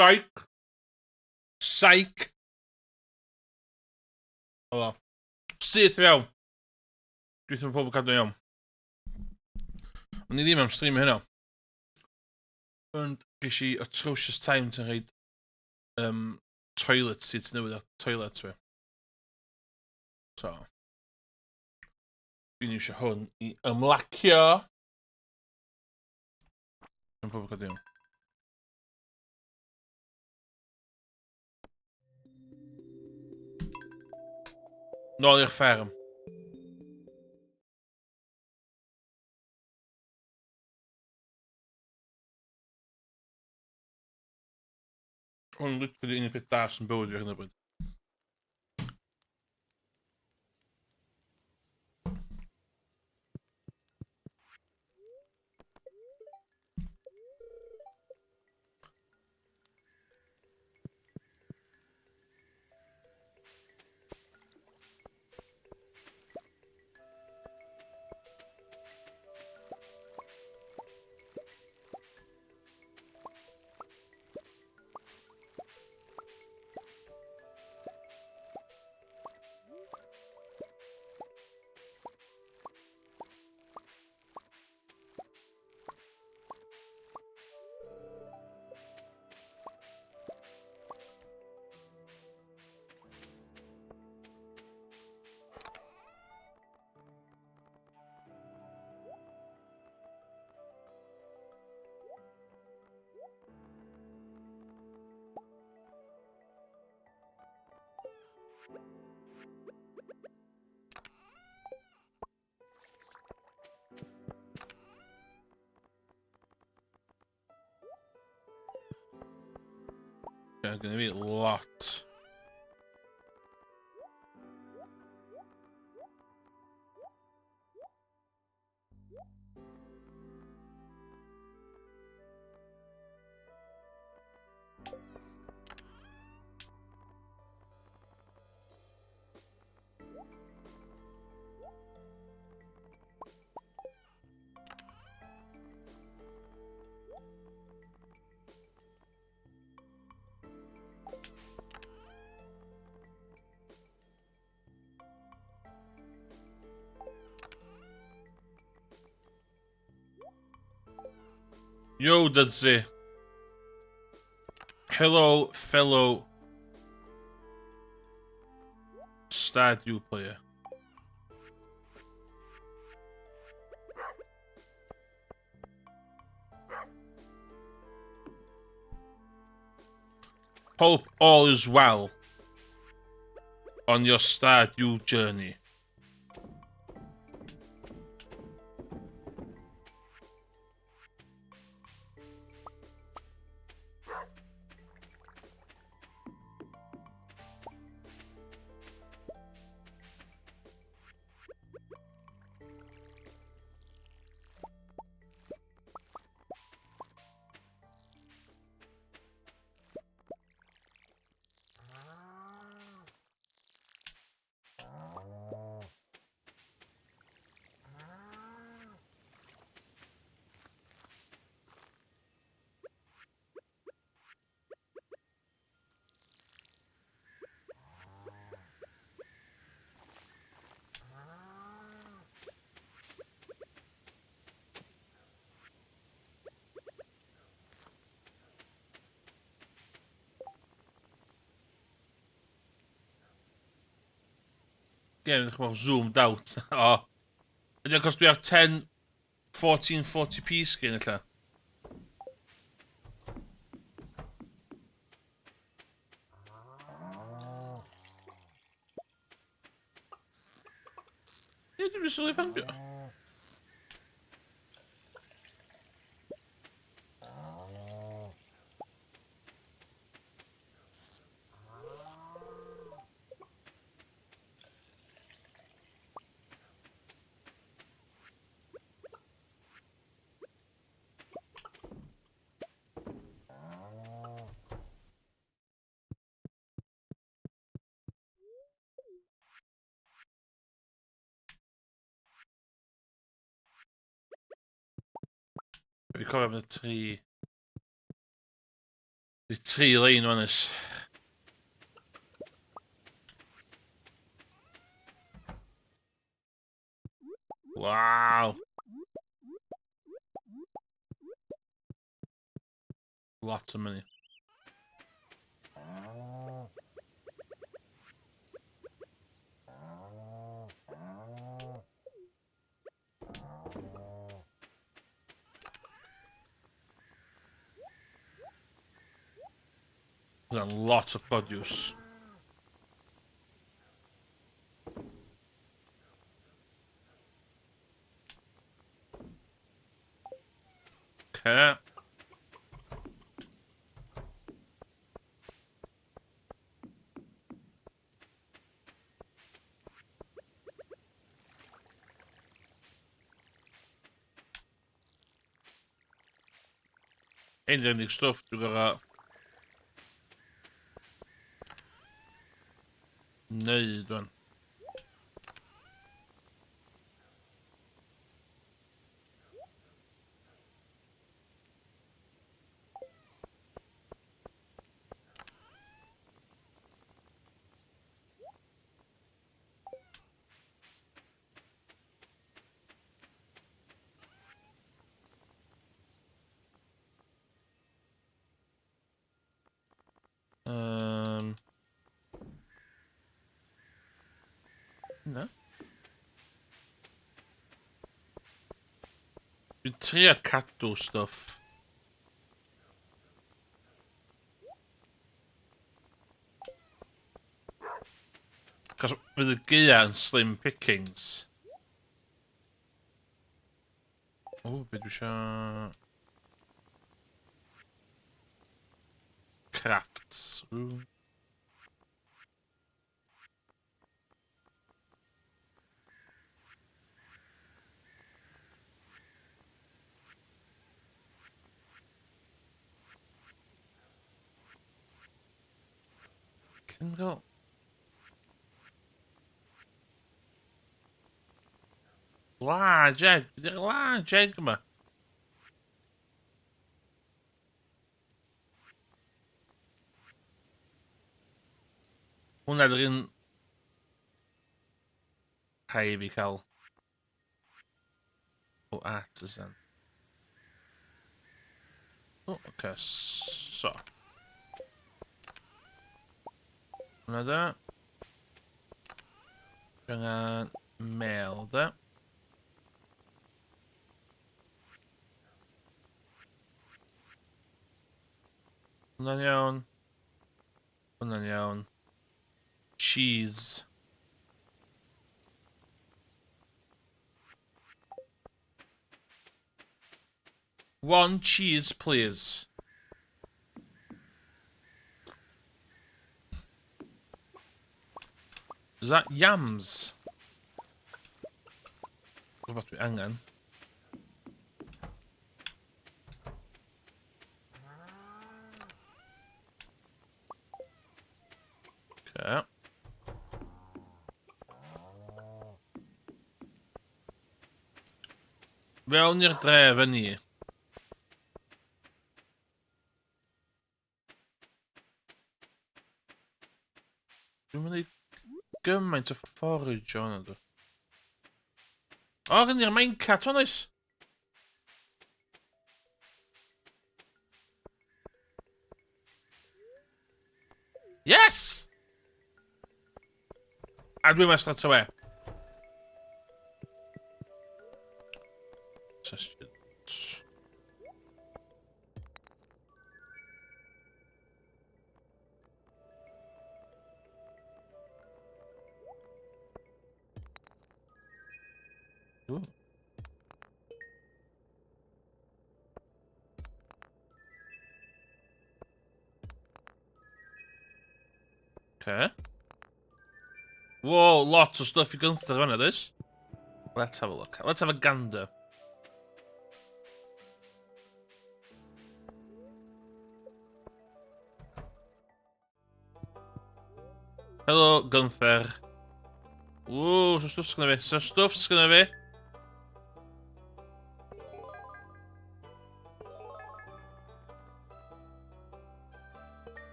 Psych. Psych. Ola. Syth iawn. Dwi'n meddwl pob yn cadw iawn. O'n i ddim am streamio hynna. Ond ges i atrocious time ti'n rhaid toilet seats newydd a toilet fi. So. Dwi'n eisiau hwn i ymlacio. Dwi'n pob yn cadw iawn. Nôl i'r fferm. Hwn literally un o'r peth da sy'n bywyd fi ar hyn o bryd. Yeah, gonna be a lot. Yo, Dudsy. Hello, fellow Stardew player. Hope all is well on your Stardew journey. Game ddech chi'n zoomed out. O. Ydy o'n cos dwi ar 10 1440p sgrin illa. Ie, dwi'n sylwi ffandio. Dwi'n cofio am y tri. Bydd 3 lein fan ys. Waw. Lot of money. There's a lot of produce. Okay. Eén die stof door nee dan. No. Dwi'n trio cadw stuff. Cos fydd y gaea yn slim pickings. O, beth dwi isio... Crafts. Ooh. Can go. Large egg. Ydy'r large egg yma? Hwna ydych chi'n... Rhai fi cael... O, artisan. O, oce, so. Hwna da. Angen mel da. Hwna'n iawn. Hwna'n iawn. Cheese. One cheese, please. Is that yams? Rhywbeth dwi angen. Okay. Fewn i'r dref ni. Dwi'n mynd i gymaint o forage o hwnna dwi. O, gen i'r minecart, o nice. Yes! A dwi'n mas straight away. Just... Ooh. Okay. Whoa, lots of stuff you can throw into this. Let's have a look. Let's have a gander. Hello, Gunther. Whoa, so stuff's gonna be. So stuff's gonna be.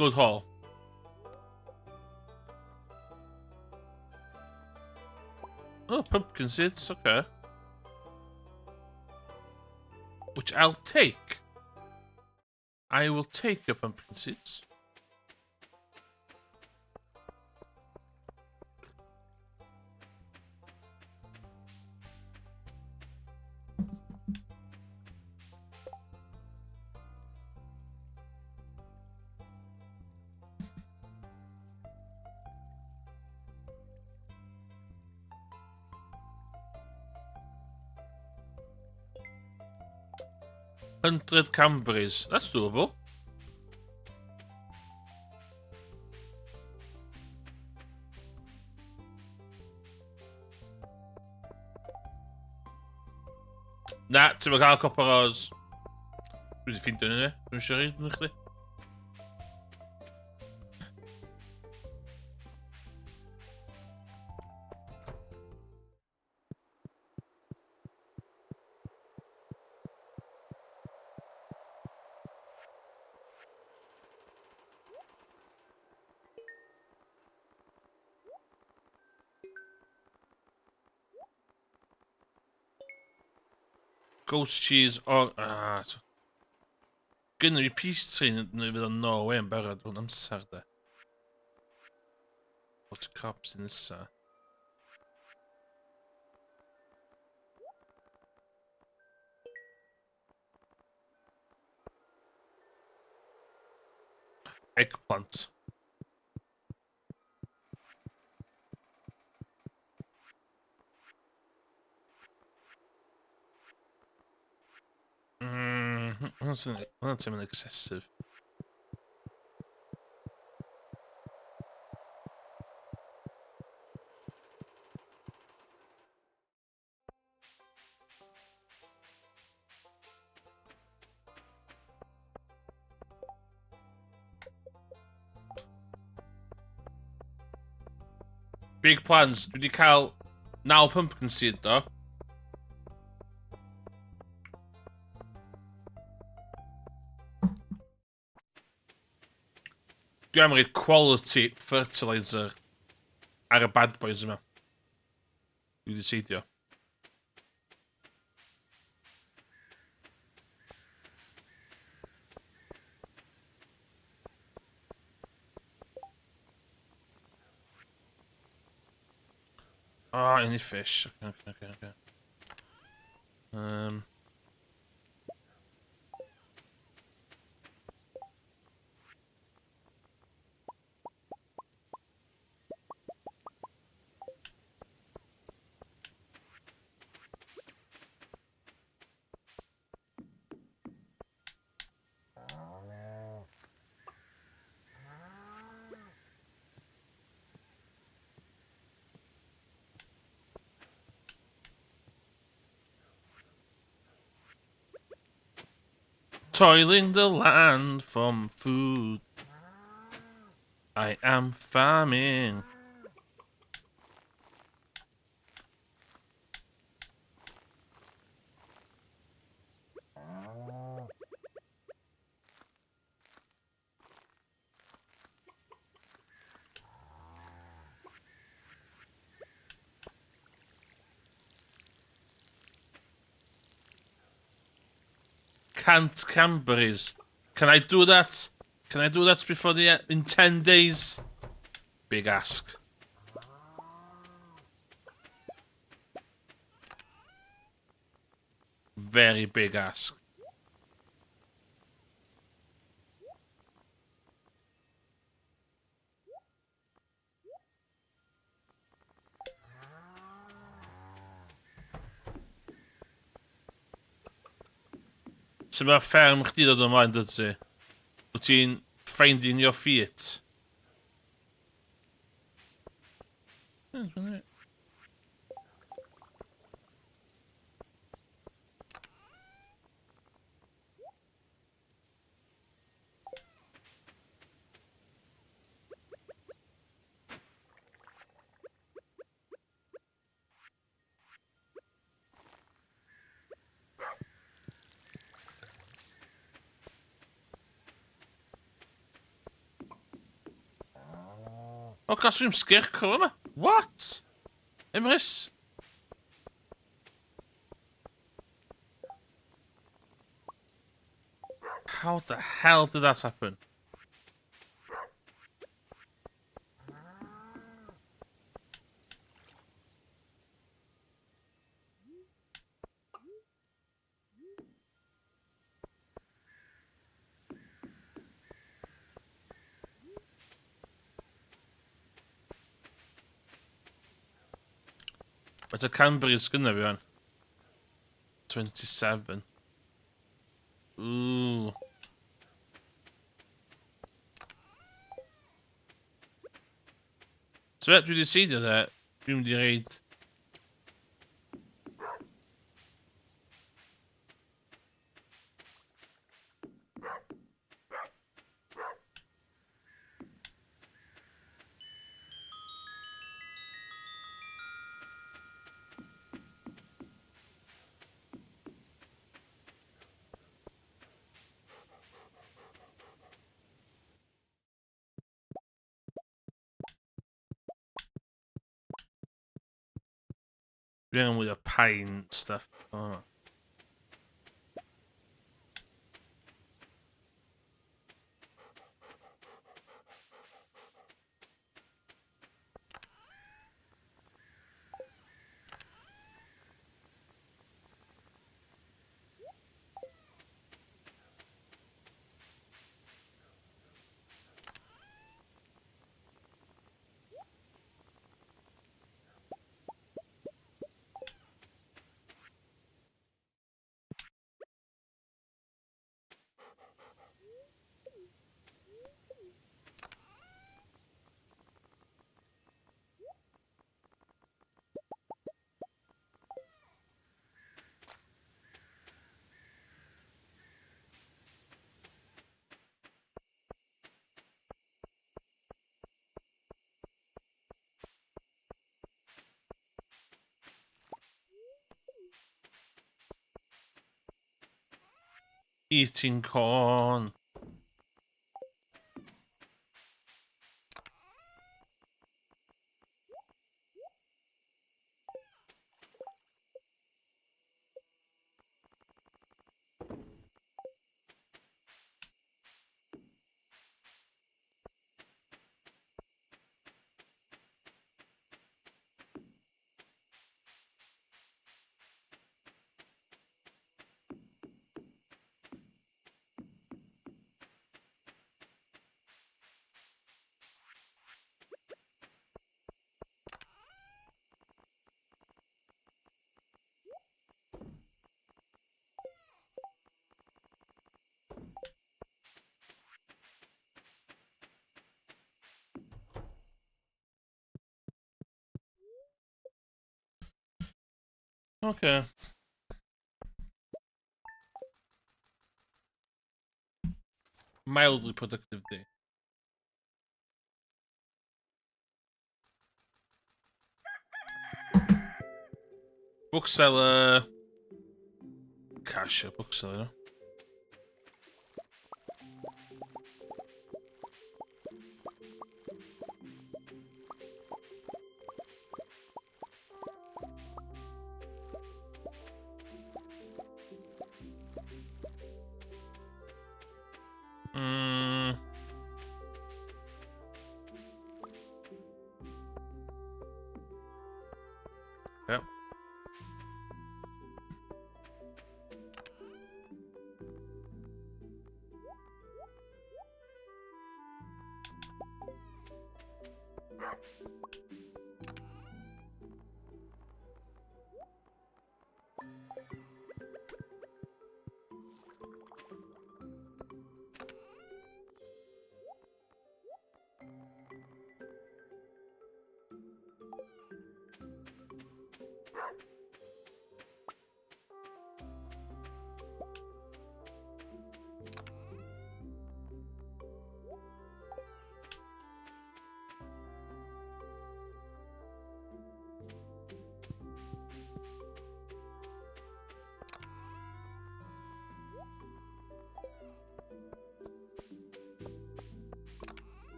Good haul. Oh, pumpkin seeds, okay. Which I'll take. I will take your pumpkin seeds. $100 Camberries. That's doable. Na, ti'n mynd cael cwp o'r os. Dwi wedi ffindio hynny. Dwi'n siarad yn chdi. Ghost cheese or... Gynnu i peace train yn fydd o'n Norway yn barod o'n amser de. Lot o cops yn nesa. Eggplant. Hwna'n teimlo'n excessive. Big plans. Dwi wedi cael 9 pumpkin seed do. Dwi am reid quality fertiliser ar y bad boys yma. Dwi wedi seidio. Oh, any fish. Okay. Toiling the land from food. I am farming. Cant Camberries. Can I do that? Can I do that before the in 10 days? Big ask. Very big ask. So mae fferm chdi dod ymlaen dyd ti? Wyt ti'n finding your feet? O, Caswym Scarecrow yma. What? Emrys? How the hell did that happen? But y Canberra's gynna fi fan. 27. Ooh. So beth dwi wedi seidio dde, dwi'n mynd i reid... Dwi angen mwy o pine stuff. Oh. Eating corn. Okay. Mildly productive day. Bookseller. Cashier, bookseller. Mm. Yep.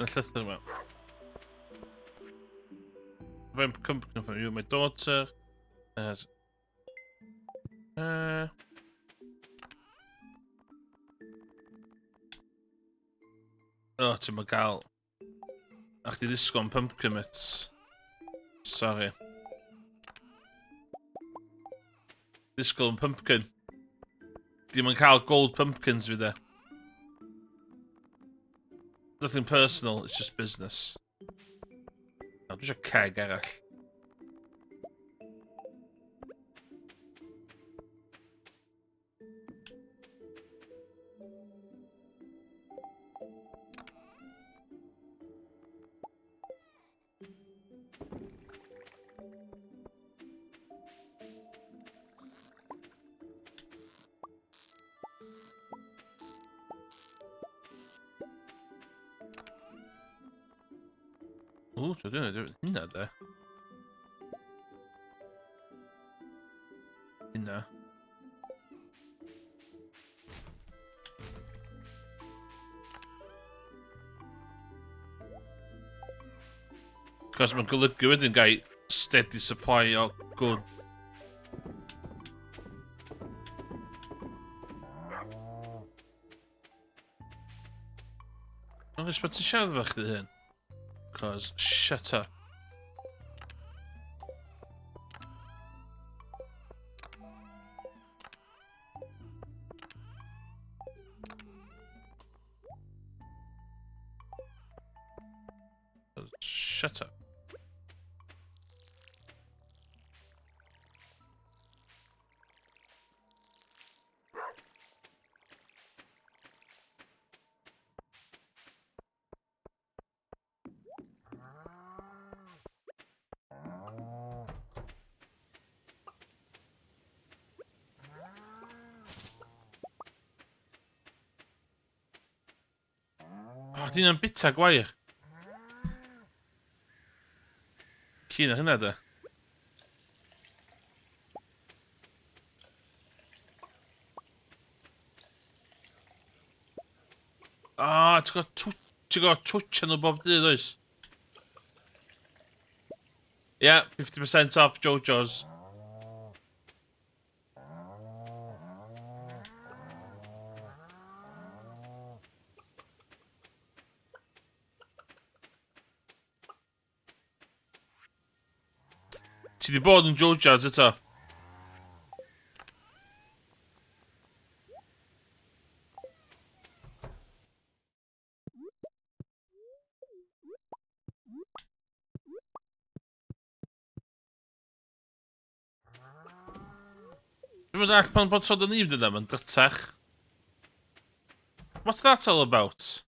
Dyna llythyr yma. Rent company from you and my daughter. O, ti'n ma gael. A chdi ddisgo am pumpkin mitts. Sorry. Ddisgo am pumpkin. Dim yn cael gold pumpkins fi de. Nothing personal, it's just business. Dwi eisiau keg arall. O, dwi'n gwneud hynna de. Hynna. Cos mae'n golygu wedyn gai steady supply o good. Ond ys bod ti'n siarad fe chdi hyn? Cos, shut up. Shut up. O, di hynna'n bita gwair. Cyn o hynna de. O, ti'n gwybod twtch nhw bob dydd oes? Yeah, 50% off Jojo's. Ti di bod yn Jojo's eto? Dwi'n mynd all pan bod sod yn ifd yna, mae'n drytach. What's that all about?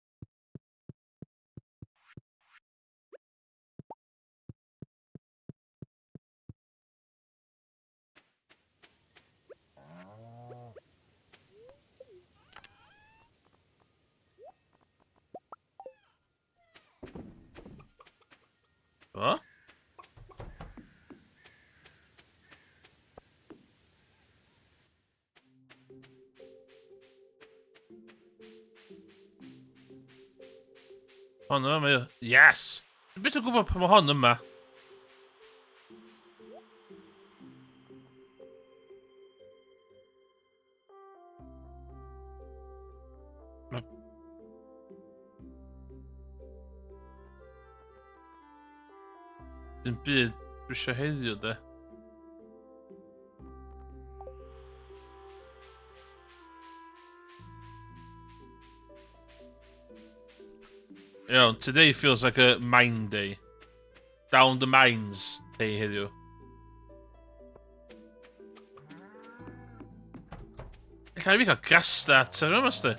O? Hon yma, mae o... Yes! Dwi'n beth o gwybod pa mae hon yma. Dim byd dwi eisiau heddiw de. Iawn, today feels like a mine day. Down the mines day heddiw. Ella i fi cael gas starter yma sti.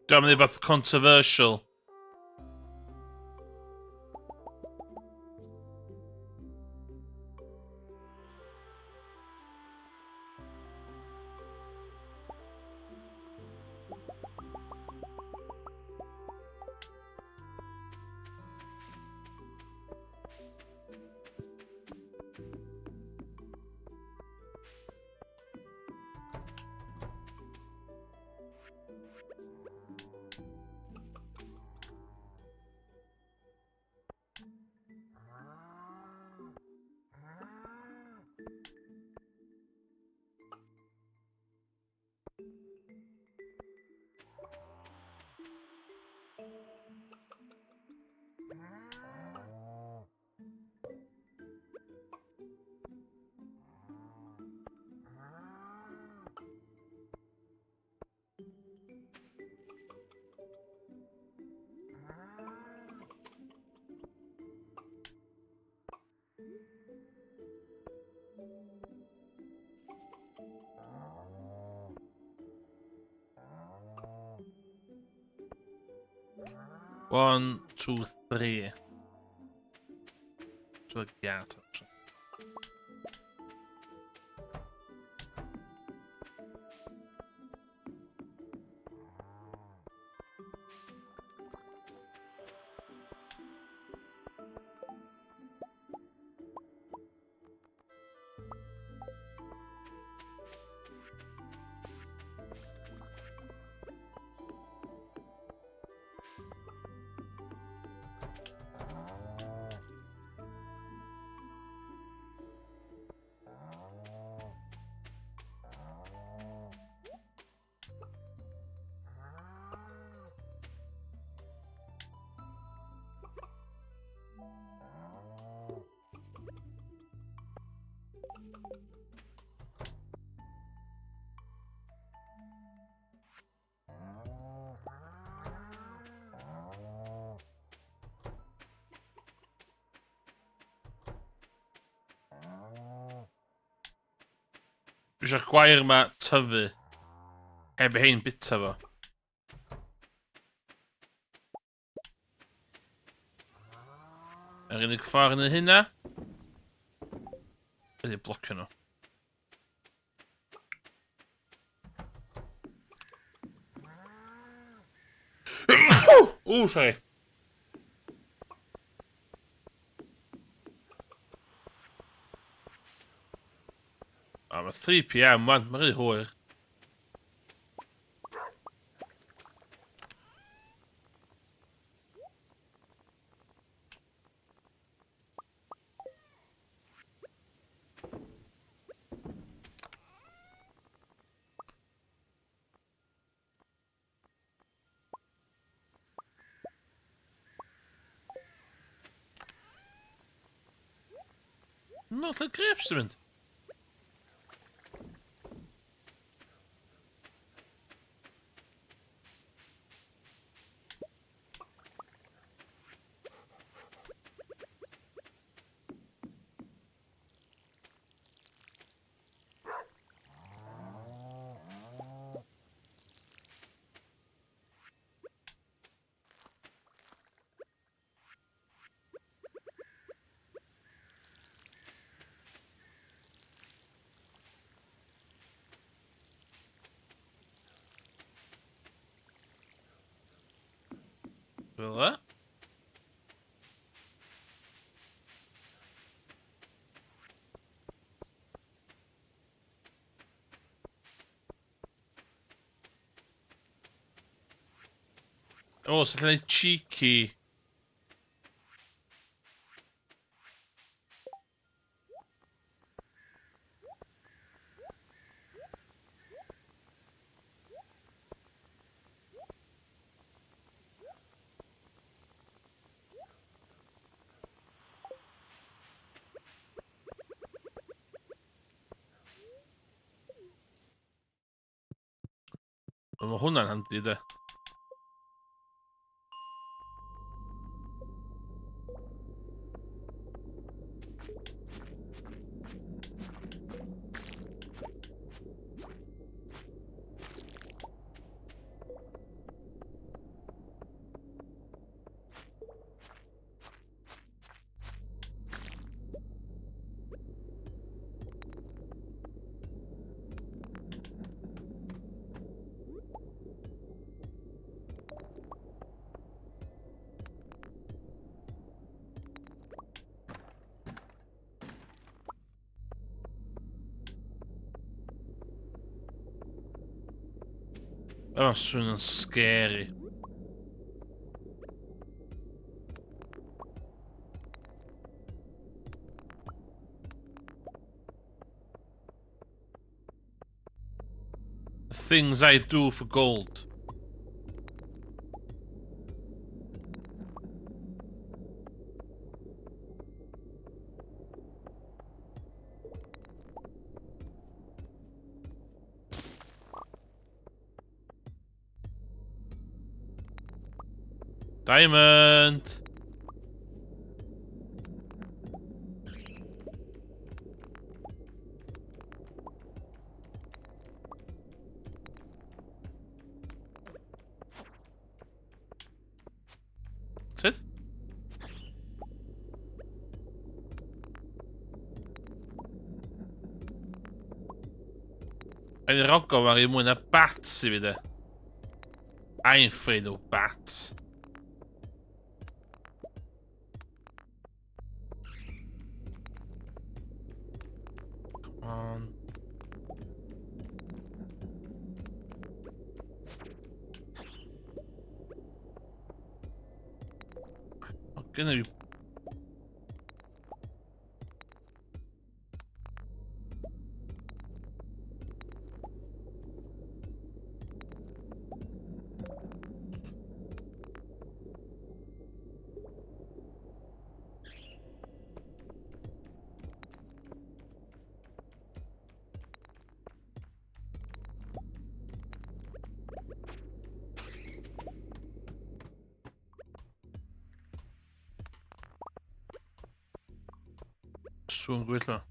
Dwi'n mynd i beth controversial. One, two, three. To a gat, actually. Dwi eisiau'r gwair yma tyfu. Heb hein bita fo. Yr unig ffordd yn hynna ydy blocio nhw. Ooh, sorry. Oh, mae 3 PM, man. Mae'n rhy hwyr. No, lle grapes di mynd? Fel e? O, so lle cheeky. Mae hwnna'n handi, de. Oh, swn yn scary. The things I do for gold. Diamond! That's it? En Rocco waar je moet naar bats wieder. Einfredo bats. Come on. How can you? Zo'n goed wel.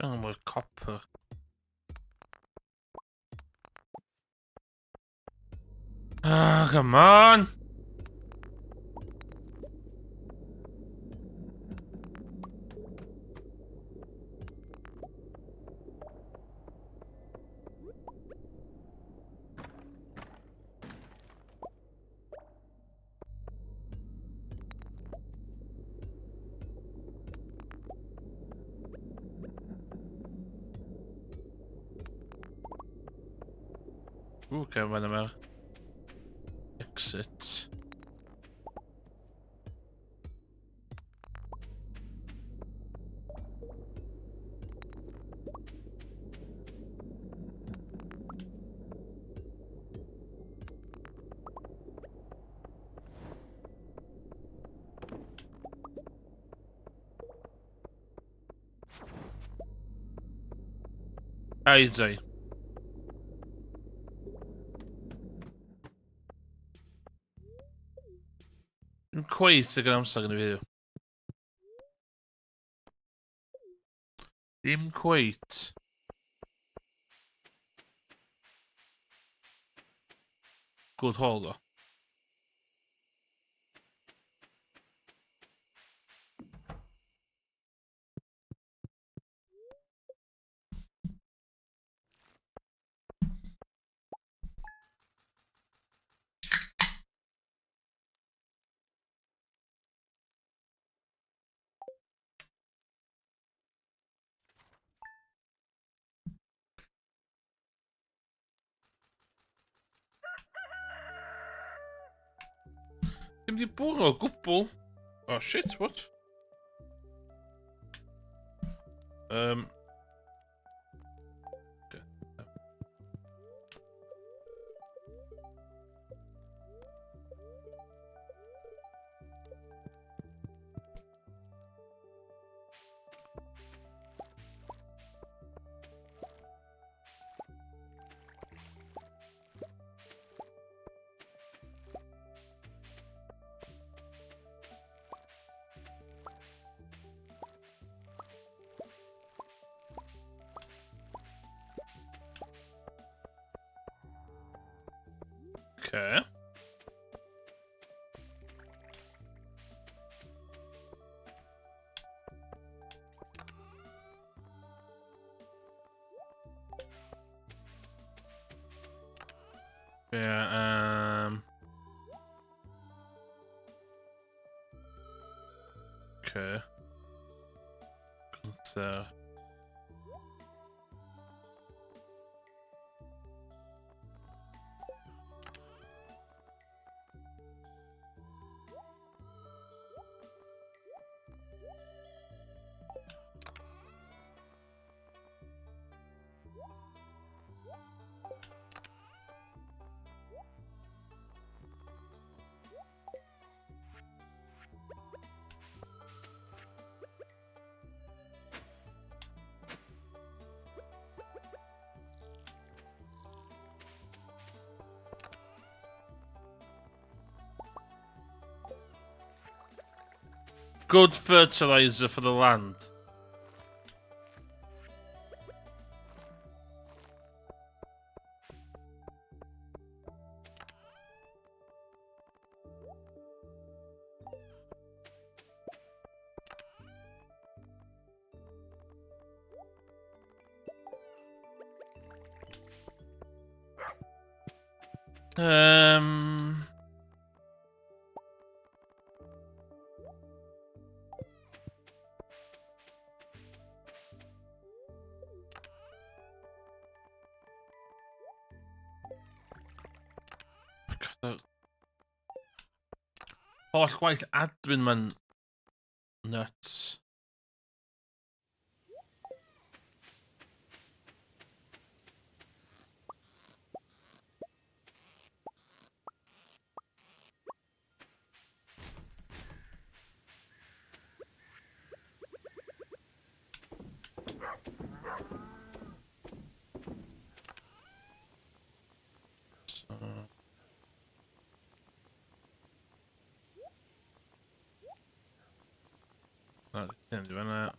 Allemaal copper. Ah, come on! Oeh, ik heb bijna maar. Exit. Hij zei. Dim cweit y gan amser yn y fideo. Dim cweit. Good haul though. Dim di bwrw o gwbl. Oh shit, what? Okay. Okay. Yeah, okay. Concert. Good fertilizer for the land. Um. Holl gwaith admin ma'n nuts. So... No, can't do that.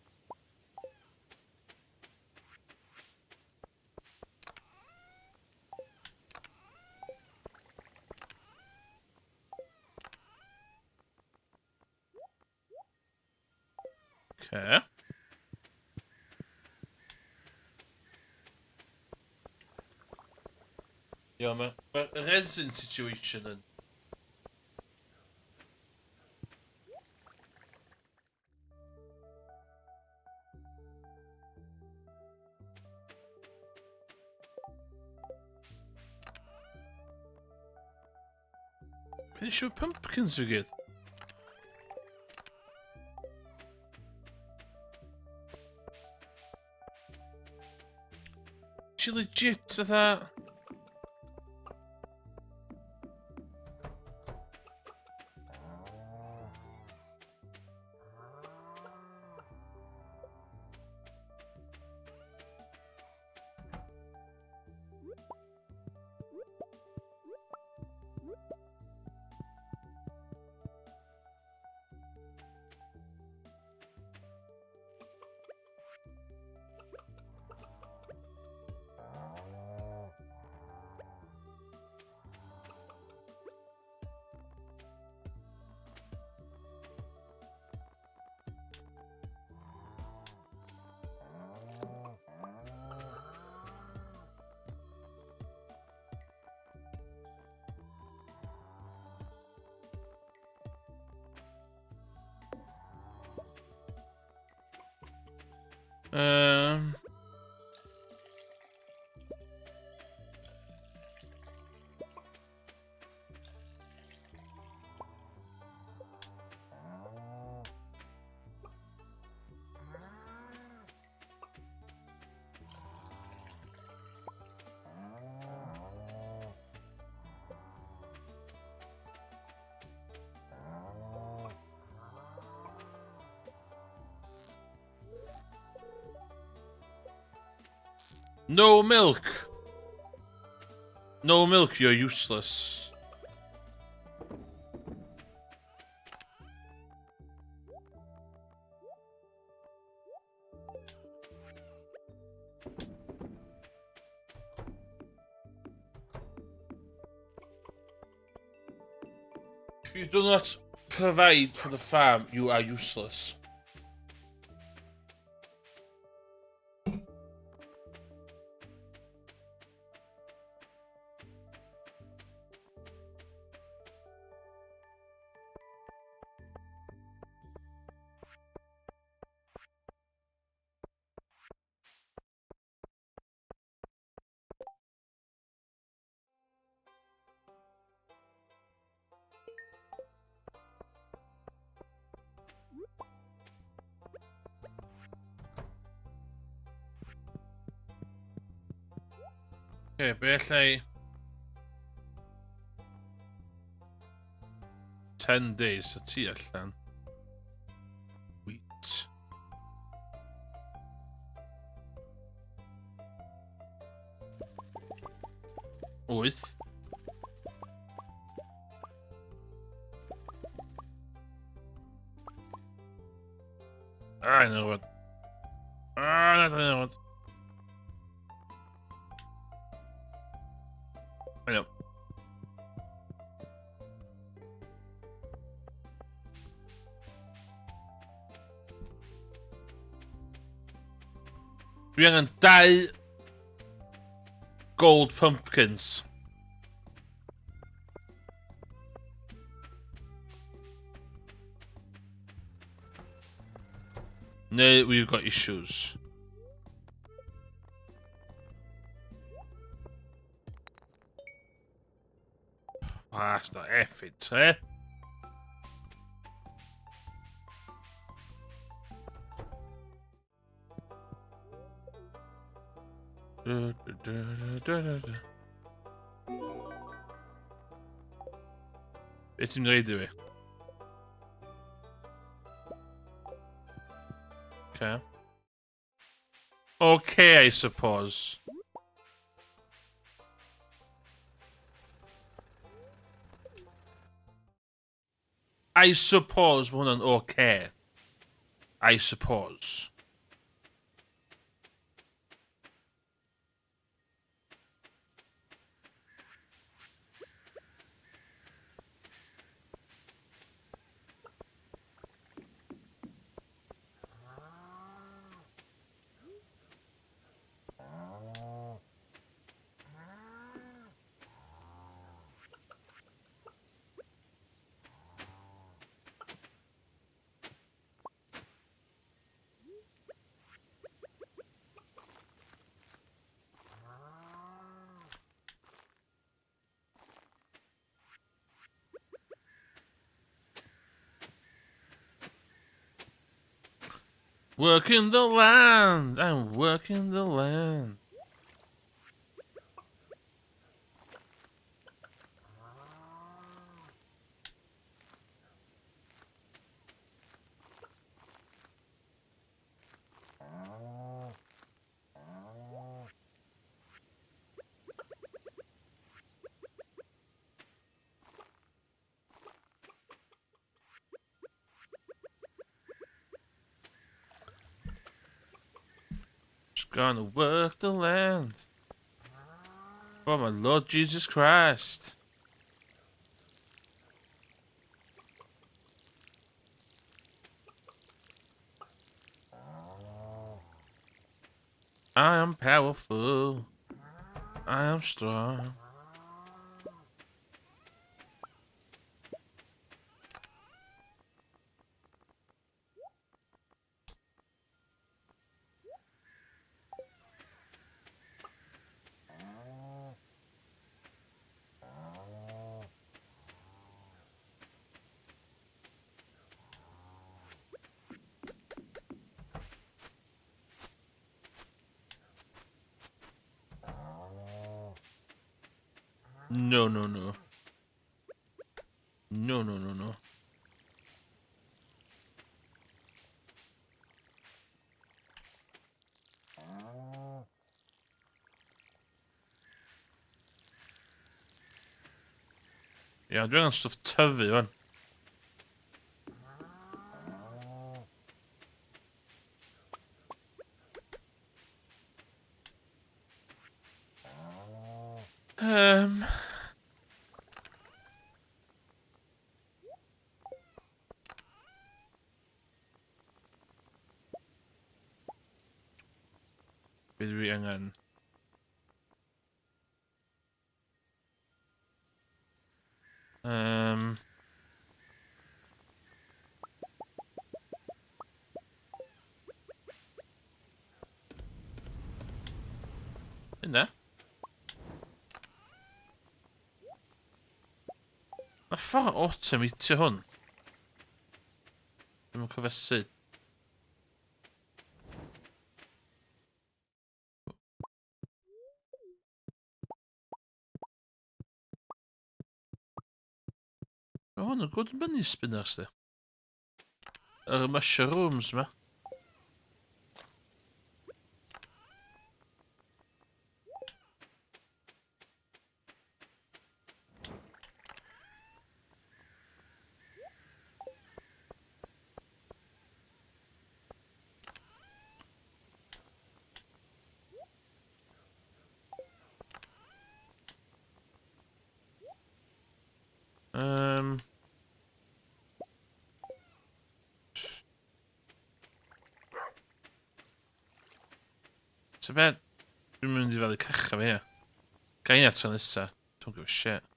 Okay. Yeah, mae resin situation yn... Be eisiau pumpkins fi gyd? She legit fatha... No milk! No milk, you're useless. If you do not provide for the farm, you are useless. Okay, basically 10 days to tea allan. Wheat. Wyth. I know what. I know what. I know. Dwi angen 2 gold pumpkins. No, we've got issues. That's the effort, eh? Beth ti'n reid i fi? Okay. Okay, I suppose. I suppose ma' hwnna'n okay. I suppose. Working the land. I'm working the land. Just gonna work the land. For my Lord Jesus Christ. I am powerful. I am strong. No, no, no. No, no, no, no. Ja, dwi angen stwff tyfu wan. angen. Yna. Mae ffordd automatio hwn. Dwi'n cofio sut. Mae hwn yn gwrdd yn bynnu spinners di. Yr mushrooms ma. So be? Dwi'n mynd i fel i cacha fi, ia. Gain eto nesa. Don't give a shit.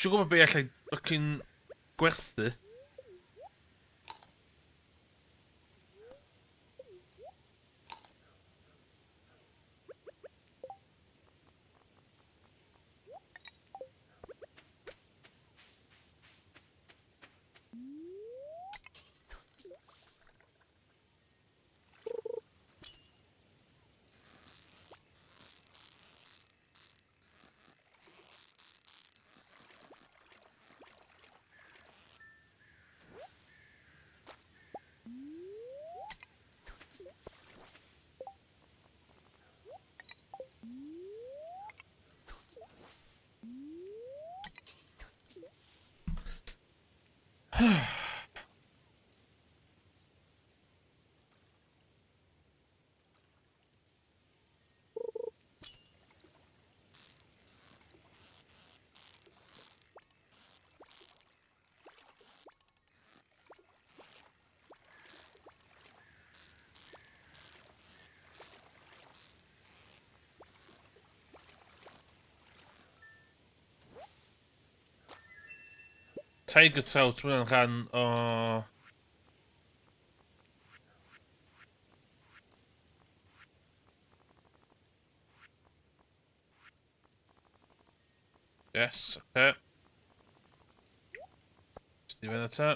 Siw gwybod be allai fucking gwerthu? Tiger Trout, hwnna'n rhan o... Yes, okay. Steven eto.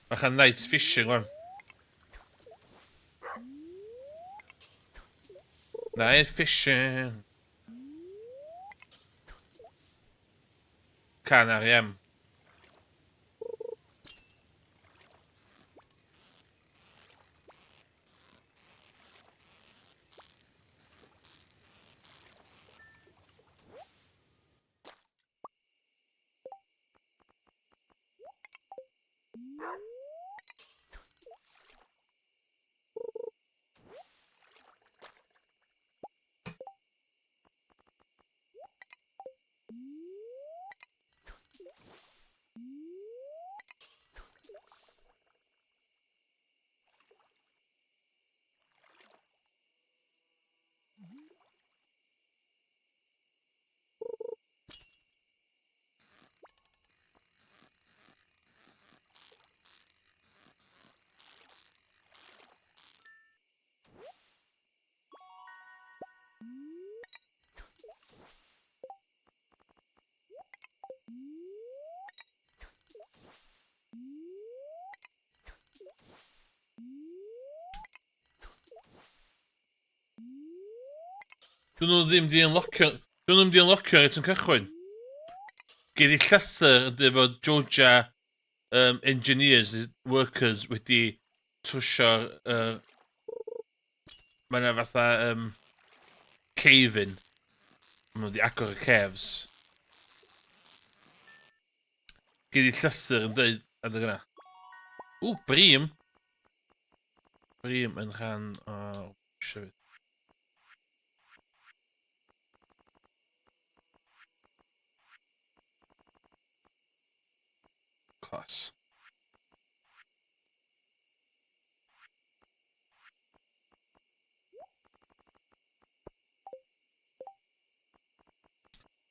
Bach night fishing wan. Night fishing. Can Ariem. Dyn nhw ddim di unlockio it yn cychwyn. Gyd i llythyr ydy fod Georgia engineers, workers wedi trwsio'r... Mae yna fatha cave-in. Mae nhw wedi agor y caves. Gyd i llythyr yn dweud adeg yna. Ww, brim! Brim yn rhan o... Siafod. Class.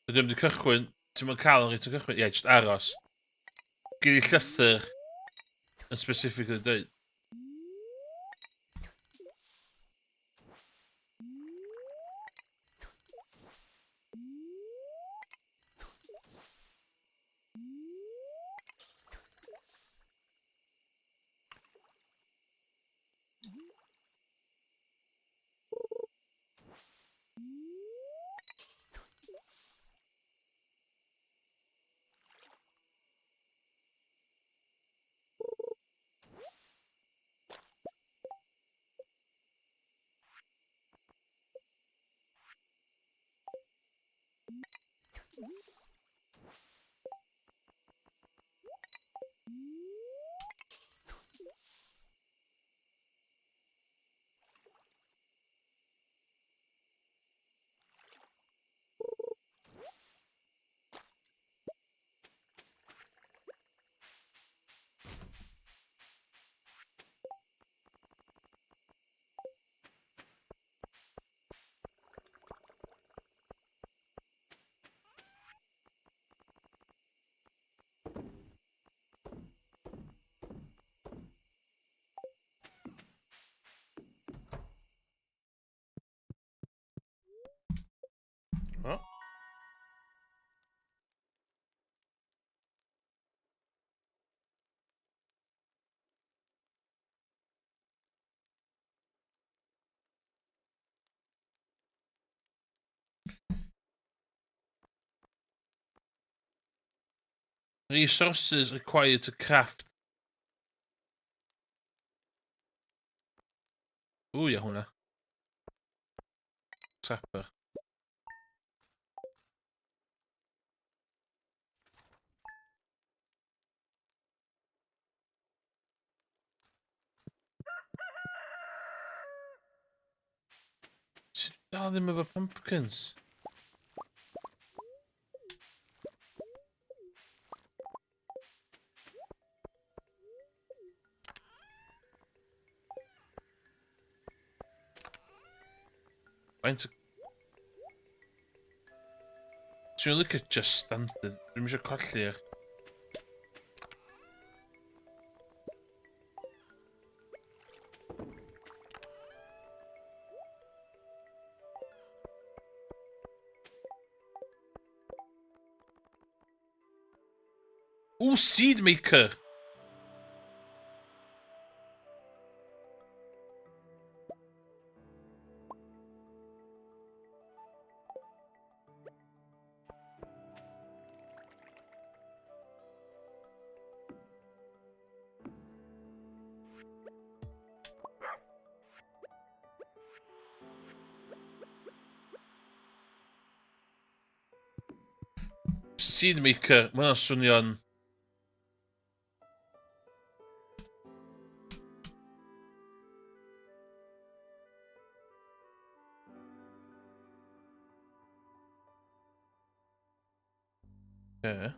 Ydym wedi cychwyn, ti'n mynd cael yn rhaid o cychwyn? Ie, just aros. Gyd i llythyr yn specifically dweud. O? Resources required to craft. Ww, ia hwnna. Trapper. Ti'n dal ddim efo pumpkins? Faint o... Ti'n licio just standard. Dwi'n eisiau colli'r... Ww, seed maker! Seed maker, mae hwnna'n swnio'n... Ie.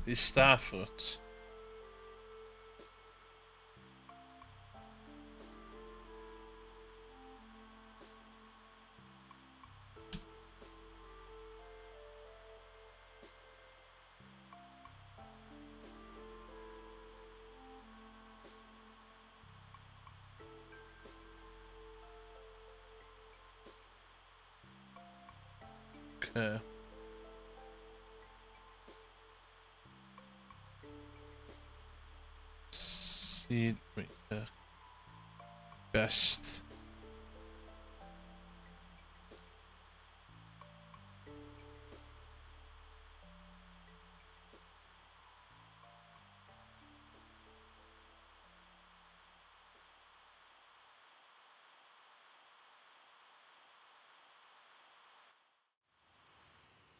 I Starfoot. Seed maker. Best.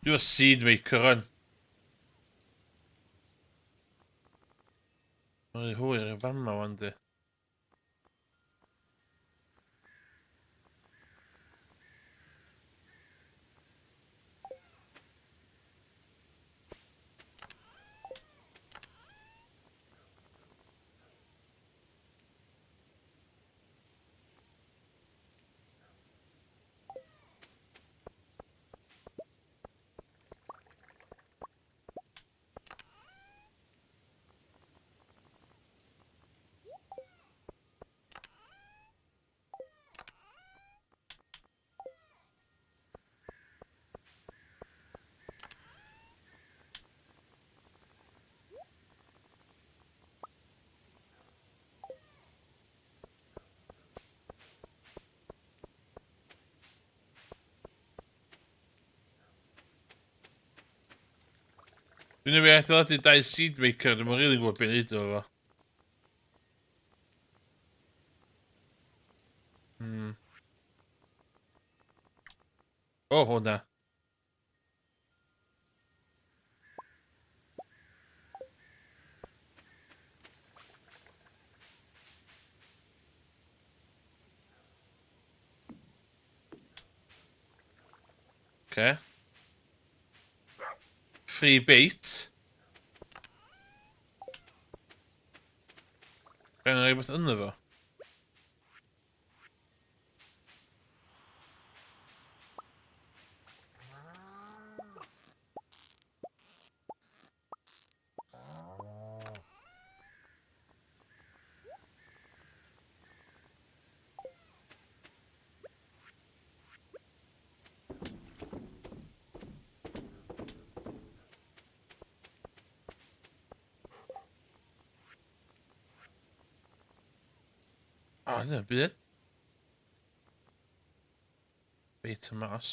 Do a seed maker run. Oj, hwyr y fama wan di. Dwi'n ei adeiladu 2 seed maker, dwi'n rili gwybod beth neud o fo. O, hwnna. Okay. Free bait. Gan yna rhywbeth ynddo fo. O, dyna byd. Bait y mas.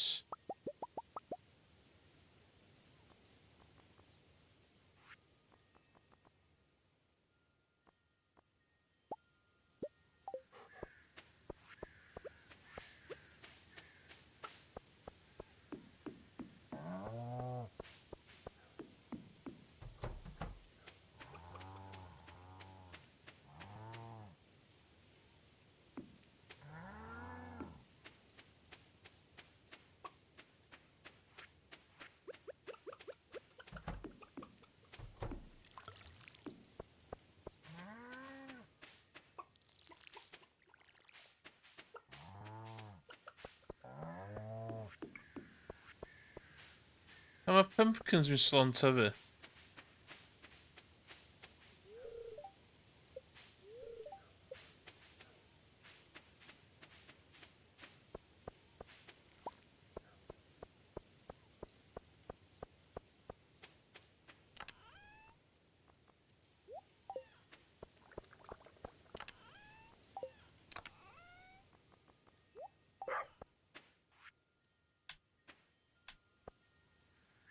A mae pumpkins fi'n slon tyfu.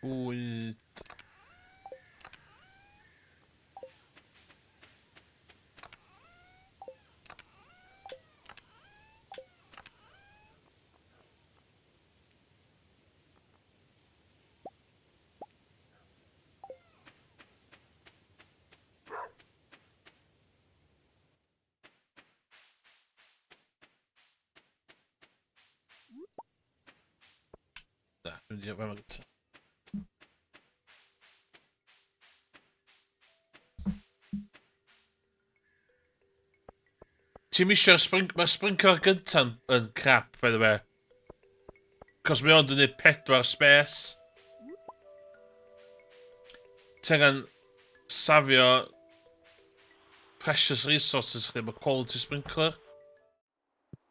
Wyd. Na, dwi'n mynd i efo gyda. Ti'n misio mae sprinkler gynta'n yn crap, by the way. Cos mae o'n dynnu 4 space. Ti'n safio precious resources chdi, mae quality sprinkler.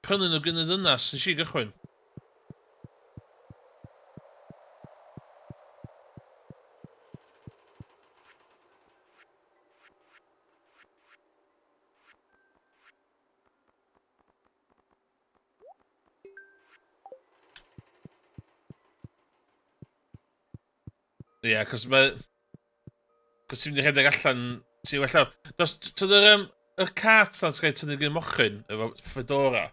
Prynu nhw gyn y ddynas, nes i gychwyn. Ie, cos mae... Cos ti'n mynd i rhedeg allan, ti'n well awr. Tyd yr cat na'n gael tynnu gen mochyn, efo Fedora.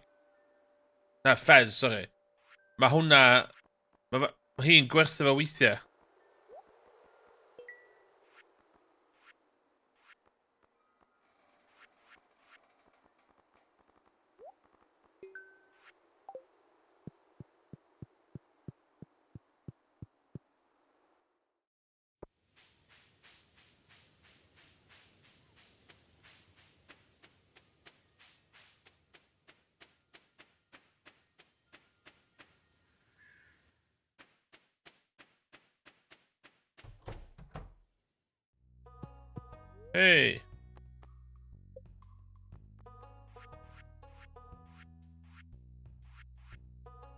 Na, Fez, sori. Mae hwnna... Mae hi'n gwerthu fo weithiau. Hei.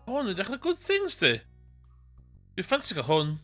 Hwn yn dechrau good things, di. Dwi'n ffansi gael hwn.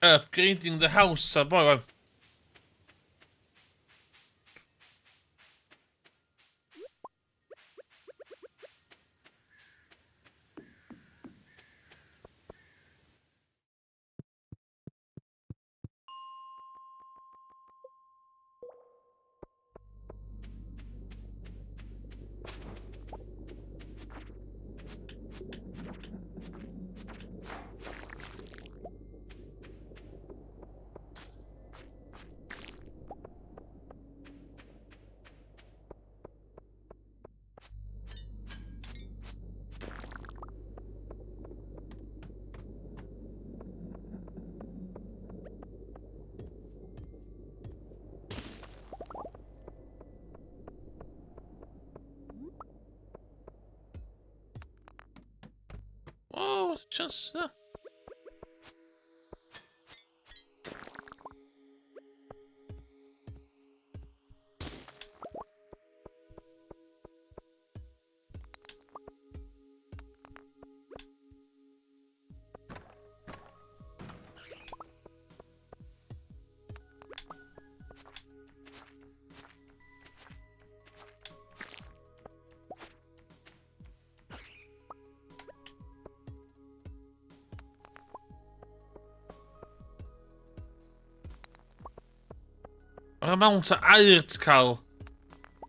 Upgrading the house a boi, wan. Oh, chance na. Mae'r amount o air ti'n cael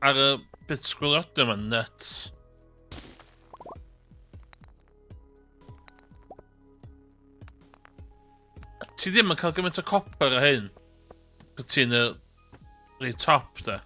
ar y bit sgwiliadau yma'n nuts. Ti ddim yn cael gymaint o copper o hyn. Ti'n y rei top, da.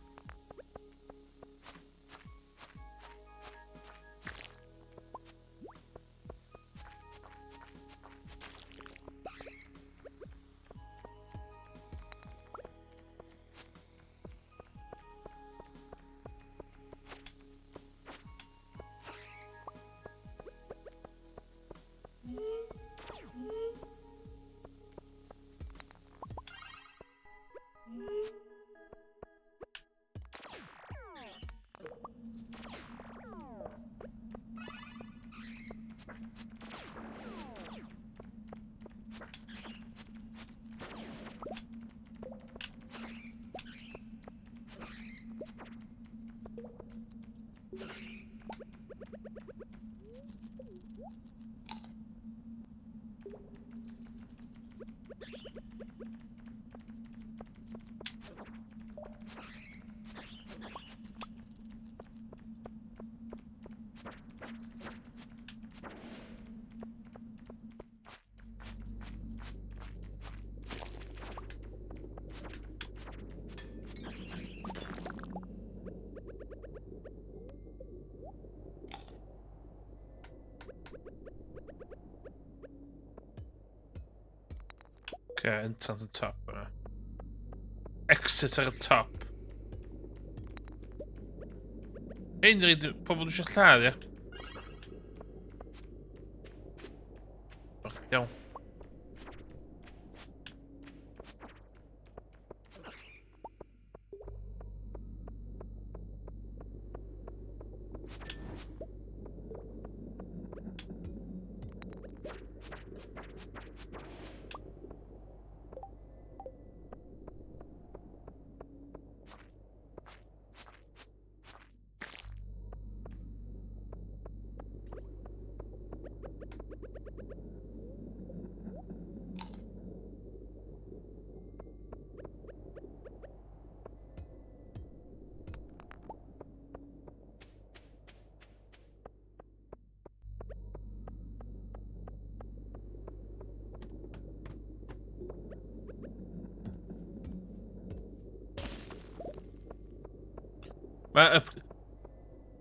Okay, enter at the top. Exit ar y top. Ein dweud pobl eisiau lladd, ia? Iawn.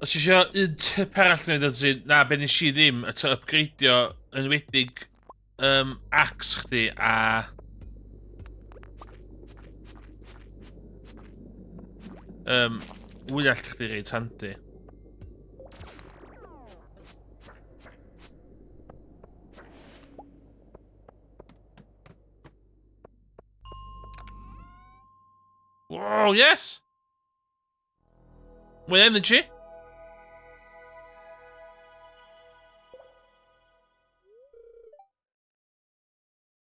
Os eisiau un tip arall yn wneud ydy, na, be nes i ddim, eto upgradeio yn wedig axe chdi a wyllt chdi reit handi. Whoa, yes! Mwy energy.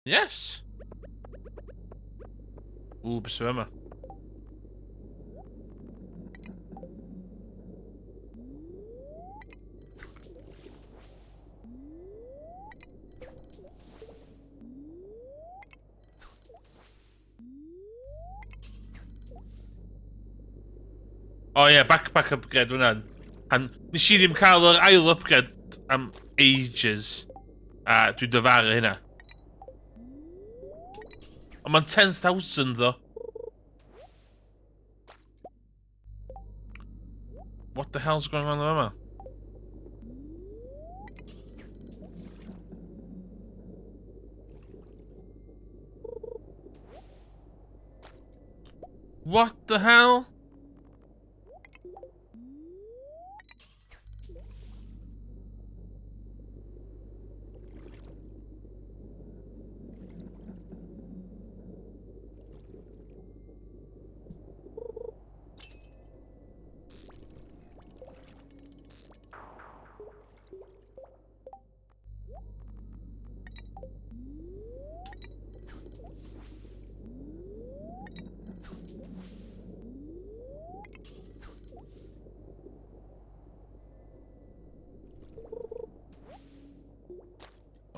Yes! Beth sy'n yma? O ie, backpack upgrade hwnna'n. Nes i ddim cael yr ail upgrade am ages. A dwi'n dyfaru hynna. Ond mae'n 10,000 ddo. What the hell's going on yma? What the hell?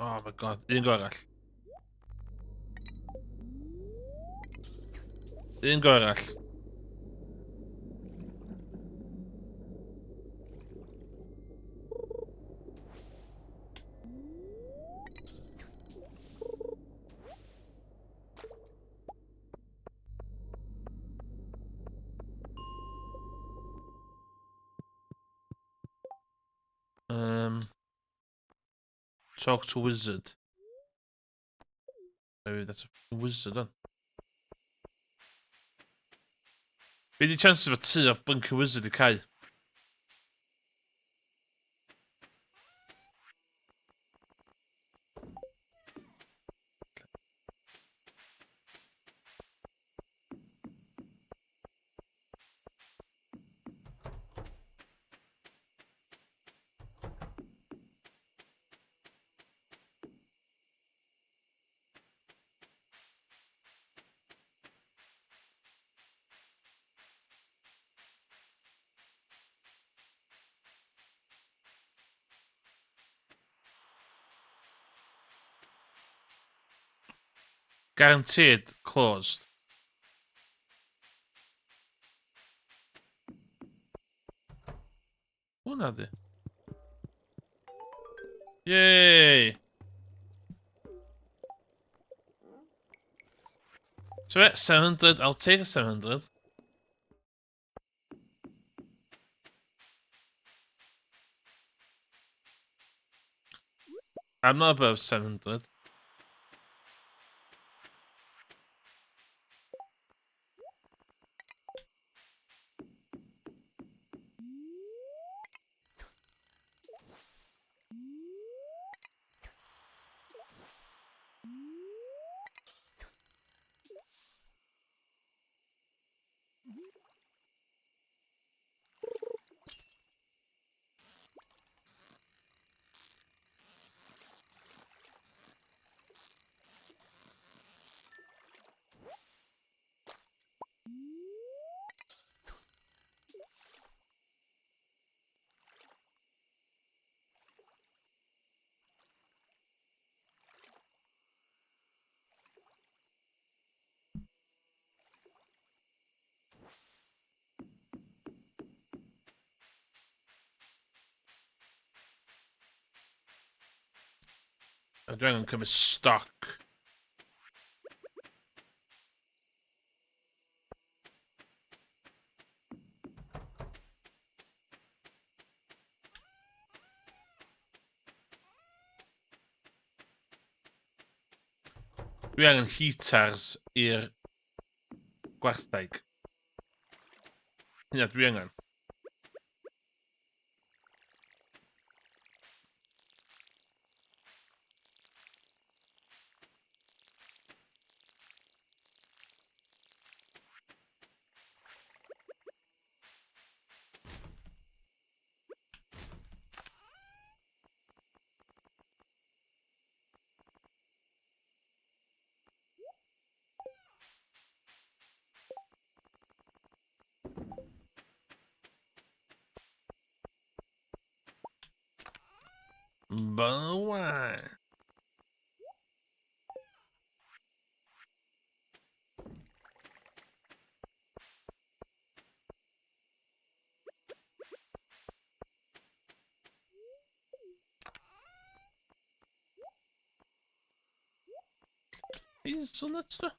Oh my god, un go arall. Un go arall. Talk to wizard. Maybe that's a wizard then. Be di chances efo tu a bunker wizard I cau? Guaranteed closed. Hwna di. Yay! So we're at 700. I'll take a 700. I'm not above 700. I'm going to come stock. Dwi angen heaters i'r gwartheg. Hynna dwi angen. Bawa. Is on that stuff?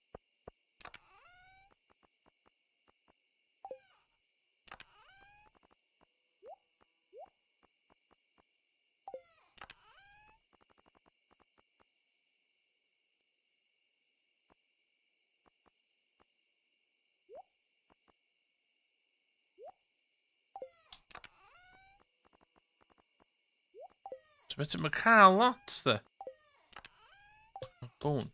It's a bit of a car lot there. Bone.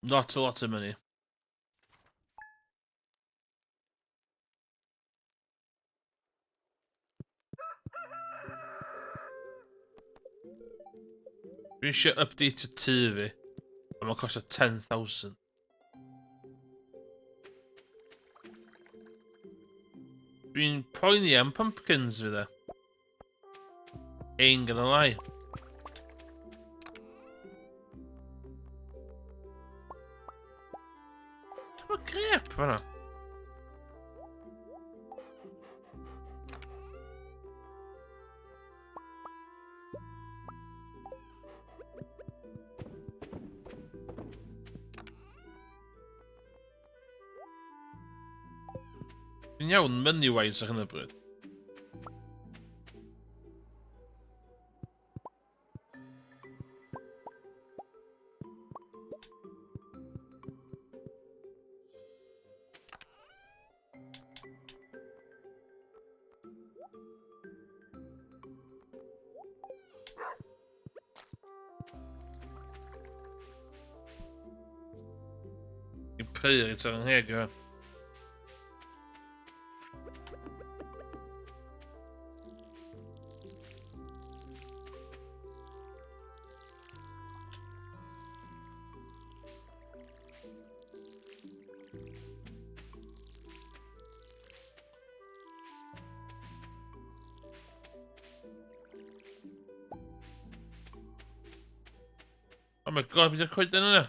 Not a lot of money. We should update y tŷ fi. A mae'n costa 10,000. Dwi'n poeni am pumpkins fi dde. Ain't gonna lie. Mae'n grep fan'na. Dwi'n iawn money-wise ar hyn o bryd. I'n priorit ar yn heg yma. Oh my god, bydd y coeden yna.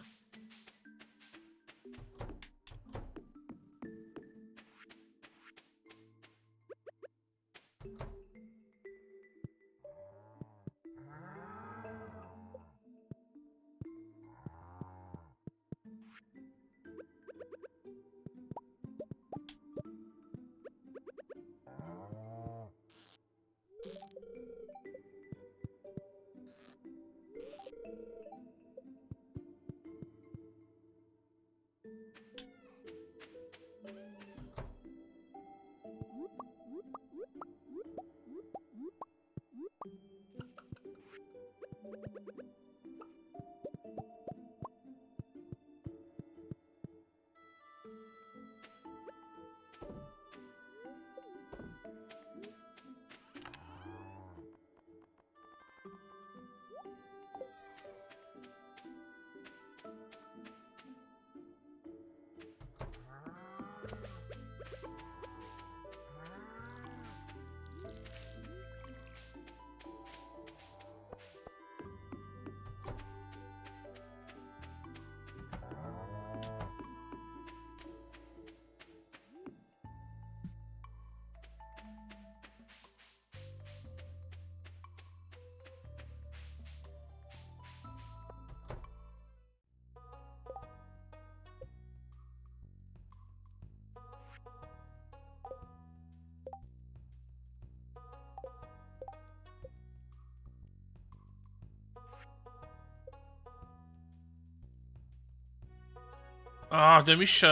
O, dwi'n isio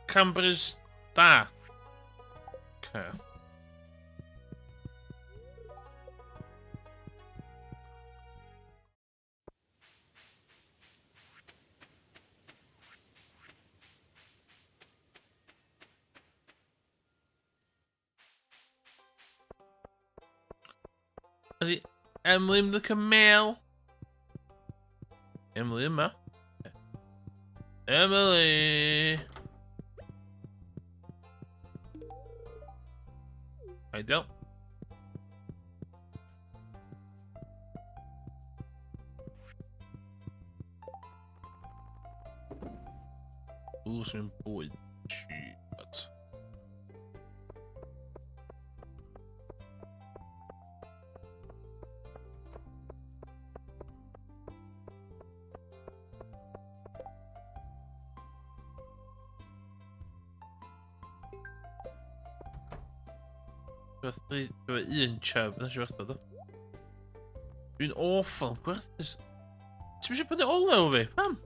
Cambridge da. Okay. Ydy Emily yn lycio mail? Emily yma. Emily! Ideal. Ooh, sy'n bwyd. Shit. Efo un chub, na siw eich dod o. Dwi'n awful yn gwerthus. Ti'n mysio bod y olew fi? Pam?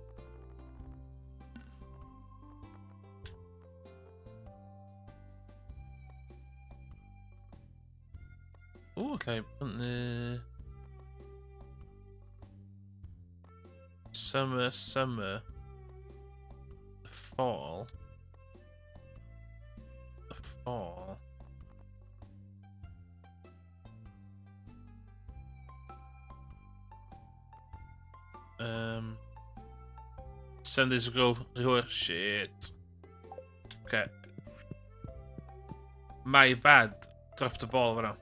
O, okay. Summer, summer. The fall. The fall. Send this ago. Oh, shit. Okay. My bad. Dropped the ball fan'na.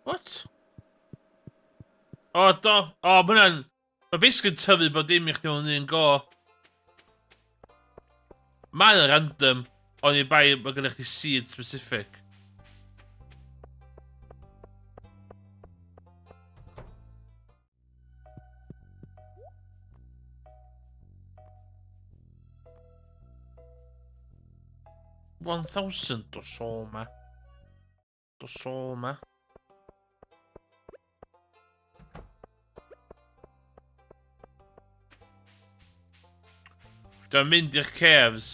What? O, do. O, ma' hwnna'n... Ma' basically tyfu bod dim i chdi mewn un go. Mae'n random. Ond i bai mae gennych chi seed specific. $1,000 dos o ma. Dos o ma. Dwi'n mynd i'r caves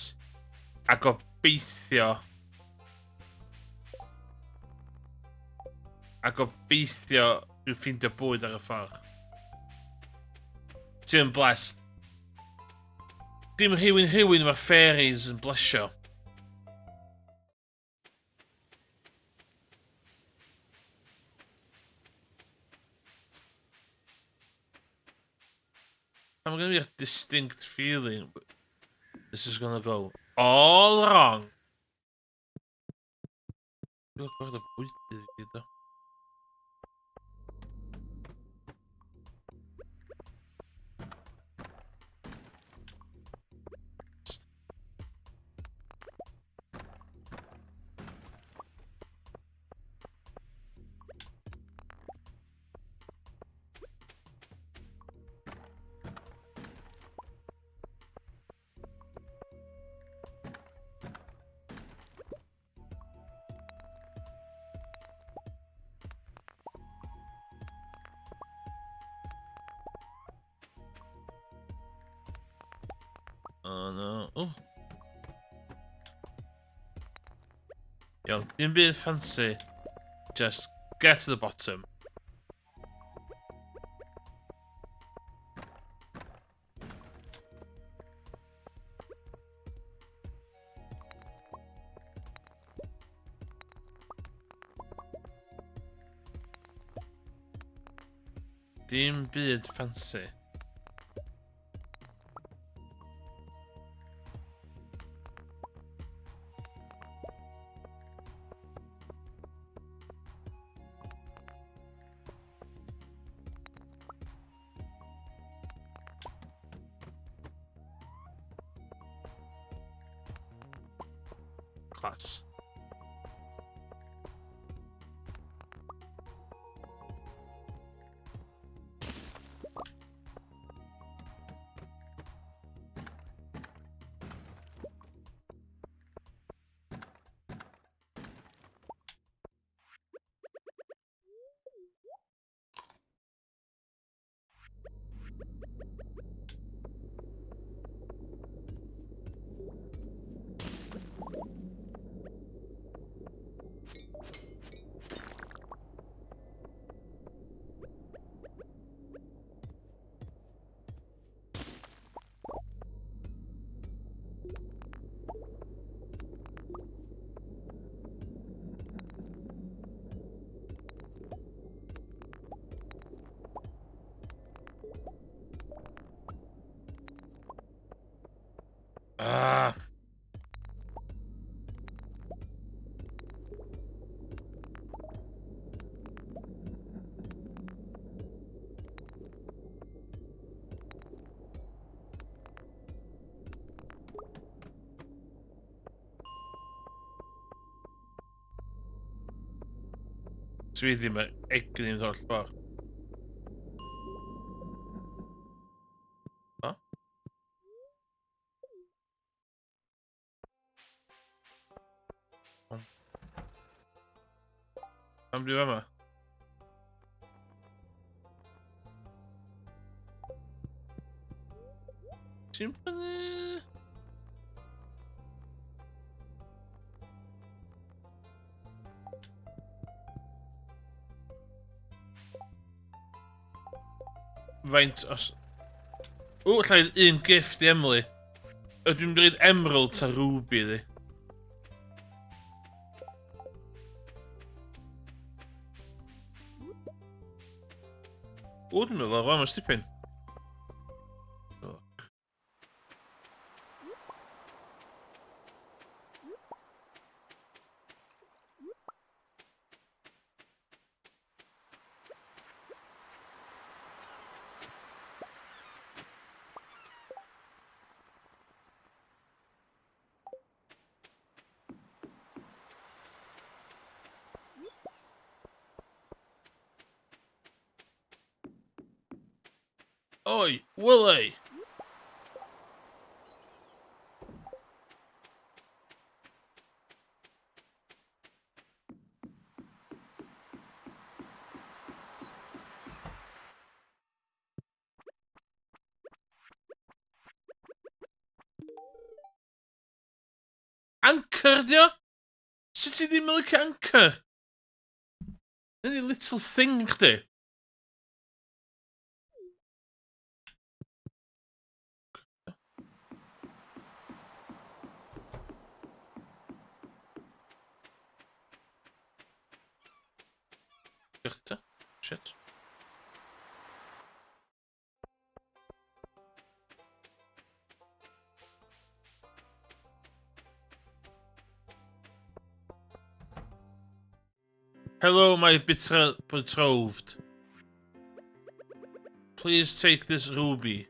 a gobeithio. A gobeithio dwi'n ffeindio bwyd ar y ffordd. Ti'n blessed. Dim rhywun efo'r fairies yn blesio. I'm gonna be a distinct feeling, but this is gonna go all wrong. Dwi'n gwybod y bwydydd i gyd o. Oh no. Oh. Iawn, dim byd fancy. Just get to the bottom. Dim byd fancy. Class. Ah. Dwi ddim yn egni'n holl ffordd. O? Am dwi yma? Ti'n prynu... Faint os... O, llai un gift i Emily. Ydw i'n dweud emerald ta ruby ddi. O, dwi'n meddwl, rwan, mae'n stipyn. Oi, Willie! Anchor, dio? Sut ti ddim yn licio anchor? Any little thing, chdi? Diolch ta. Shit. Hello, my bitter betrothed. Please take this ruby.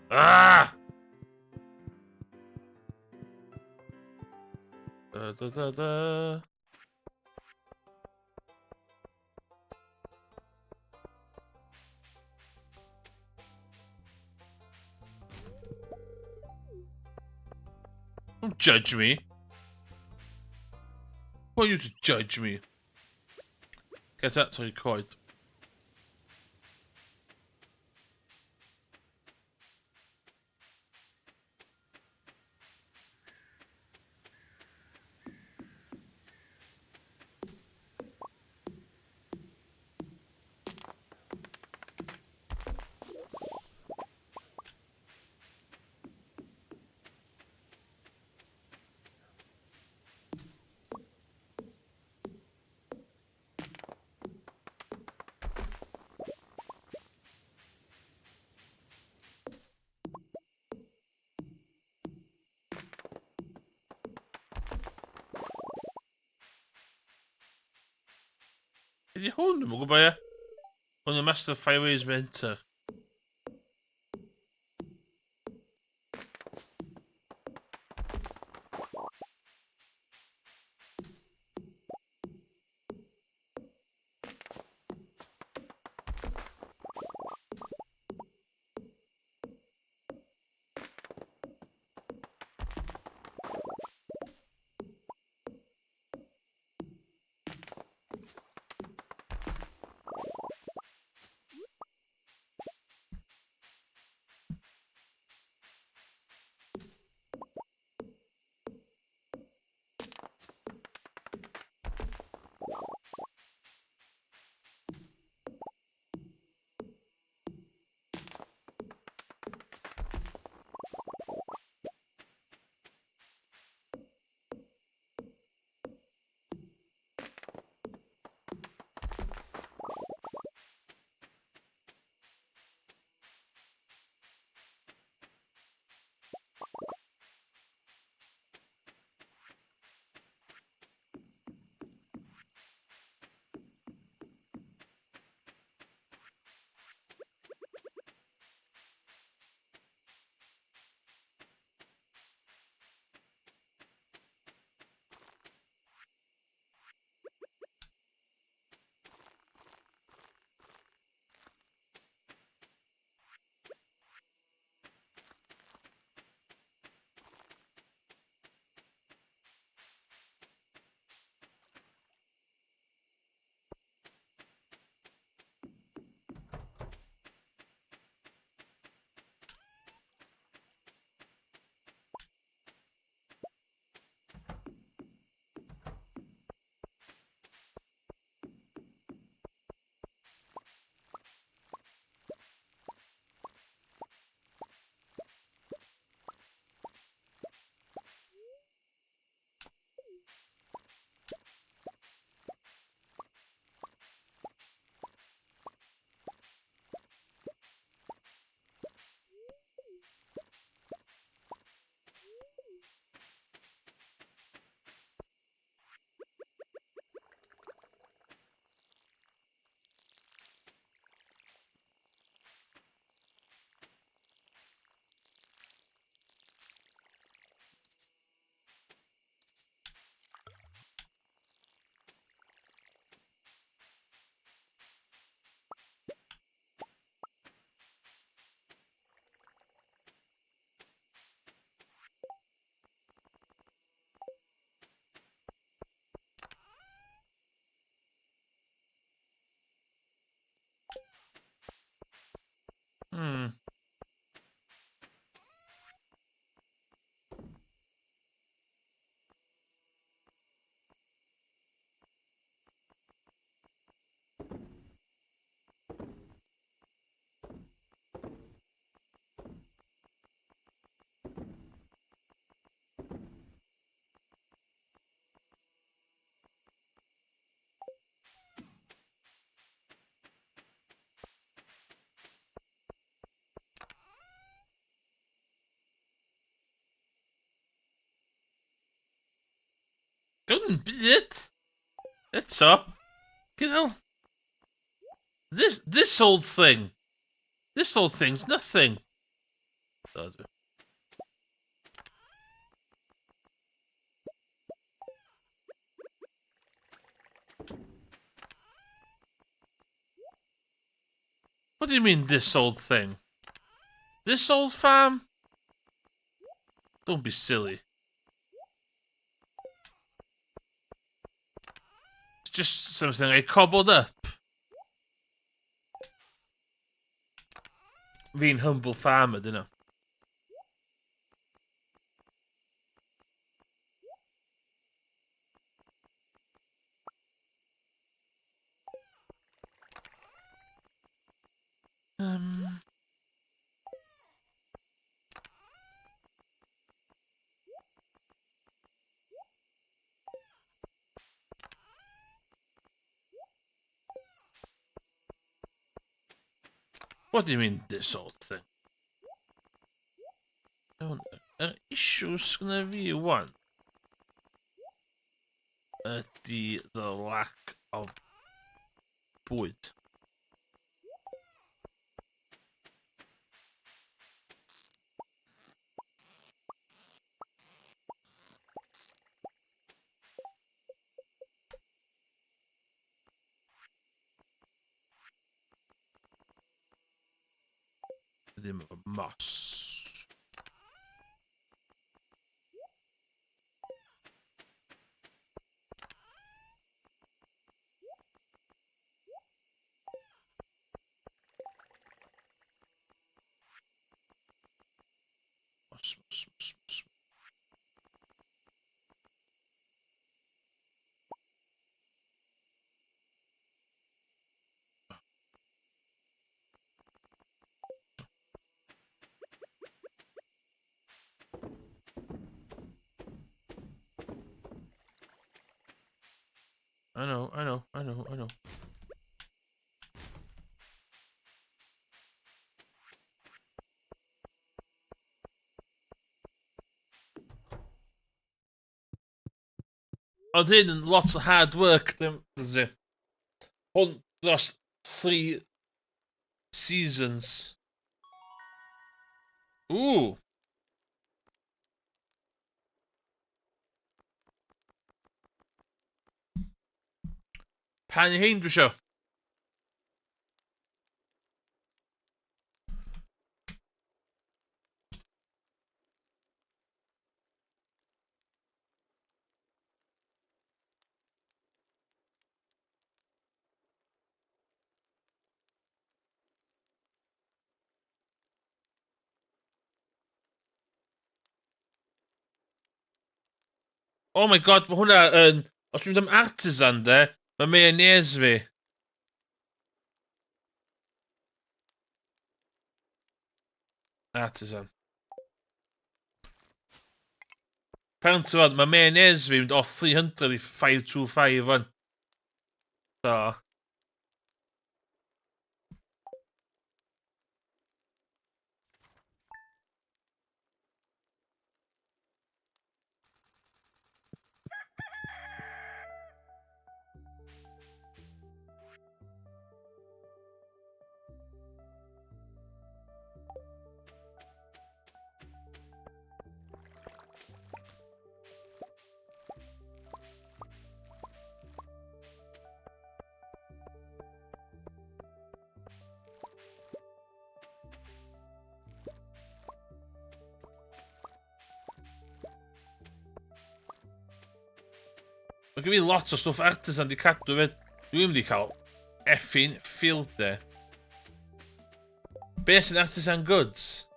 Ah! Da, da, da, da. Don't judge me. Who are you to judge me? Get actually quite. Ydy hwn yn mwyn gwybod ie? Hwn y Master Fireways Mentor. Dim byd. Eto. You know. This old thing. This old thing's nothing. What do you mean, this old thing? This old farm? Don't be silly. It's just something I cobbled up. Being humble farmer, dunno. What do you mean, this old thing? Yr issue gonna fi wan ydy the lack of bwyd. Ddim efo moss. Moss. I know. Oedd hyn yn lot o hard work, dyzi. Hwn dros 3 seasons. Ooh. Pan i hein dwi isio? Oh my god, mae hwnna yn... Os dwi'n mynd am artisan, de, mae mayonnaise fi. Artisan. Pan ti'n fod, mae mayonnaise fi mynd o 300 i 525 fan. So... Mae gen i lot o stwff artisan di cadw fyd. Dwi'n mynd i cael effin field day. Be sy'n artisan goods?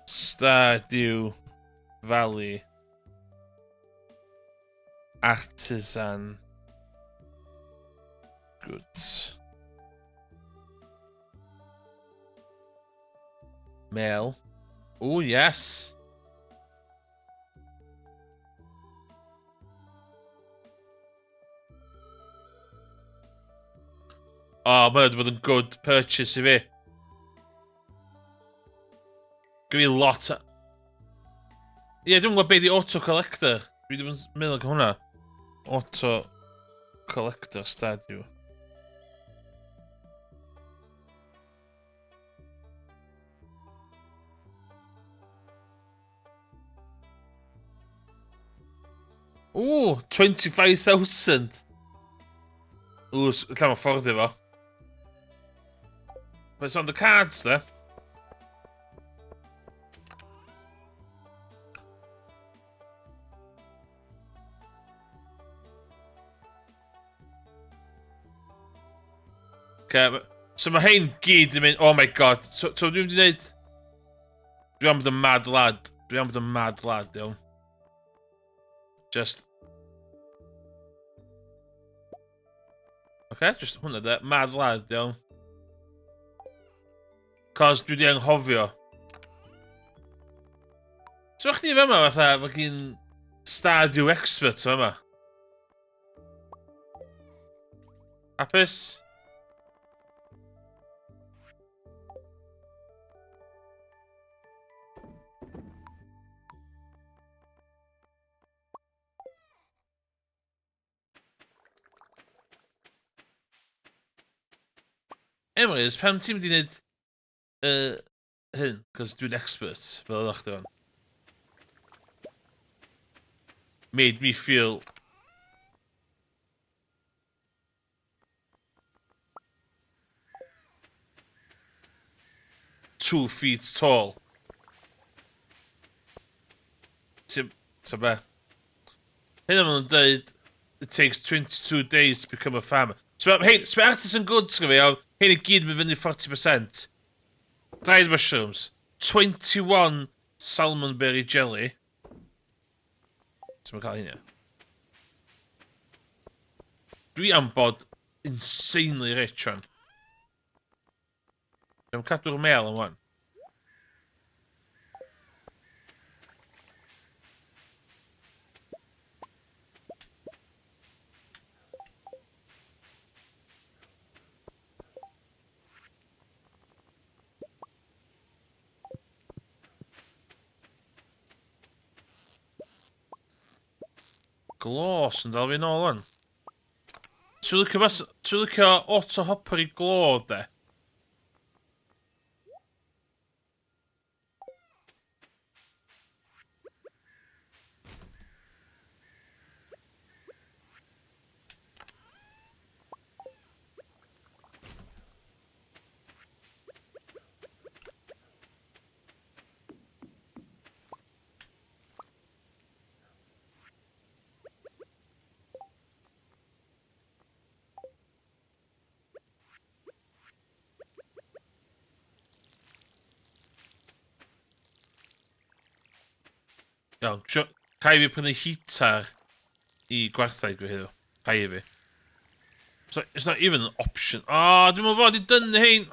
Stardew Valley. Artisan goods. Mail. Oh, yes. Oh, mae wedi bod yn good purchase i fi. Give me lot o... Ie, dwi'n gwybod beth di auto-collector. Dwi ddim yn meddwl gan hwnna. Auto-collector stadio. Ww, 25,000. Ww, lle mae ffordd efo. But it's on the cards there. Okay, so mae hein gyd yn mynd... Oh my god. So dwi'n mynd i dweud... Dwi am bod yn mad lad. Dwi am bod yn mad lad, iawn. Just... Okay, just hwnna de. Mad lad, iawn. Cos dwi di anghofio. So chdi fe yma fatha, fe gyn Stardew Expert fe yma. Hapus? Anyways, pam ti'n mynd i wneud hyn? Cos dwi'n expert, fel ydych chi fan. Made me feel... ...2 feet tall. Ta be? Hyn am yn dweud... It takes 22 days to become a farmer. So artisan goods gyda fi, hyn i gyd mynd fyny 40%. Dried mushrooms. 21 salmon berry jelly. Ti'n mynd cael hynny? Dwi am bod insanely rich rhan. Dwi'n cadw'r mel yn wan. Glos yn dal fi nôl wan. Ti'n licio auto-hopper i glo, de? Iawn, rhai fi prynu heater i gwartheg fi hydw. Rhai fi. It's not even an option. Oh, dwi'n meddwl fod i dynnu hein.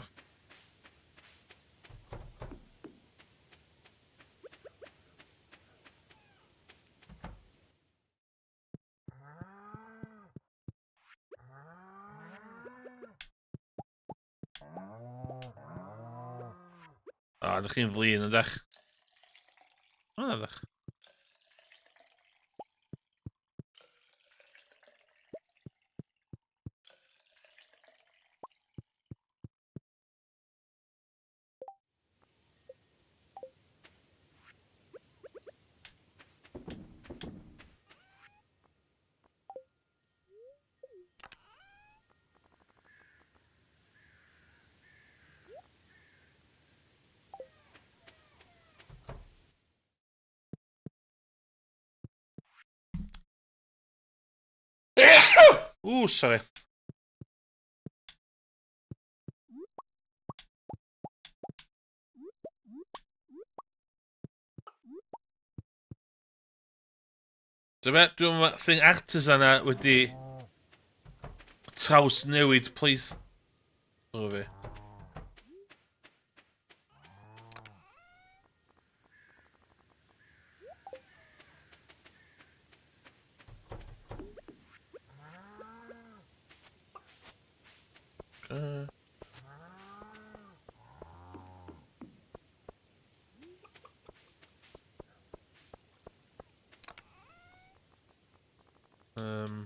Ydych chi'n flin ydych? Ydych. Ooh, sorry. Dwi'n meddwl thing artisan a wedi traws newid pleith. O fi. No.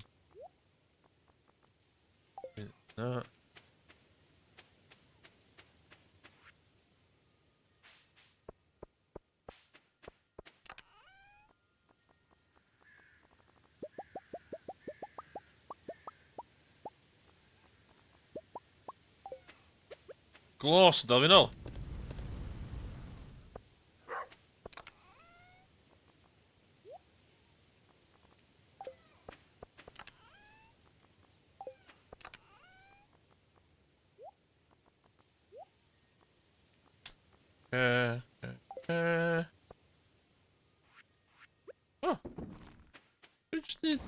Glos, dal fi nôl. Oh. Dwi jyst need...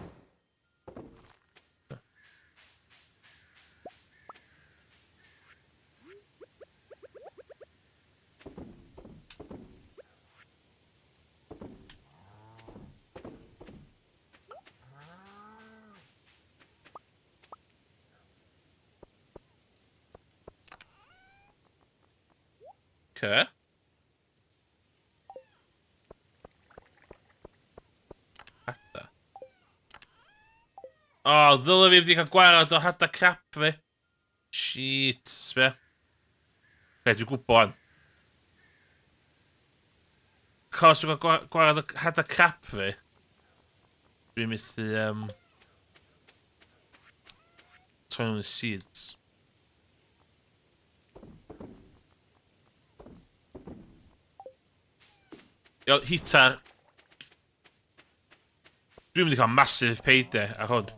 Okay. Hada. O, ddylai fi wedi cael gwarad o hada crap fi. Shit, sbe. Be, dwi'n gwybod. Cos dwi'n cael gwarad o hada crap fi. Dwi'n methu, Turn on the seeds. Yo, hitar. Dwi'n mynd i cael massive payday ar hwn.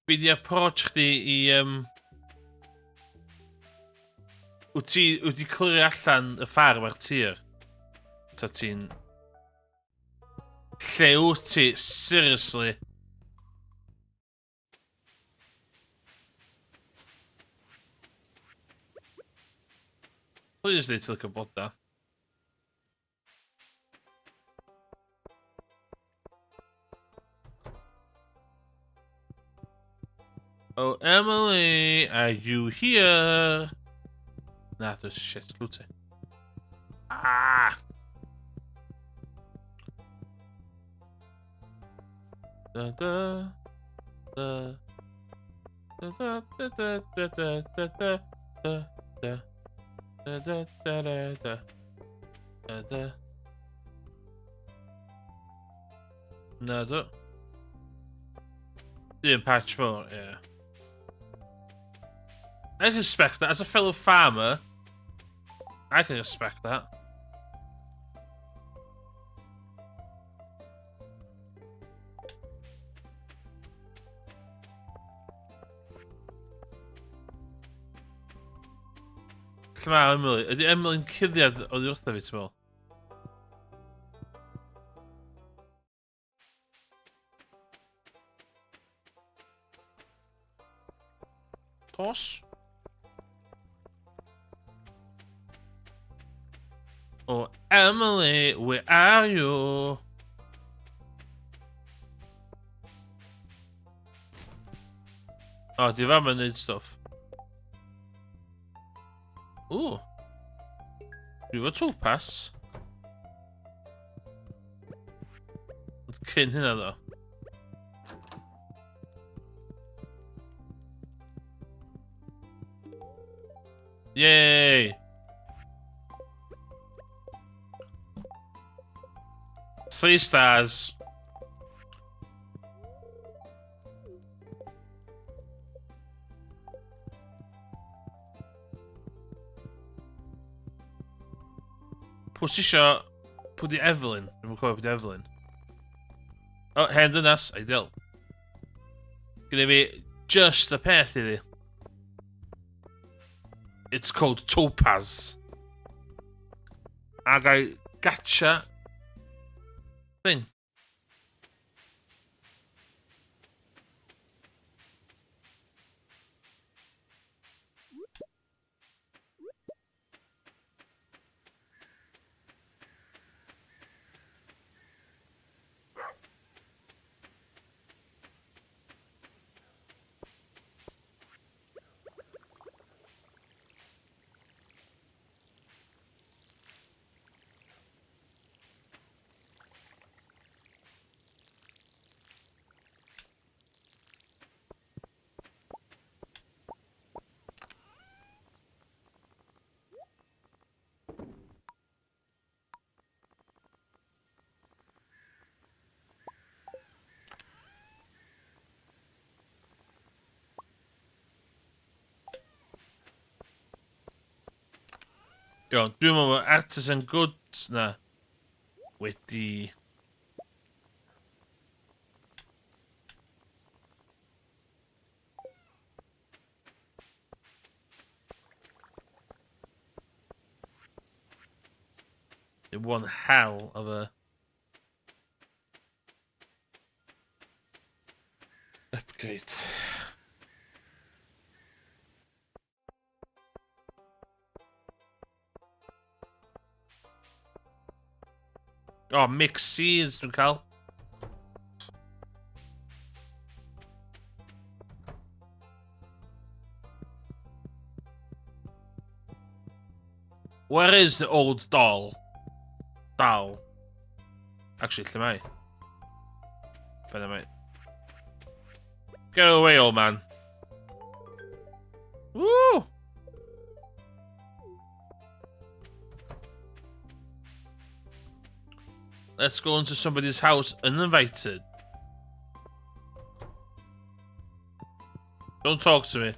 Be di approach chdi i, Wyt ti clirio allan y ffarm ar tir? Ta ti'n... Lle wyt ti? Seriously? Please neud ti'n bod da. Oh, Emily, are you here? Na, dwi'n shit, lwte. Ah! Da da da da da da da da da da da da da da da da da da. Na, do. Doing patch more, yeah. I can respect that. As a fellow farmer, I can respect that. Lle mae Emily? Ydy Emily'n cuddiad oddi wrtho fi, ti'n meddwl? Tos? Oh, Emily, where are you? Oh, di fam yn neud stuff. Ooh. Dwi efo twlpas. Ond cyn hynna ddo. Yay! 3 stars. Pwy di Evelyn? Dwi'n cofio pwy di Evelyn. O, hen dynas, ideal. Gyda fi just y peth iddi. It's called Topaz. A gai gacha thing. Iawn, dwi'n meddwl artisan goods na wedi... in one hell of a... upgrade. Oh, mixed seeds dwi'n cael. Where is the old doll? Dal. Actually, lle mai? Fenna mai. Get away, old man. Woo! Let's go into somebody's house uninvited. Don't talk to me.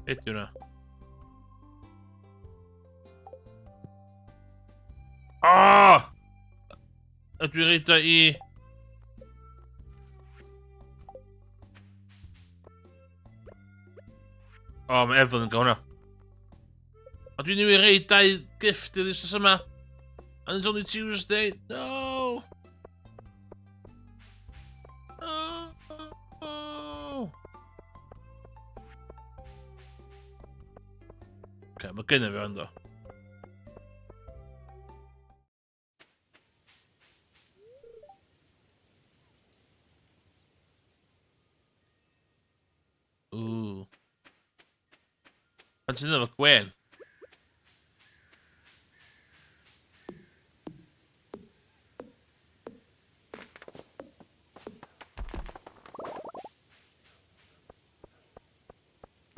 Beth yw na? Oh! Ydw i'n reid o i... Oh, mae Evelyn yn gael hwnna. A dwi'n i'n reid 2 gift i'r wrthnos yma. And it's only Tuesday. No! Oh. Okay, mae gynnu fi ond o. Ooh. Pan ti'n efo gwen?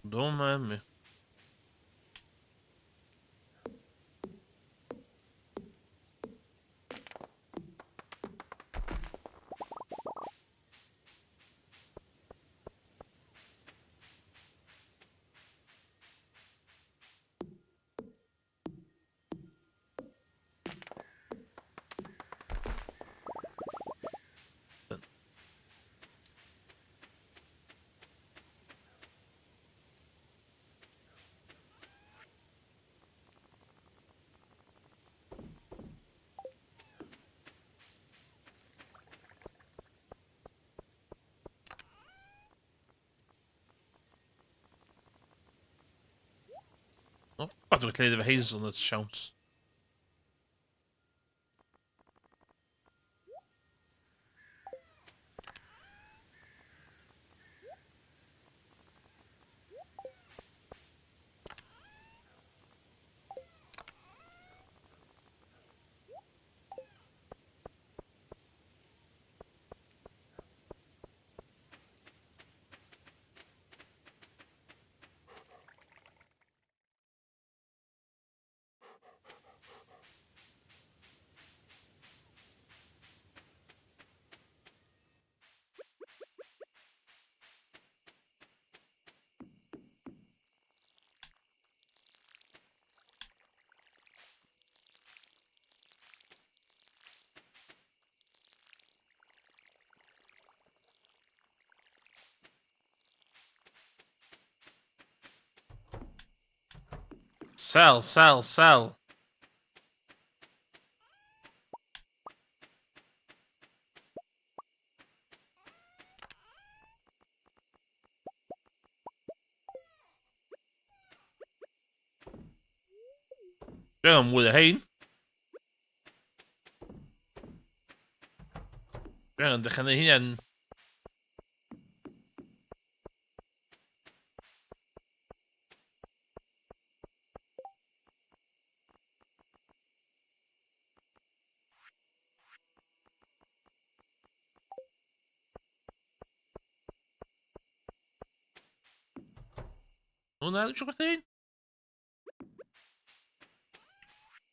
Don't mind me. Oh, dwi'n gallu efo hazelnut siawns. Sell, sell, sell. Dwi'n am mwy o hein. Dwi'n am dechrau neu hyn. O na, dwi'n siŵr gwrth ein.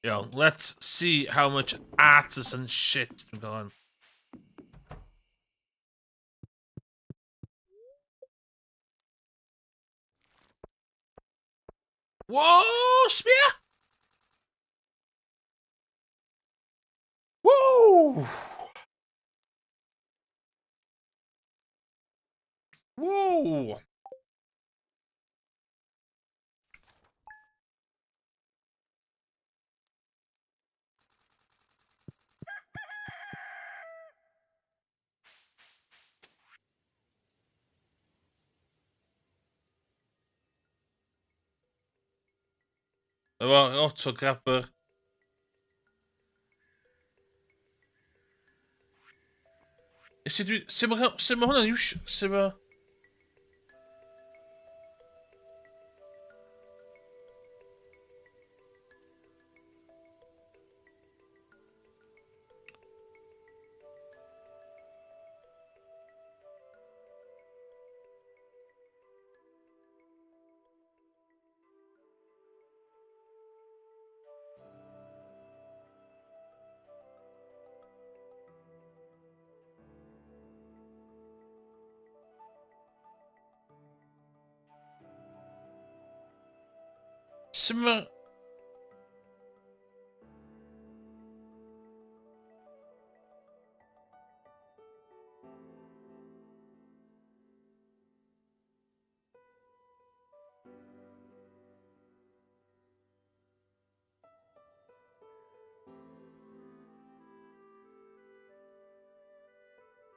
Yo, let's see how much artisan shit dwi'n gael on. Whoa, sbia! Whoa! Whoa! Efo'r autograbber. Sut ma' hwnna'n iwsio... Sut ma'... Sut ma'...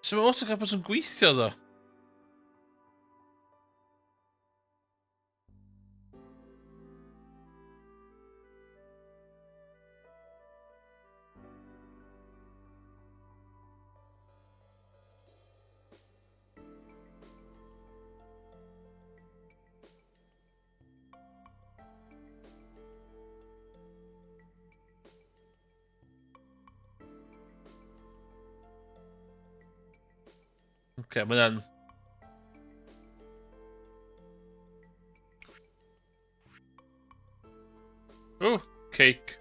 Sut ma' autograbbers yn gweithio, ddo? Oce, ma' hwnna'n... O, cake.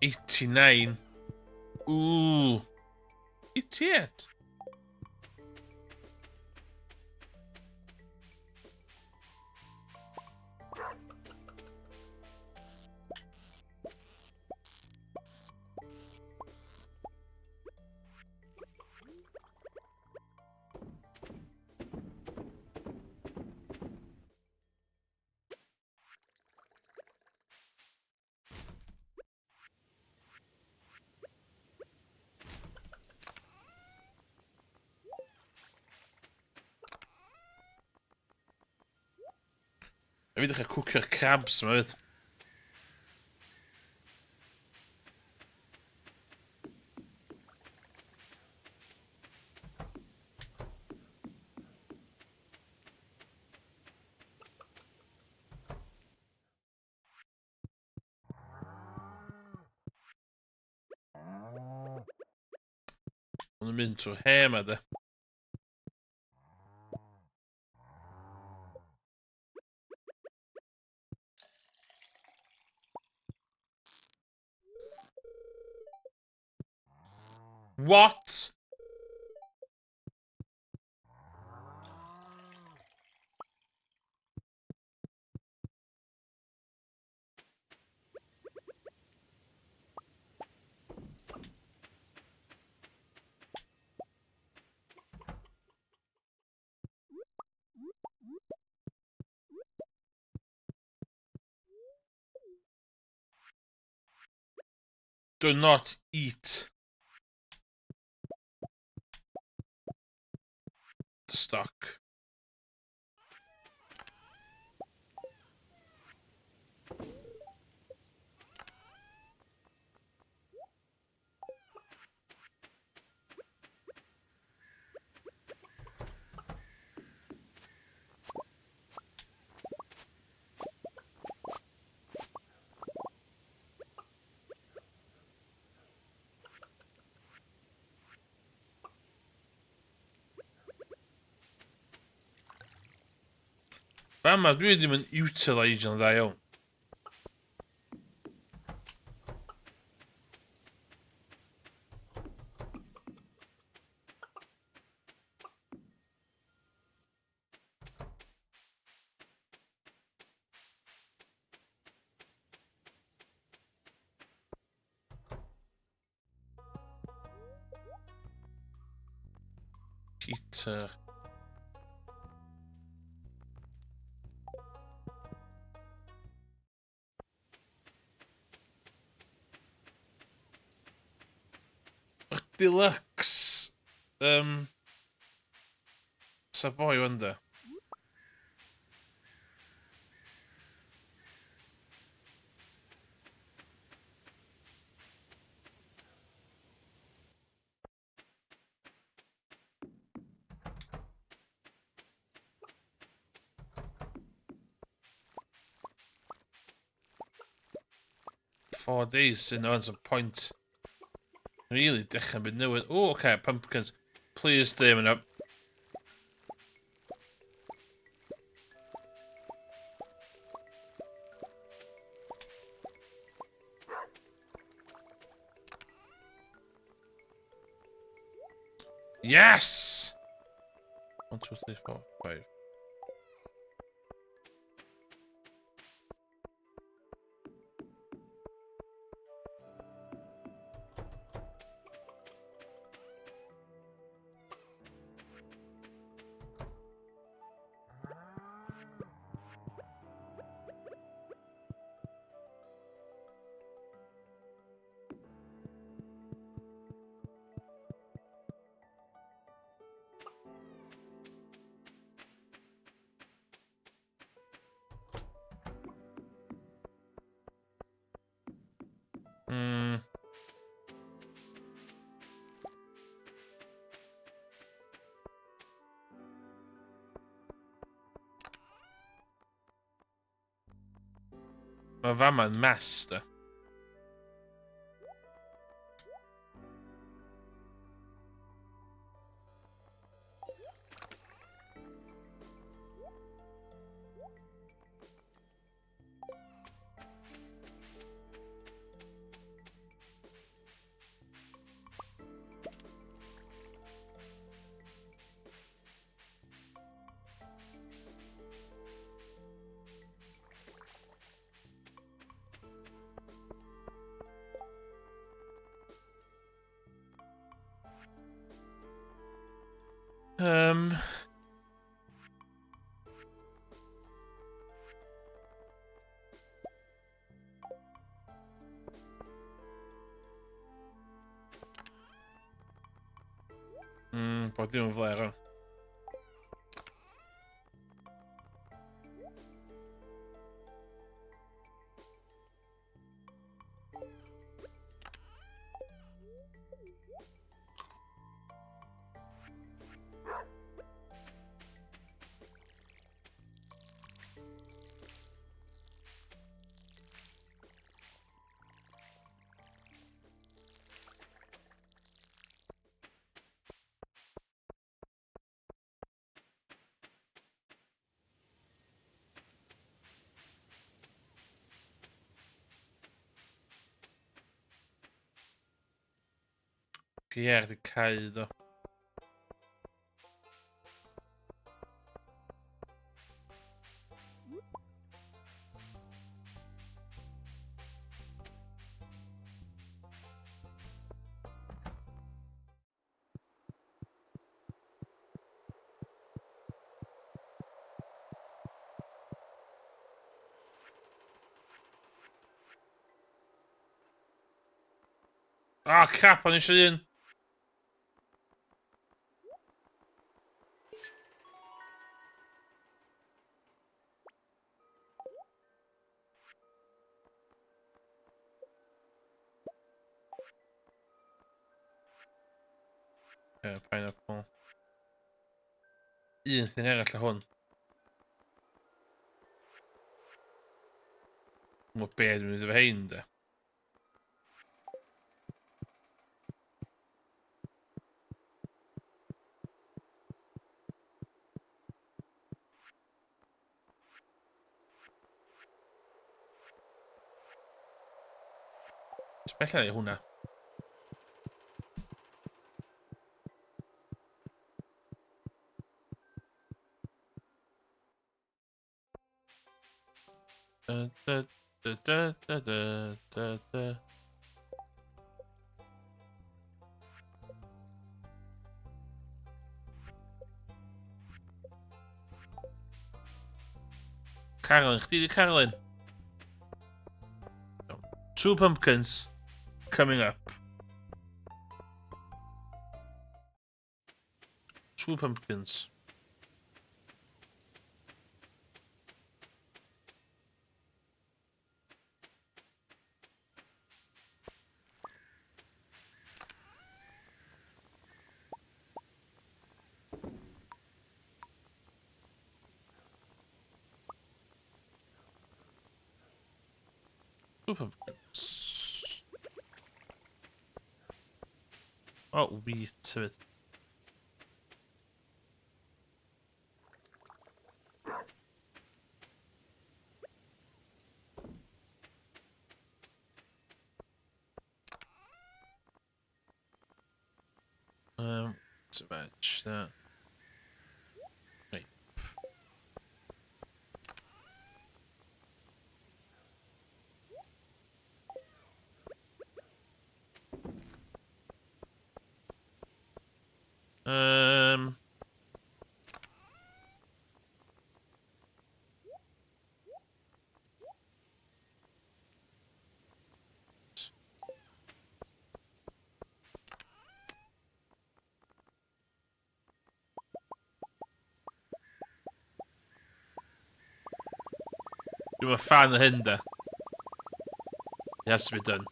$89. Ooh. $88. A fi ddechrau cwcio'r crabs yma, fyd. Ond yn mynd trwy'r he yma, de. What? Do not eat stock. Fama, dwi ddim yn utilisio yn dda iawn. Peter. Deluxe. Savoy wonder. Four days in on some point. Really dechrau byd newydd. Oh, okay, pumpkins. Please stay up. Yes! 1, 2, 3, 4, 5. Mae fama'n mess, da. Bod dim yn fler o'n. Pierre di cau, do. Ah, crap, o'n eisiau un. Pineapple. Un thing arall o hwn. Mae be dwi'n mynd efo hein, da. Bella i hwnna. Da, da, da, da, da, da, da, da. Carolyn, chdi di Carolyn? 2 pumpkins coming up. 2 pumpkins. Two pumpkins. Oh, wheat to it. To match that. Right. You're a fan of Hinder. It has to be done.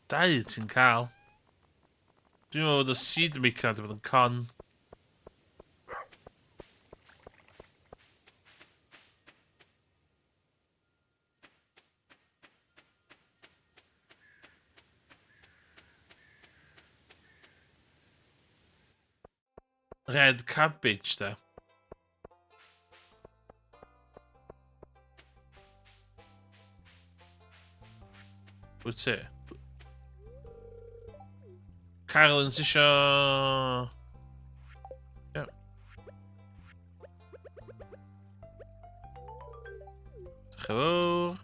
Dau ti'n cael. Dwi'n meddwl bod y seed maker wedi bod yn con. Red cabbage, da. Wyt ti? Carolyn isio... Yep. Diolch yn fawr.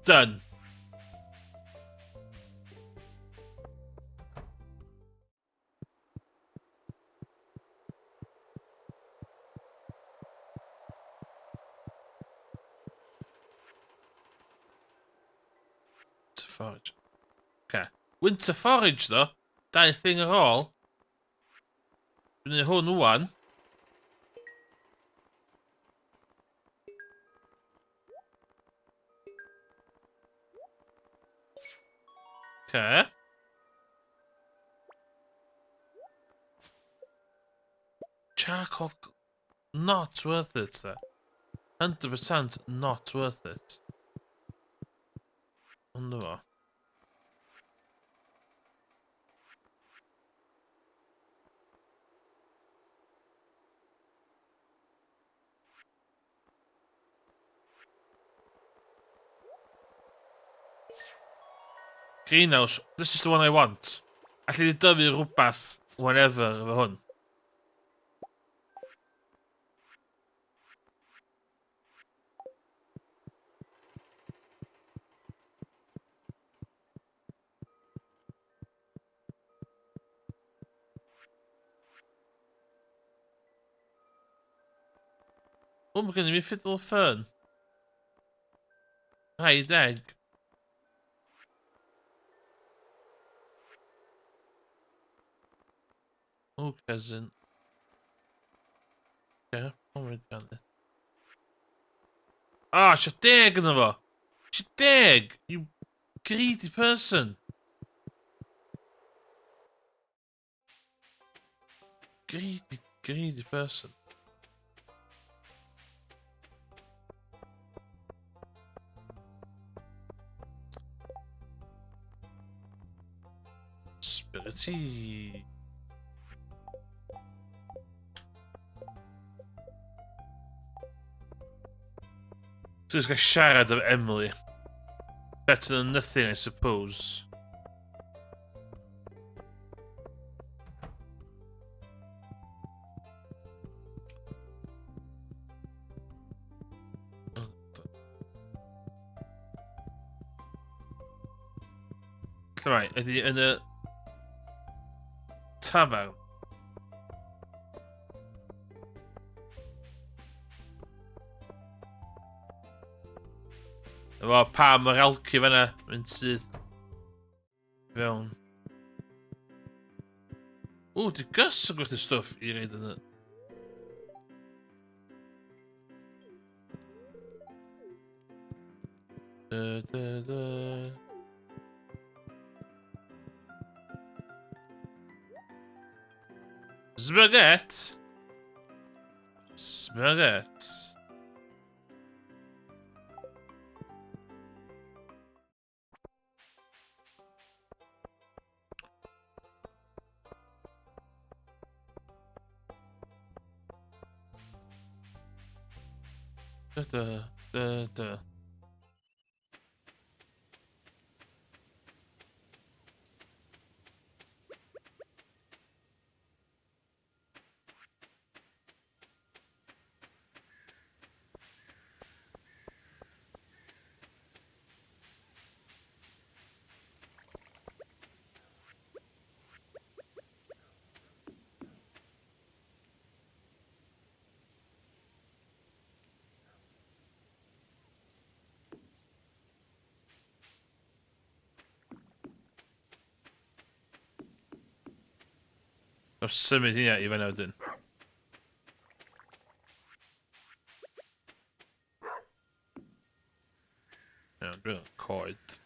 Done. Winter forage. Okay. Winter forage, though. Dau thing ar ôl. Dwi'n neud hwn wan. Okay. Charcoal... Not worth it, there. 100% not worth it. Ond fo. Greenhouse. This is the one I want. Alli di dyfu rhywbeth, whatever, efo hwn. O, mae gen i mi fiddle fern. 20. O, cousin. Yeah, pomegranate. Ah, eisiau 10 yna fo. Eisiau 10! You greedy person. Greedy person. Spirity. So it's got siarad of Emily. Better than nothing, I suppose. Right, ydy yn y tafarn. Efo pa mor elci fan'na, mynd sydd fewn. O, di Gus yn gwerthu stwff i reid yn y... Spaghetti. Spaghetti. Da. I've symud hynna i fyny wedyn. Iawn, dwi'n coed.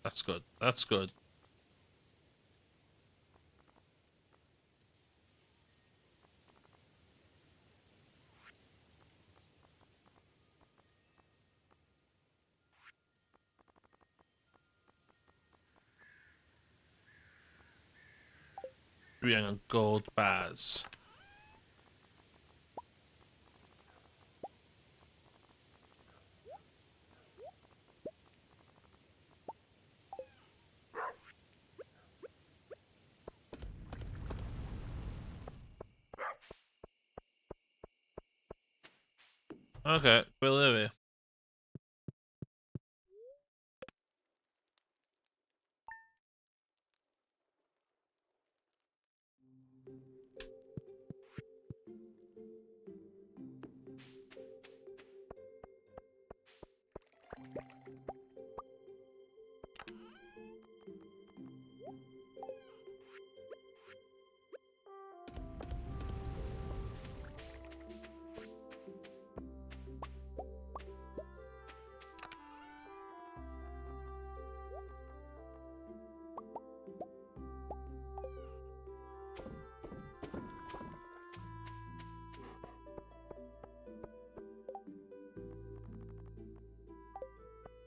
That's good. That's good. Dwi angen gold bars. Okay, gwylio fi.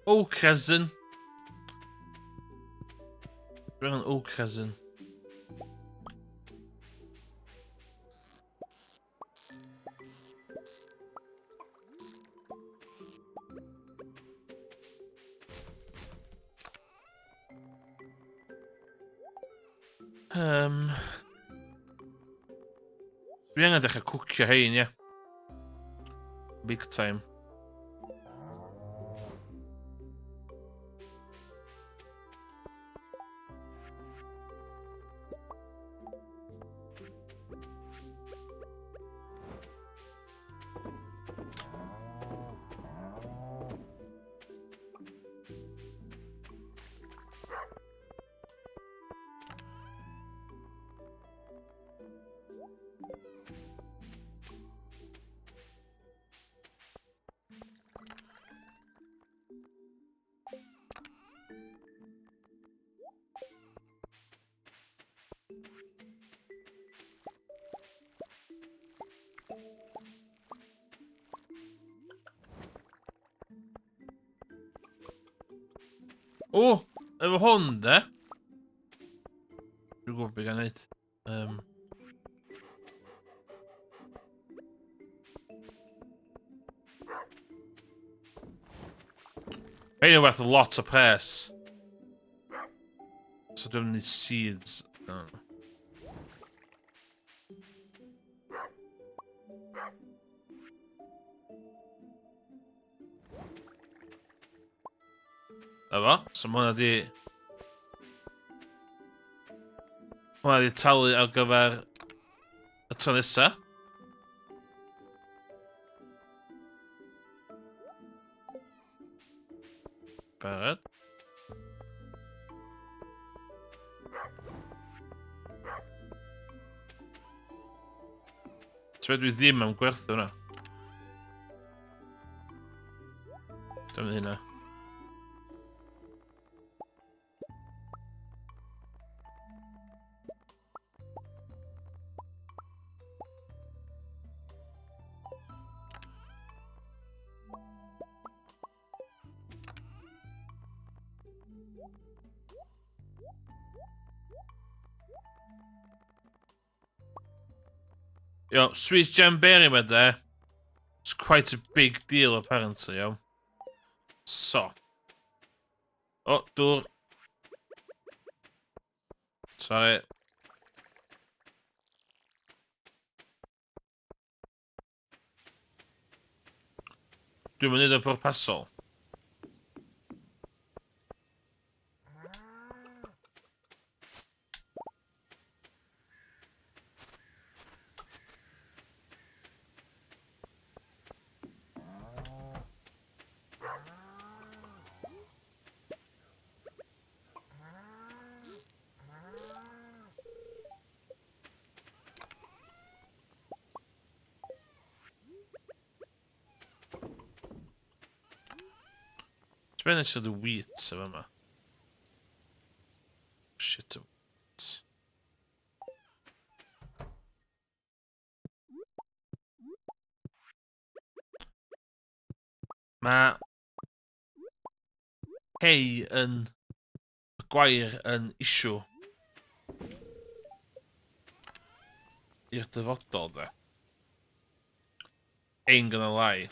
Oh, cousin. Dwi angen oh, cousin. Dwi angen dechrau cwcio hein, ie. Big time. O! Efo hwn, de? Dwi'n gwybod beth gan neud. Rhaid werth lot o pres. So dwi'n mynd seeds. Efo, so mae hwnna di... Hwnna di talu ar gyfer y tro nesa. Barod. Ti'n dwi ddim am gwerthu hwnna. Dwi'n mynd hynna. Yo, sweet gem berry ma there. It's quite a big deal apparently, yo. So. Oh, dŵr. Sorry. Dwi'n mynd yn pwrpasol. Dwi'n eisiau dy wheat sef yma. Shit o wheat. Mae hei yn y gwair yn issue i'r dyfodol de. Ain't gonna lie.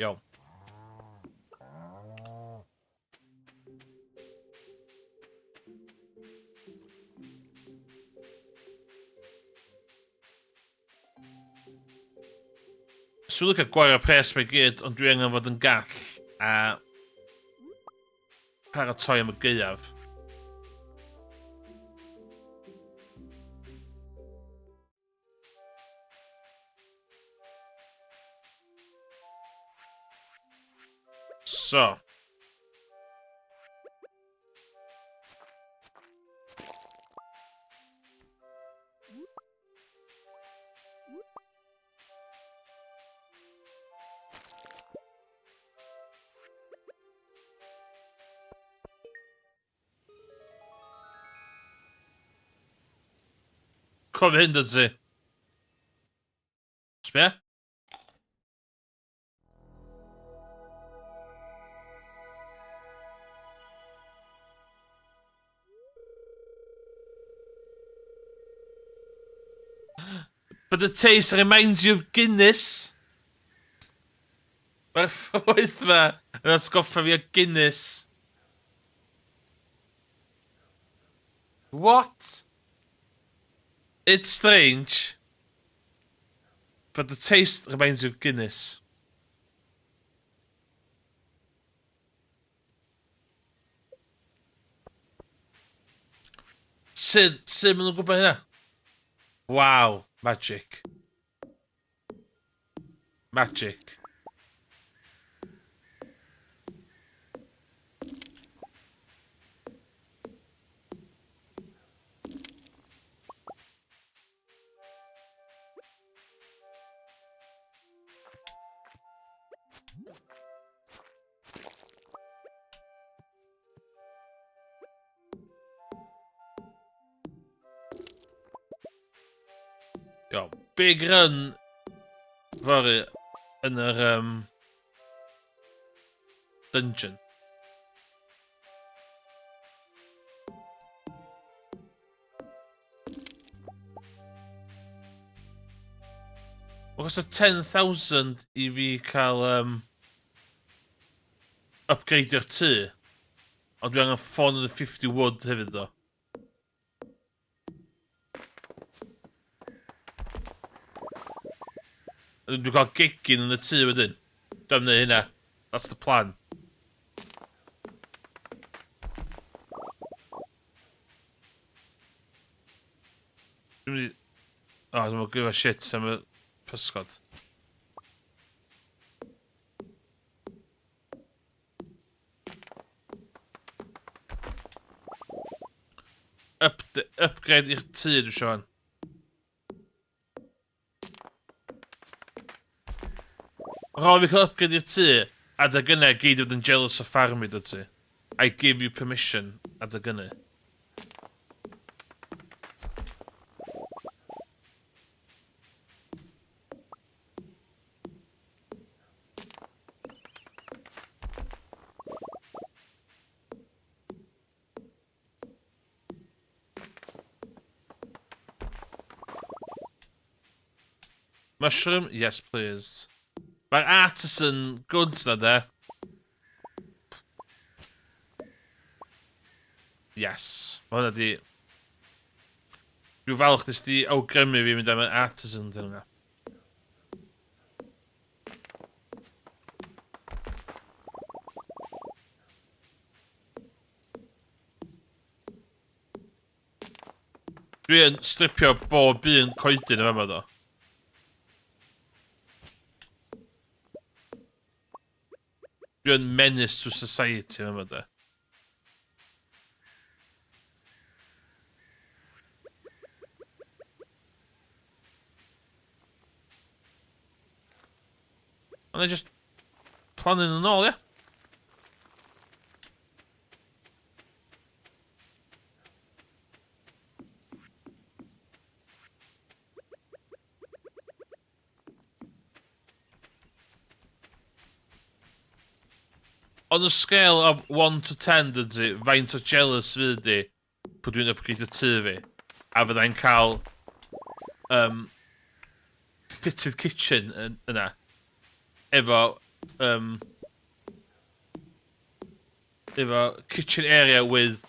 Yo. Swn i'n cael gwario pres fe gyd, ond dwi angen fod yn gall a paratoi am y gaeaf. So. Cofio hyn dod ti. Sbia? But the taste reminds you of Guinness. Mae'r ffwyth ma yn atgoffa fi o Guinness. What? It's strange. But the taste reminds you of Guinness. Sut maen nhw'n gwybod hynna? Waw, magic. Magic. Yo, big run fory yn yr dungeon. Mae'n gostio 10,000 i fi cael upgradeio'r tŷ. Ond dwi angen 450 wood hefyd do. Dwi'n cael gegin yn y tŷ wedyn. Dwi'n neud hynna. That's the plan. Dwi'n mynd i... O, dwi'n mynd give a shit am y pysgod. Upgrade i'r tŷ dwi'n siarad. Rhaid fi cael upgrade i'r tŷ, a dy gynnau gyd oedd yn jealous o ffarm i dy ti. I give you permission a dy gynnau. Mushroom? Yes, please. Mae'r artisan goods na de. Yes. Mae hwnna di... Dwi'n falch nes di awgrymu fi mynd am yr artisan dyn nhw. Dwi'n stripio bob un coedyn yma do. Dwi'n menace to society yma de. Ond I just planning yn ôl, ia? On a scale of 1 to 10, dydy, faint o jealous fydd di pwy dwi'n upgrade y tŷ fi. A fyddai'n cael fitted kitchen yna. Efo kitchen area with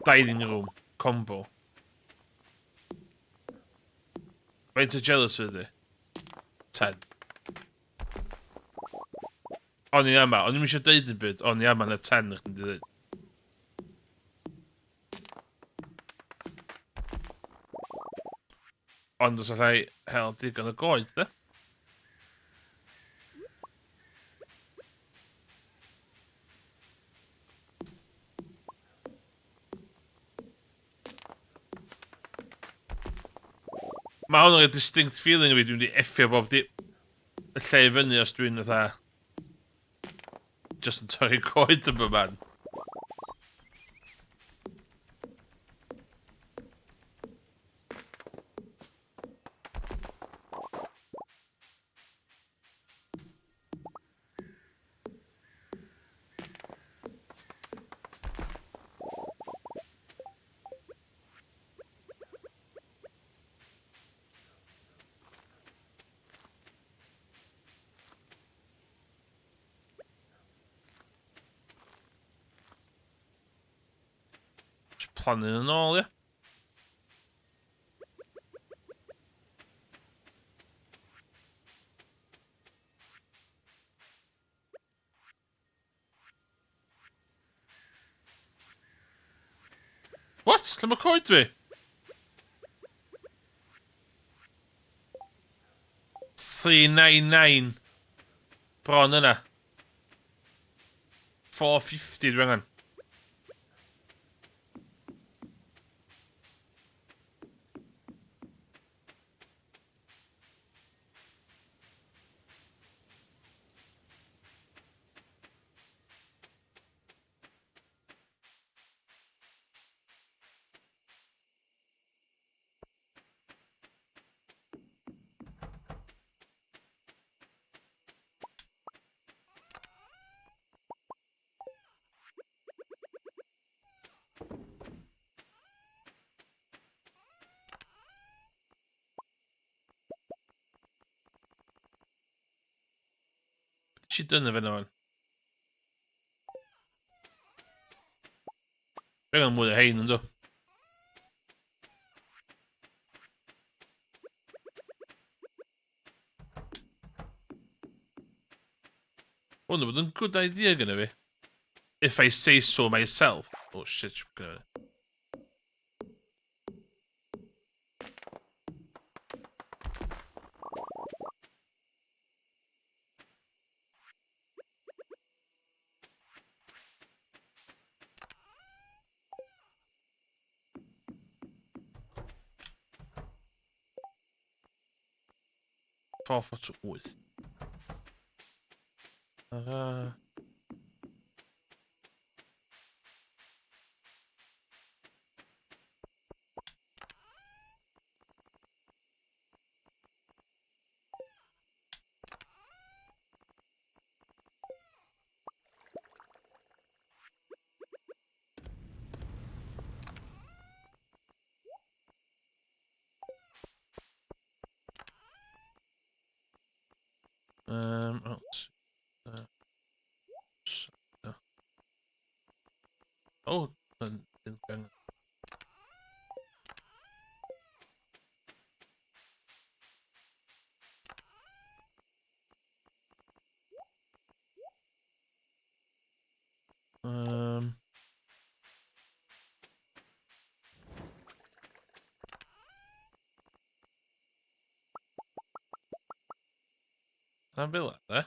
dining room combo. Faint o jealous fydd di? 10. O'n i yma, o'n i'n eisiau deud yn byd, o'n i yma na 10 ych chi'n dweud. Ond os allai hel digon o goed, de? Mae hwn yn y distinct feeling o fi, dwi'n di effio bob di... y lle i fyny os dwi'n fatha... just yn torri coed yma man. Planning yn ôl, ia? What? What? Lle mae coed fi? 399. Bron yna. 450 dwi'n angen. Ti dyna fe nawan. Dwi'n angen mwy o hein ynddo. Hwnnw bod yn good idea gyda fi. If I say so myself. Oh shit, gyda fi. Four to 8. Oh, didn't gang. Na'n fel e?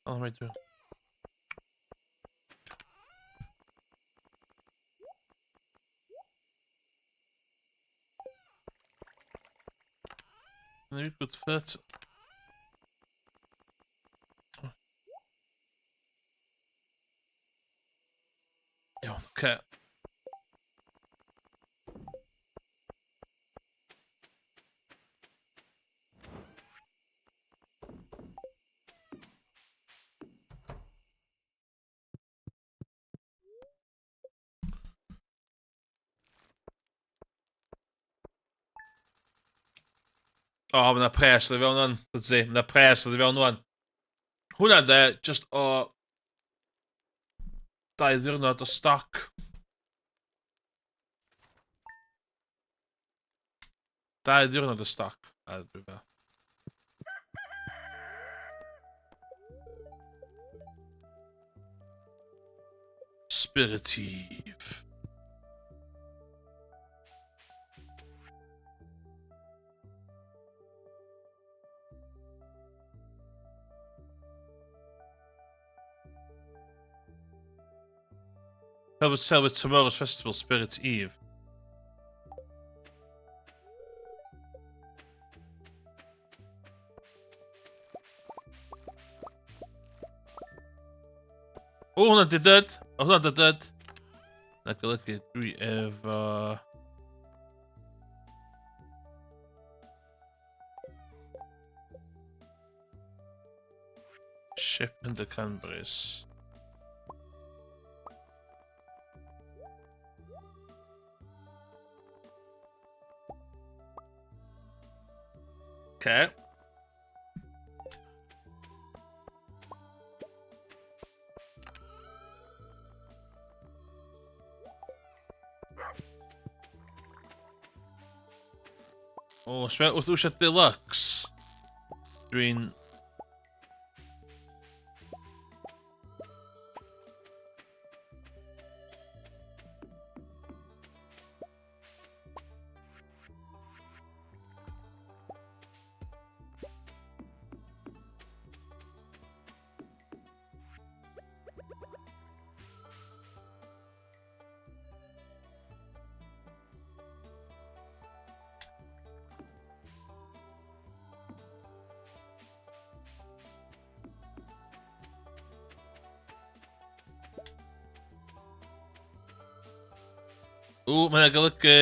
Oh, right through. Very good fit. Iawn, oce. O, mae yna pres oddi fewn o'n. Dydy, mae yna pres oddi fewn o'n. Hwna de, just o 2 ddiwrnod o stoc. 2 ddiwrnod o stoc. A dwi'n fel. Spiritive. Help us sell with tomorrow's festival, Spirit Eve. O, hwnna'n dydyd. O, hwnna'n dydyd. Na golygu, dwi efo... Shipment o Canberries. Okay. O, wrth wrth deluxe. Dwi'n... Mae'n golygu...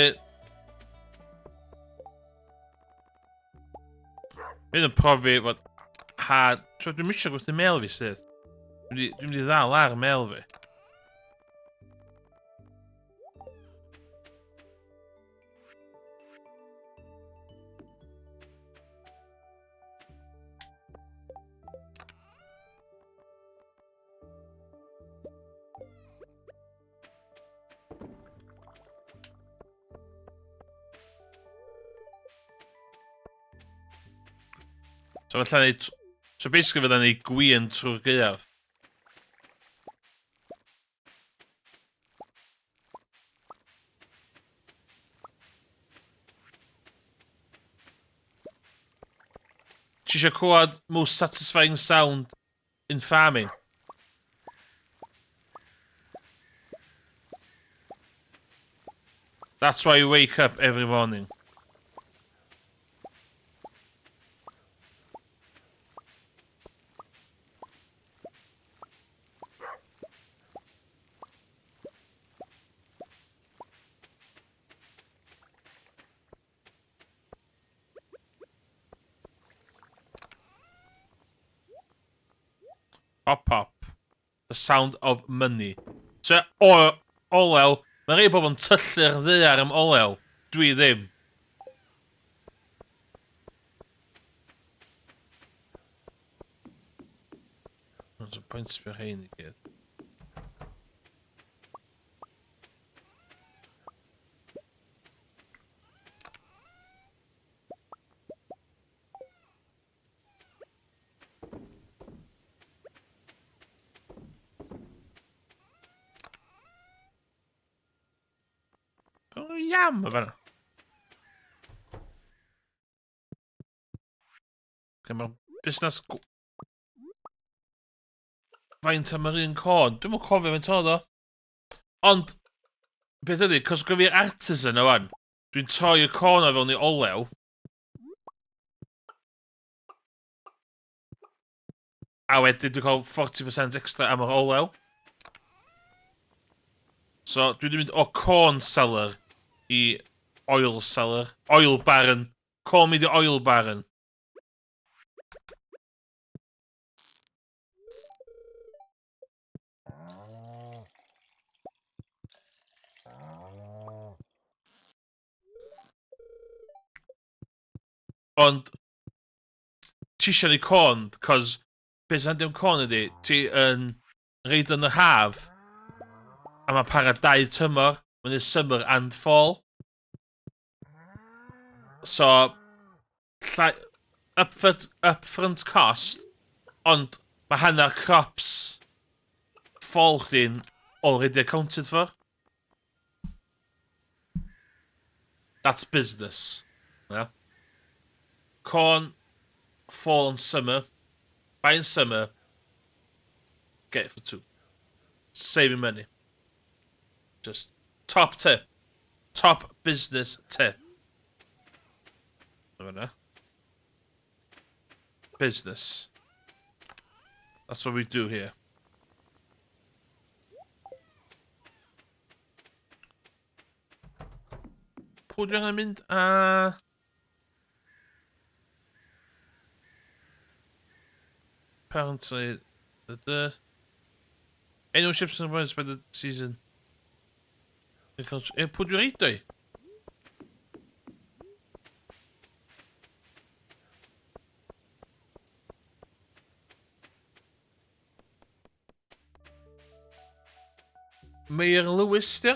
Mae'n yn profi fod... Dwi'n mysio gwerthu mail fi sydd. Dwi'n mynd i ddal ar mail fi. So falle ni... So basically fydda ni gwyn trwy'r gaeaf. Ti eisiau clywed most satisfying sound in farming? That's why you wake up every morning. Pop pop. The sound of money. So, olew. Mae rhai bobl yn tyllu'r ddaear am olew. Dwi ddim. Mae'n y pwynt sbio hyn i gyd. Iam o fanna. Mae'r busnes... Faint am yr un con. Dwi'n mwyn cofio faint oedd o. Ond, beth ydy, cos gyda'r artisan o wan, dwi'n troi y con o fewn i olew. A wedyn dwi'n cael 40% extra am yr olew. So, dwi wedi mynd o corn seller i oil seller. Oil baron. Call me the oil baron. Ond, ti eisiau ni corn, cos beth sy'n dim corn ydi, ti yn reid yn y haf, a mae para 2 tymor, mae'n y summer and fall. So, upfront cost, ond mae hanner crops fall chdi'n already accounted for. That's business. Yeah. Corn, fall and summer. Buy in summer, get it for 2. Saving money. Just top tip. Top business tip. Business. That's what we do here. Pwy dwi angen mynd a... Apparently, any ships in the world by the season. Pwy dwi'n reid dwi? Mayor Lewis, di?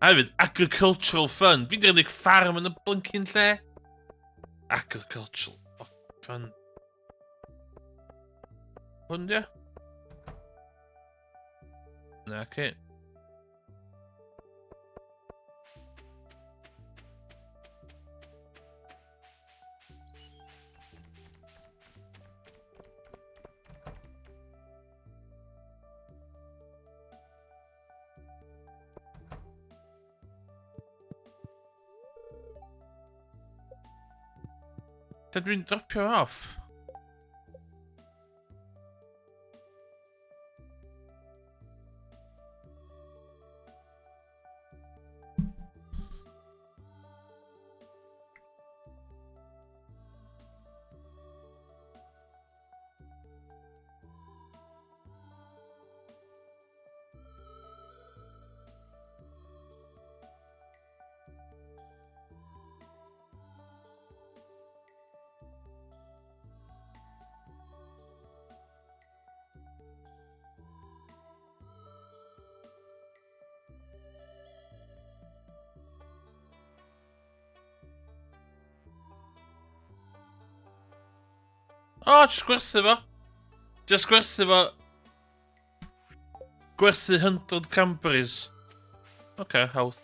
A hefyd, agricultural fund. Fi di redig ffarm yn y blyncyn lle. Agricultural fund. Hwn, dia? Na, oce. Da dwi'n dropio off. O, jyst gwerthu fo. Jyst gwerthu fo. Gwerthu 100 Cambrys. Oce, hawdd.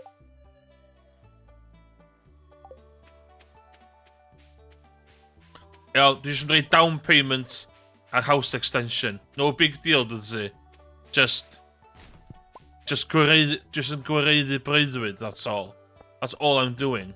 Iawn, dwi jyst yn rhaid down payment ar house extension. No big deal, dydy. Just yn gwareiddu breuddwyd, that's all. That's all I'm doing.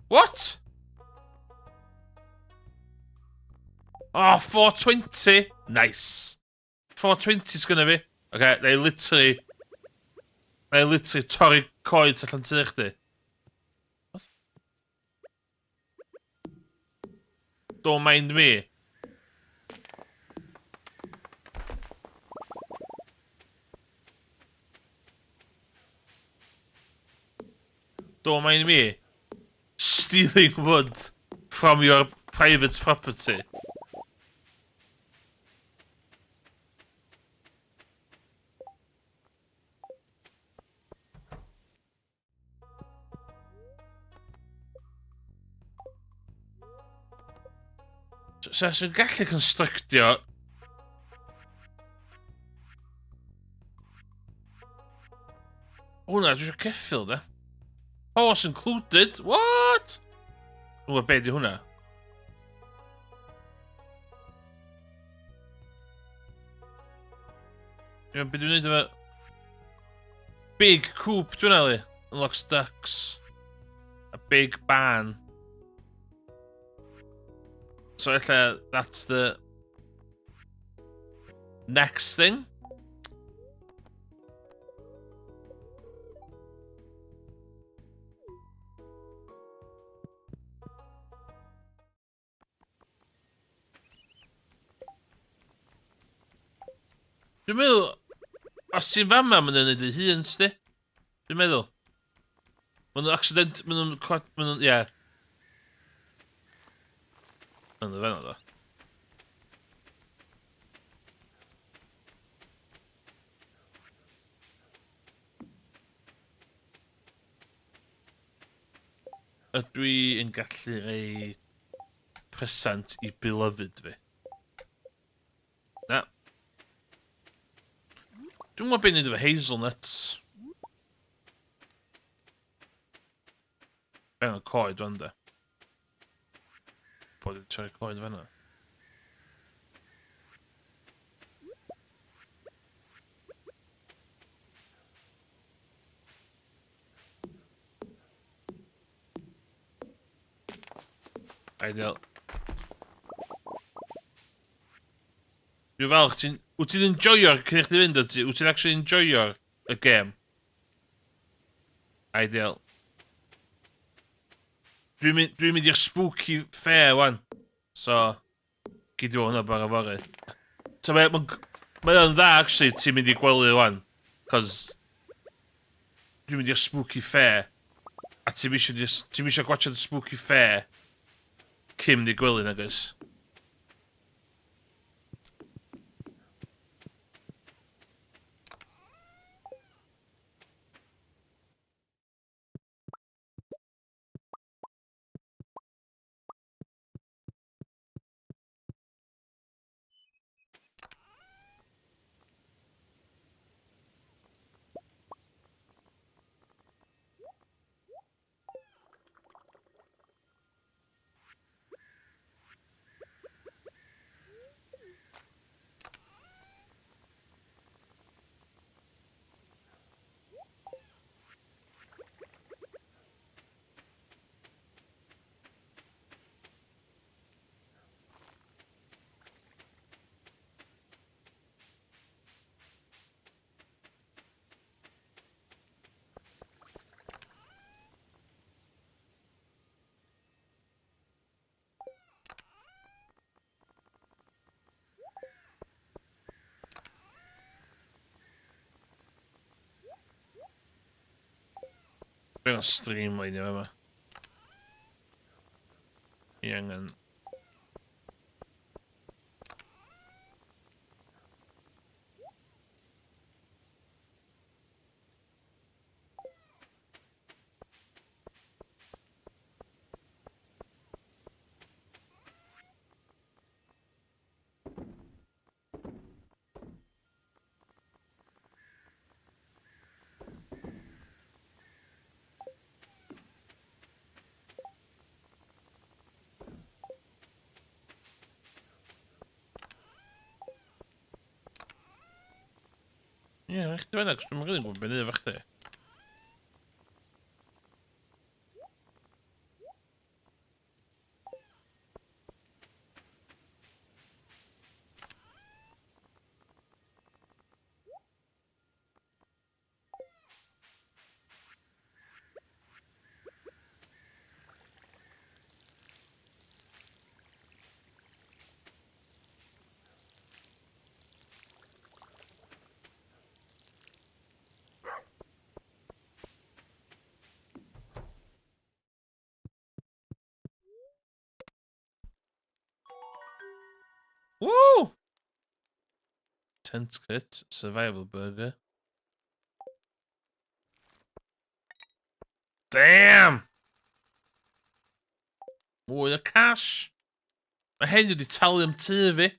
What? Oh, 420. Nice. 420's gonna be. Okay, they literally torri coed allan tu chdi. Don't mind me. Don't mind me. Stealing wood from your private property. So sy'n gallu constructio... Hwna, dwi eisiau ceffil, da. Horse included? What? Ww, be di hwnna? Be dwi'n neud efo... Big coop, dwi'n ali. Unlocks ducks. A big barn. So that's the next thing. Dwi'n meddwl, os ti'n fama, maen nhw'n neud ei hun, sti. Dwi'n meddwl. Maen nhw'n accident, maen nhw'n, ie. Maen nhw'n fenno, do. Ydw i yn gallu rei present i beloved fi? Na. Dwi'n gwybod beth i wneud efo hazelnuts. Fe'n o coed fan da. Bod i'n troi coed fan da. Ideal. Dwi'n falch, wyt ti'n enjoyo'r cynnig di fynd o ti? Wyt ti'n actually enjoyo'r y game? Ideal. Dwi'n mynd i'r spooky fair wan. So, gyd i hwnna bar y fore. So, mae o'n dda, actually, ti'n mynd i gwely wan. Cos, dwi'n mynd i'r spooky fair. A ti'n misio gwachod y spooky fair. Cym di gwely nag oes. Dwi'n streamline yma. I angen... Ie, rhaid chdi fanna, cos dwi'n rili gwybod beth efo chdi. Woo! Tent kit, survival burger. Damn! Mwy o cash. Mae hyn wedi talu am tŷ fi.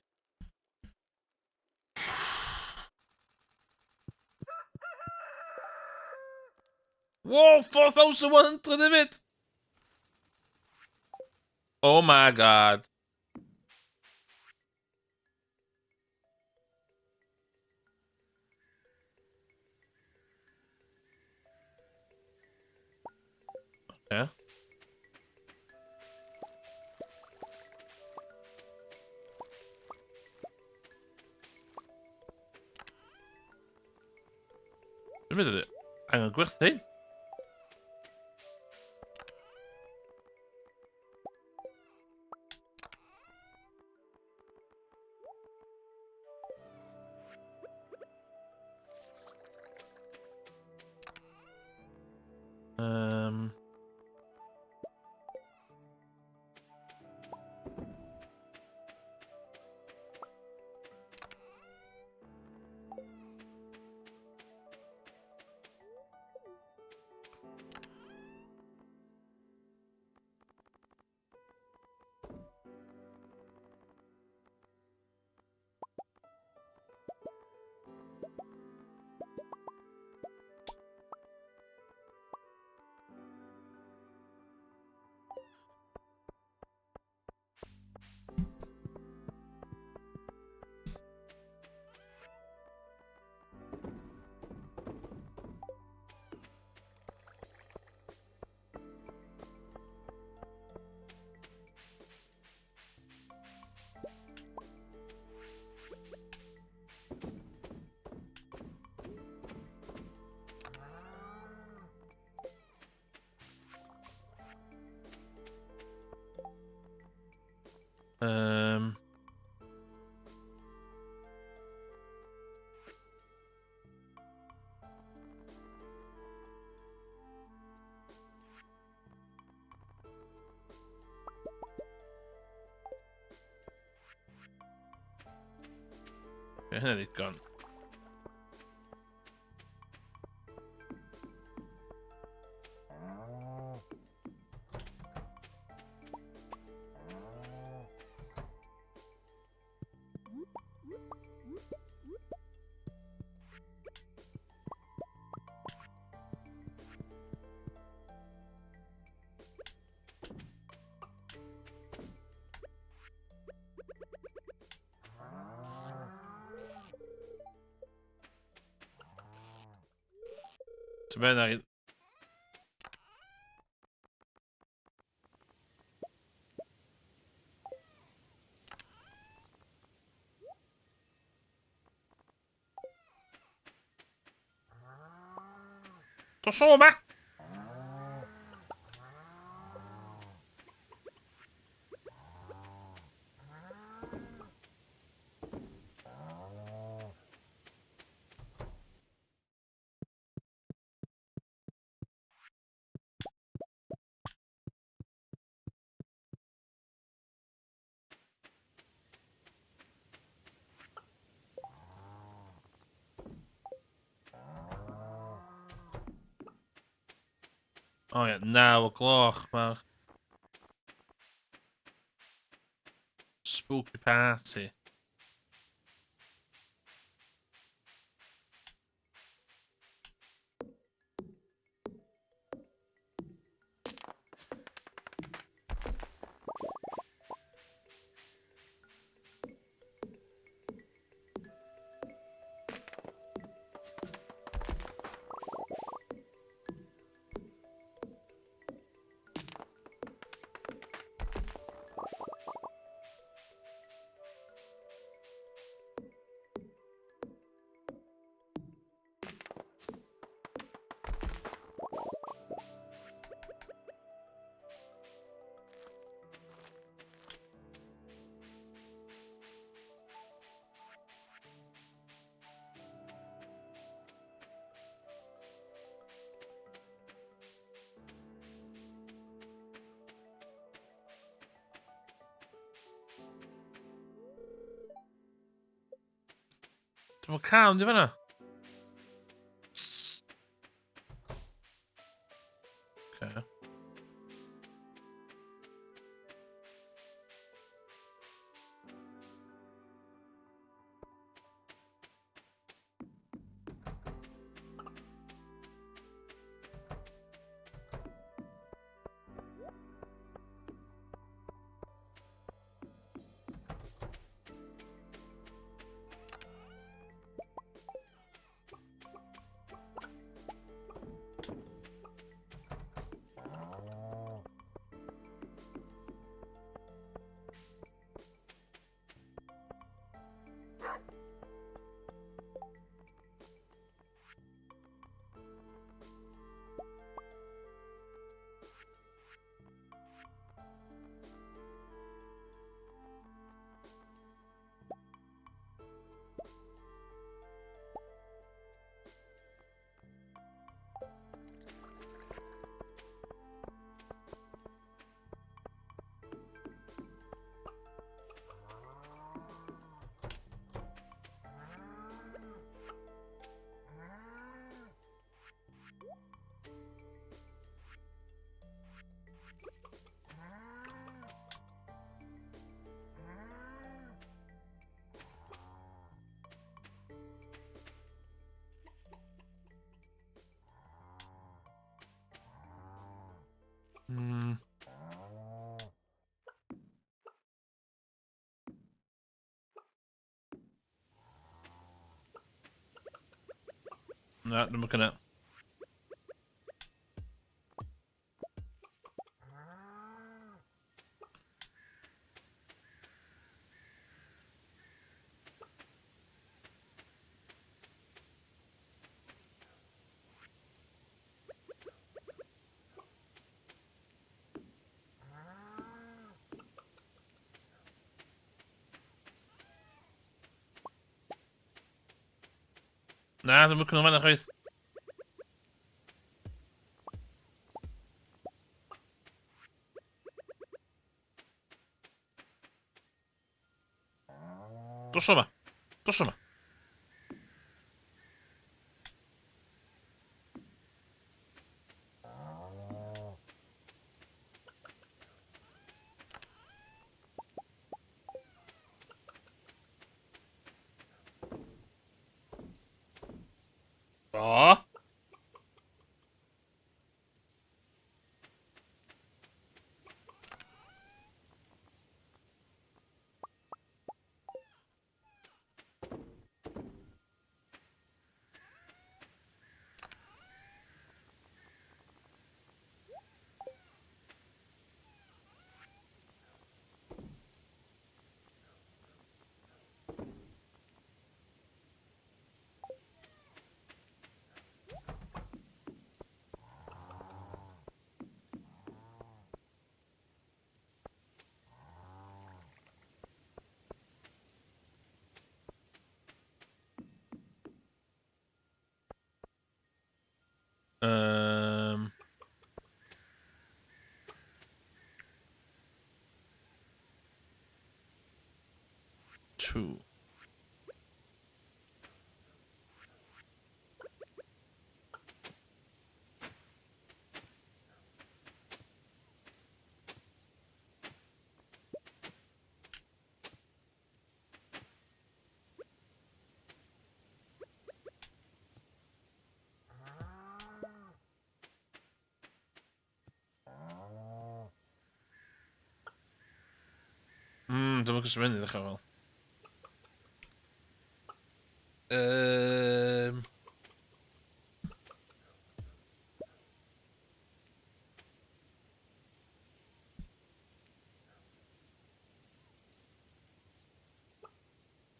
Whoa, 4,100 hefyd! Oh my god. Okay. Dwi'n meddwl, angen gwerthu. Hynna ddigon. Så ben naar... Tot zomaar! Oh ja, 9 o'clock, maar... Spooky party. Dwi'n cael di fanna. Okay. Hmm. Na, dwi'n mwyn cynnig. Na, dwi'n mwyn cynnig fanna chwaith. Dos yma. Dos yma. O! Um... 2. Dyma gwrs mynd i ddechrau fel.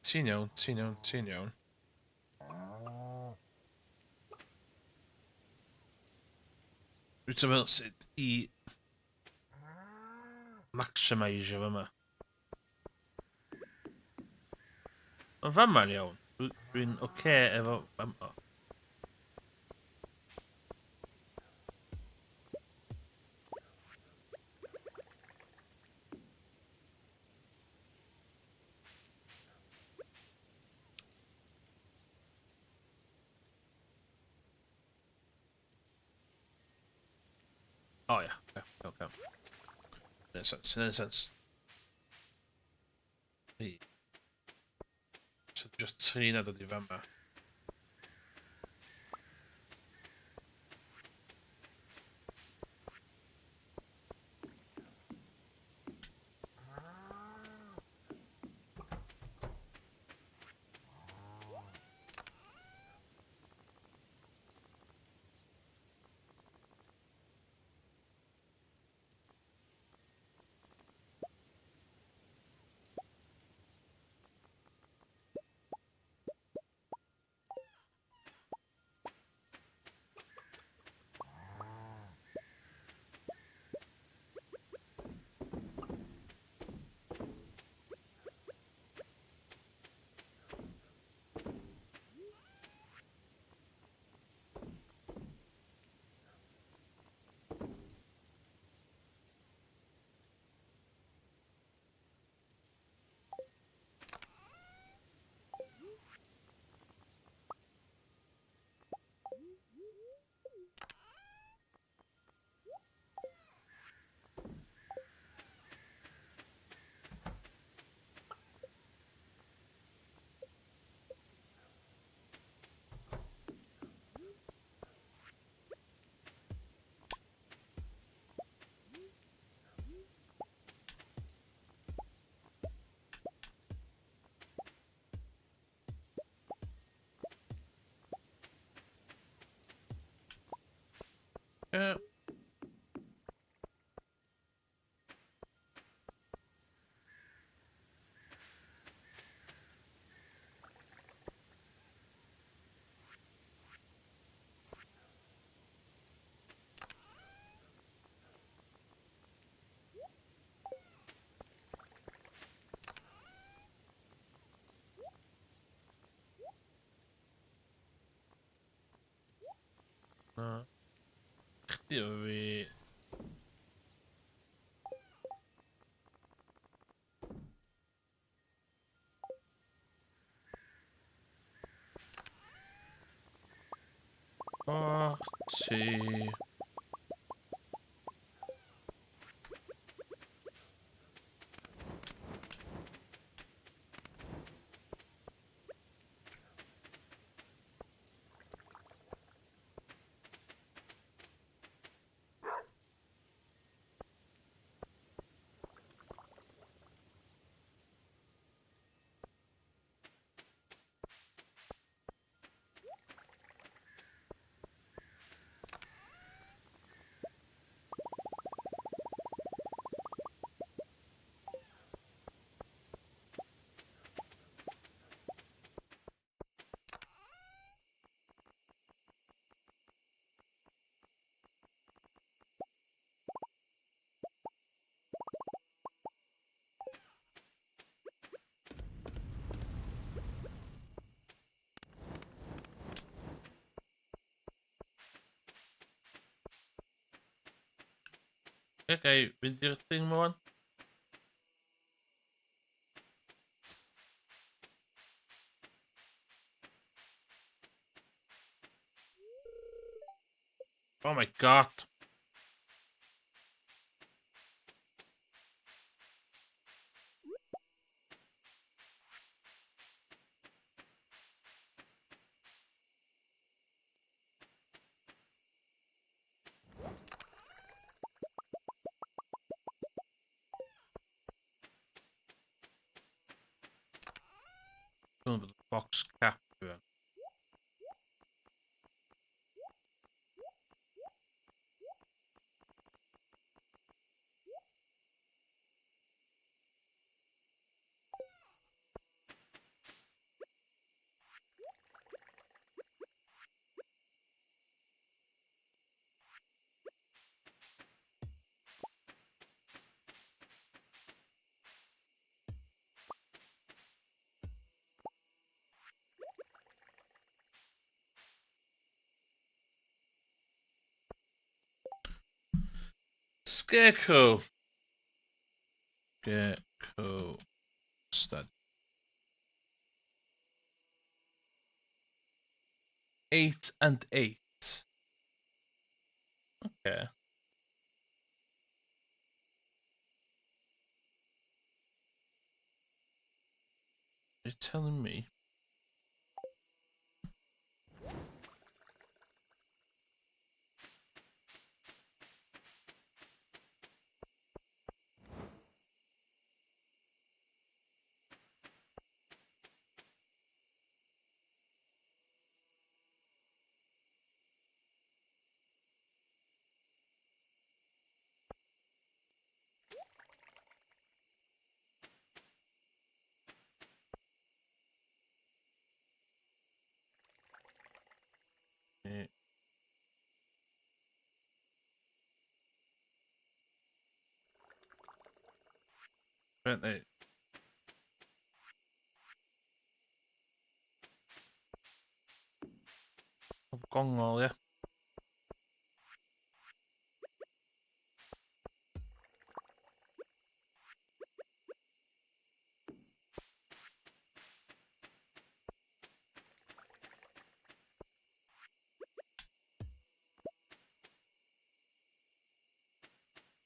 Ti'n iawn, ti'n iawn, ti'n iawn. Dwi'n meddwl sut i maximisio fo yma. Ond fama'n iawn. Dwi'n oce efo fama. O ia, iawn. Neud sens. So just 3 na dod i fama. Ie. Na. Chdi o fi... O, ti... Okay, fynd i'r thing ma wan. Oh my god. Dyna bod y box cap yw. Scarecrow. Scarecrow. Stud. 8 and 8. Okay. You're telling me? Yeah. Right there. Gongol, yeah.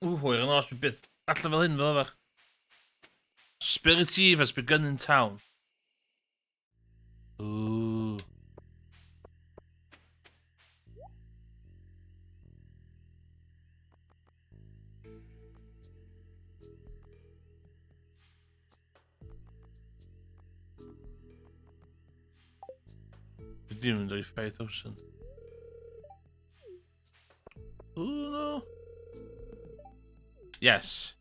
Hwyr yn os bydd allan fel hyn fel efo. Spirit Eve has begun in town. Ooh. The demon die 5,000. Ooh, no. Yes.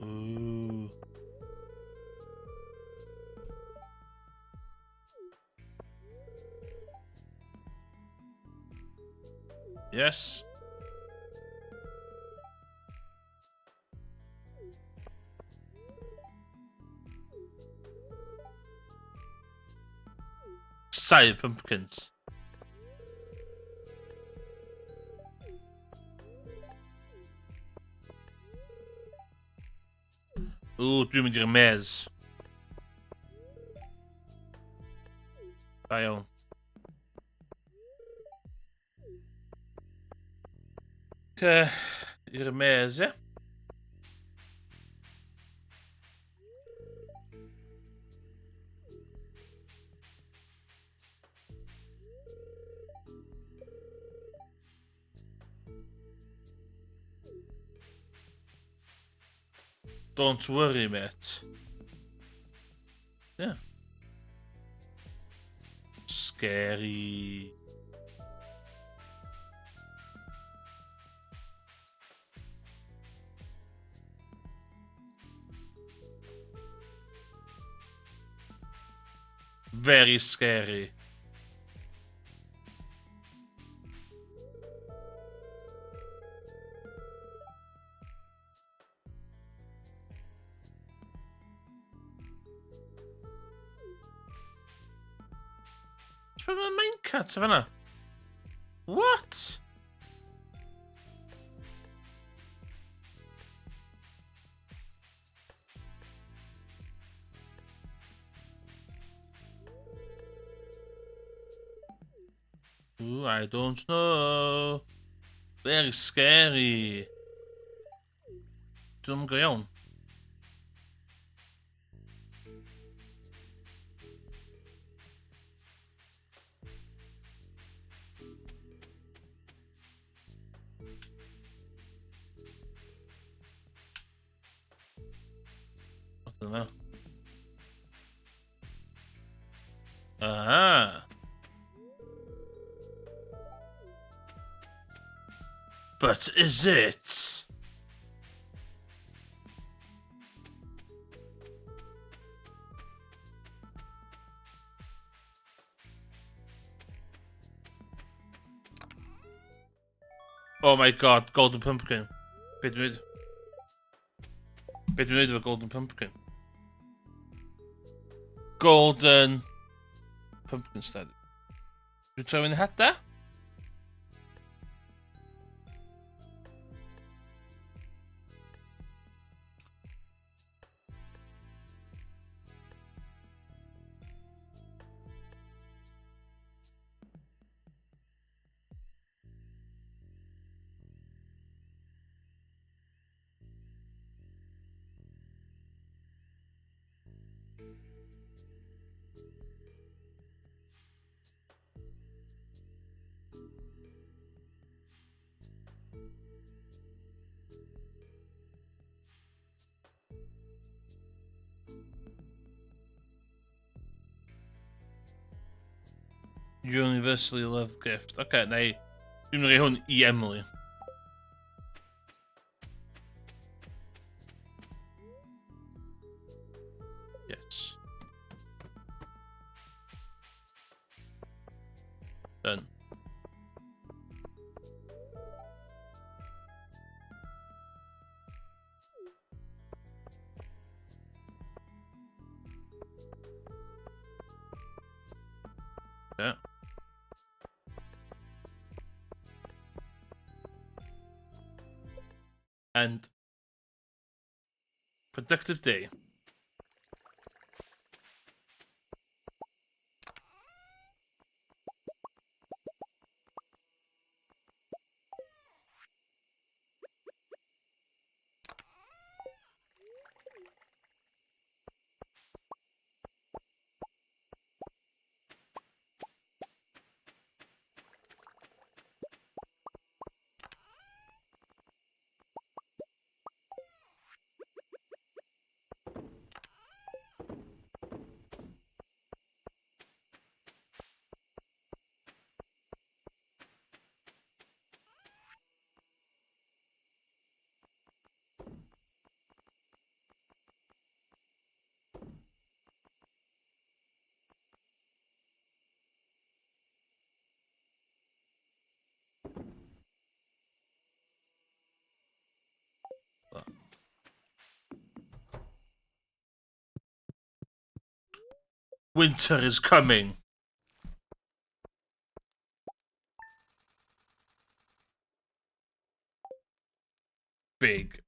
Ooh. Yes. Side pumpkins. Ooh, dwi'n mynd i'r mez. Da iawn. I'r mez, ie? Don't worry, mate. Yeah. Scary. Very scary. Pwy mae'n minecart o fanna? What? Ooh, I don't know. Very scary. Dwi'n go iawn. What's in there? Aha. But is it? Oh my god, golden pumpkin. Be dwi'n neud efo golden pumpkin? Golden pumpkin stand. Dwi'n troi fyny hada? Universally loved gift. Okay, neu... Dwi'n mynd i hwn I Emily. Yes. Done. Yeah. And productive day. Winter is coming. Big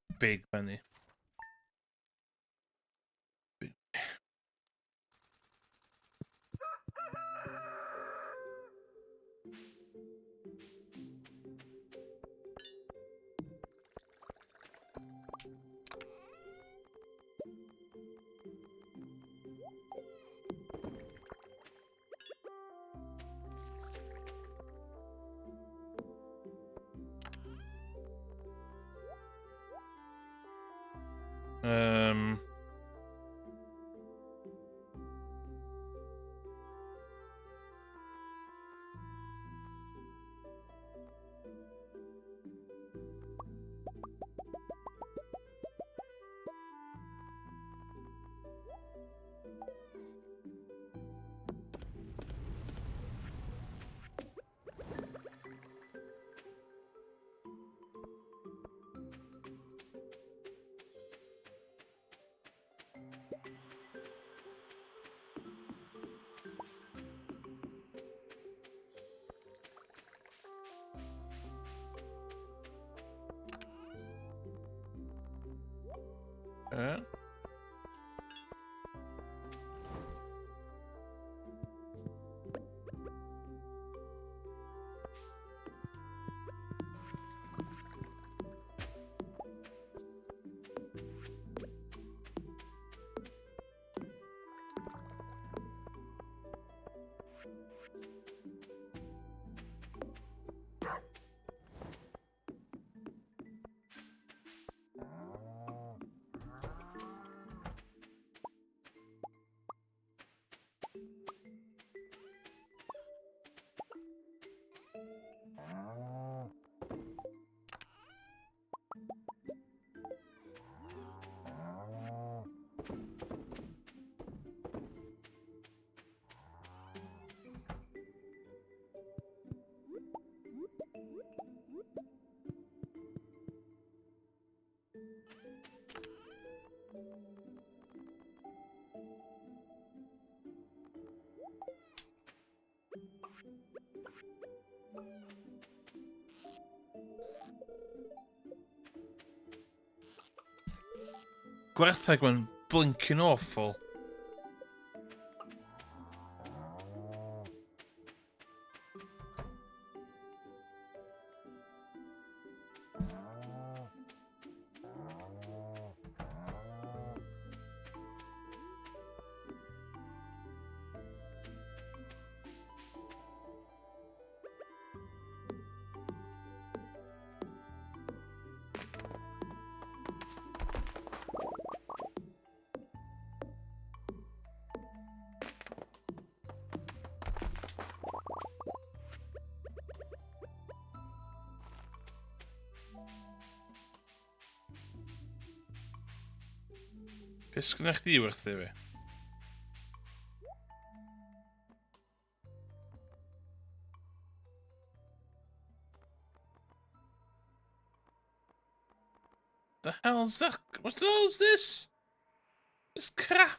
money. Big. Um... Uh. Gwertheg mae'n blinking awful. Be sgynna chdi werthu fi? The hell's that? What the hell's this? This crap.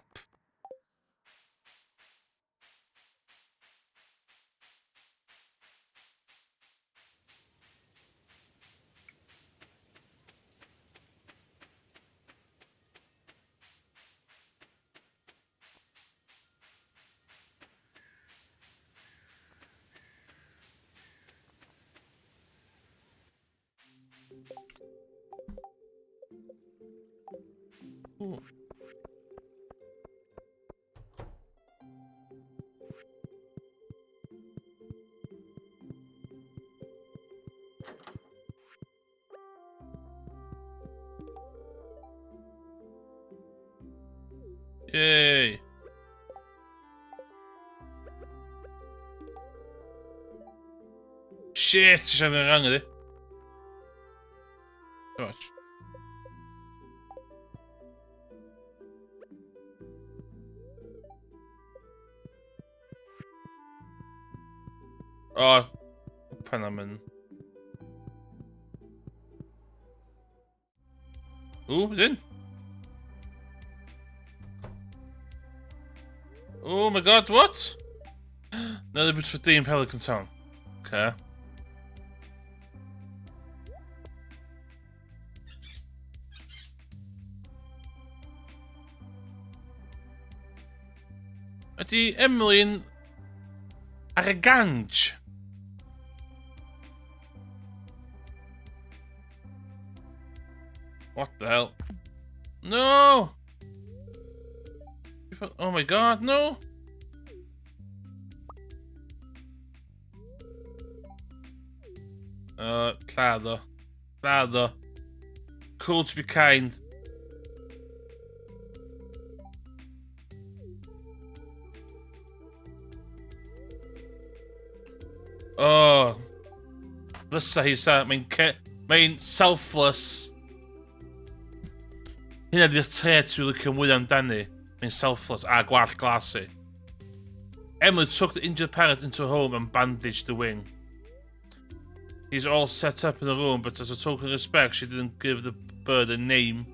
Ooh. Yay. Shit, ze zijn weer rangen, hè. Watch. Oh, Panaman. Oeh, wat in? Oh my god, what? Another bit for Team Pelican Town. Okay. Ydy Emily yn ar y ganj? What the hell? No! Oh my god, no! Lladdo. Lladdo. Cool to be kind. Oh. Fysa hi sa, mae'n selfless. Hynna di'r tret dwi'n licio mwy amdani. Mae'n selfless a gwallt glasu. Emily took the injured parrot into home and bandaged the wing. He's all set up in the room, but as a token of respect, she didn't give the bird a name.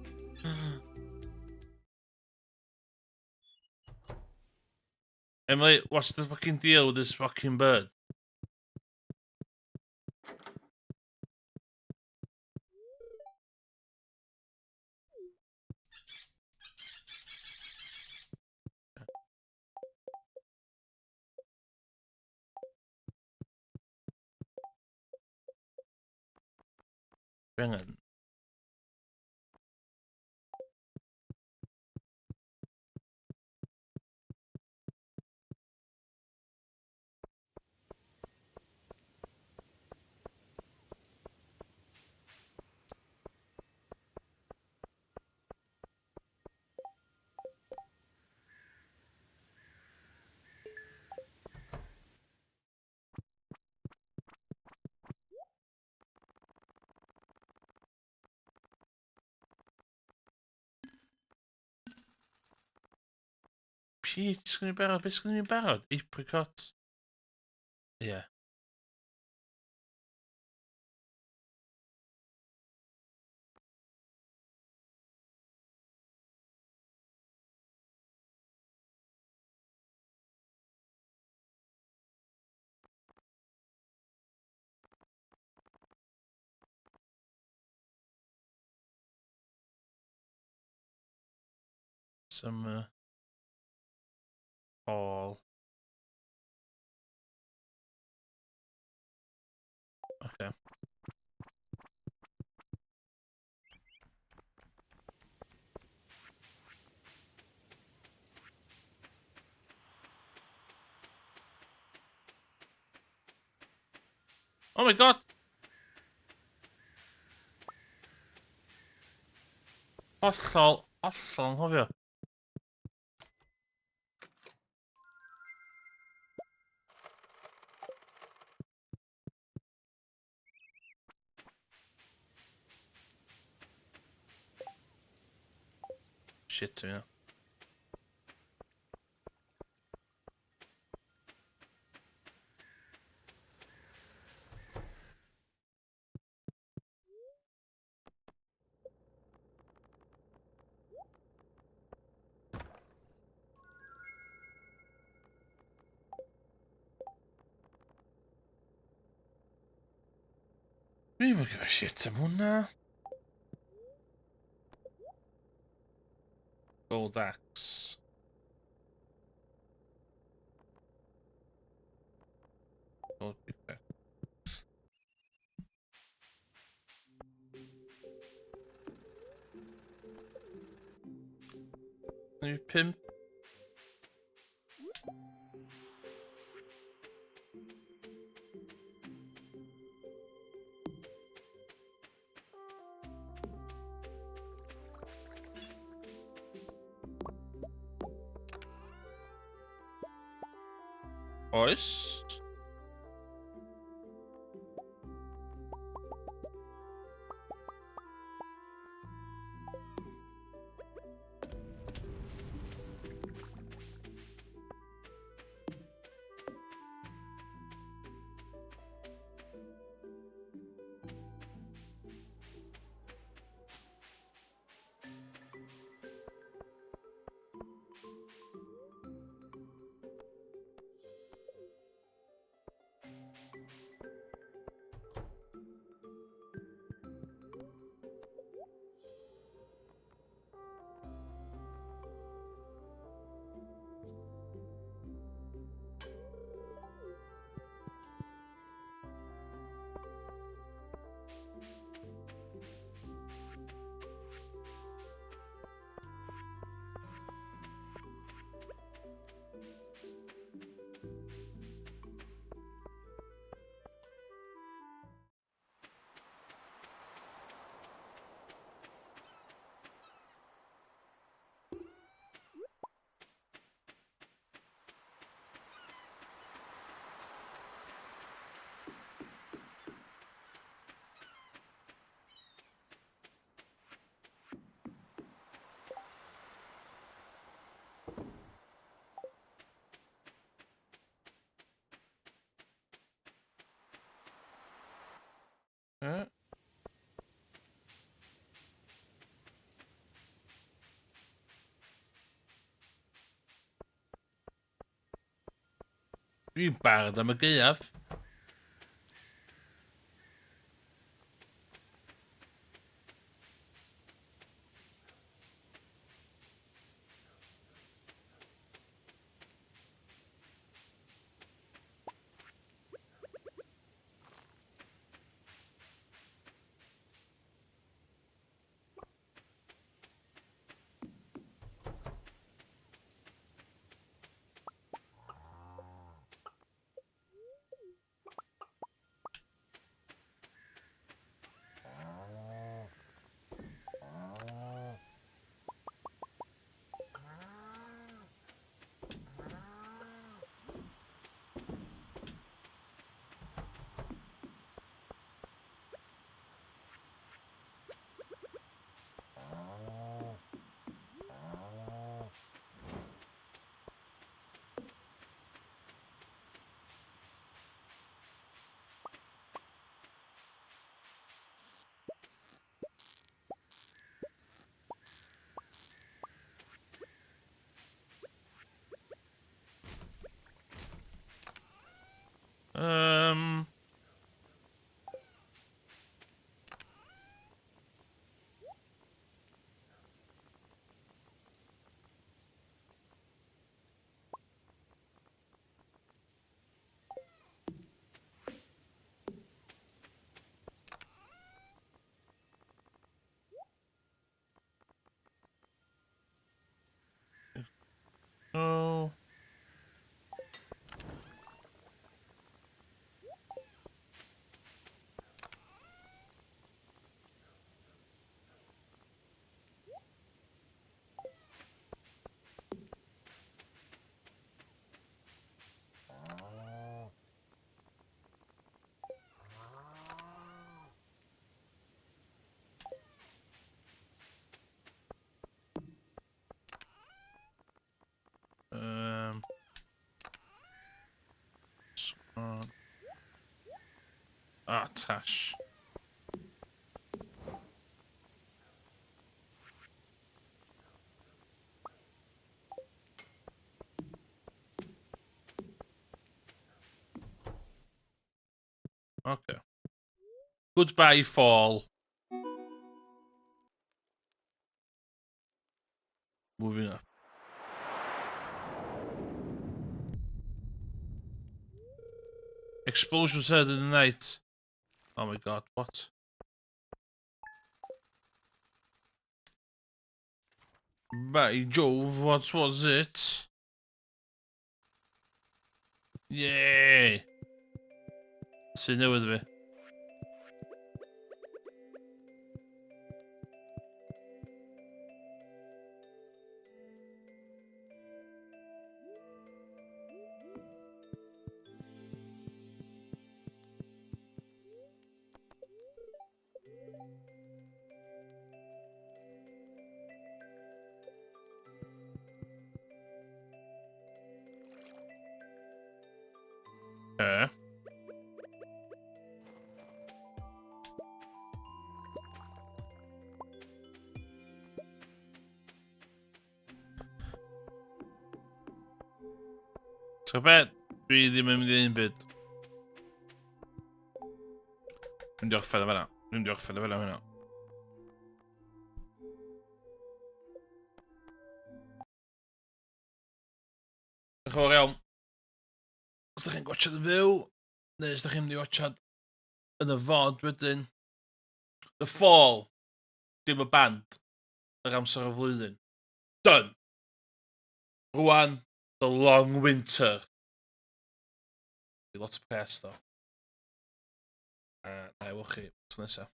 Emily, what's the fucking deal with this fucking bird? Dwi angen. Peach, sgyn i'n barod? Beth sgyn i'n barod? Apricot. Ie. Yeah. Some all. Okay. Oh my god! Hollol, hollol anghofio. Shit, yeah. Dwi ddim yn gyfer shit am hwnna. Gold axe. Gold pickaxe. Maybe pimp. Oes. Dwi'n barod am y gaeaf. Oh. Tash. Okay. Goodbye, fall. Moving up. Explosions heard in the night. Oh my god, what? By Jove, what was it? Yay! Sy'n newydd fi. Okay. So bet dwi ddim yn mynd i un byd. Dwi'n diolch fedd o fanna. Dwi'n diolch fedd o fanna hynna. Diolch yn fawr iawn. Os ydych chi'n gwachod yn fyw, neu os ydych chi'n mynd i watchad yn y fod wedyn. The Fall. Dim y band. Yr amser o flwyddyn. Done. Rwan, The Long Winter. Lot o pres, do. Na i wch chi. Tro nesaf.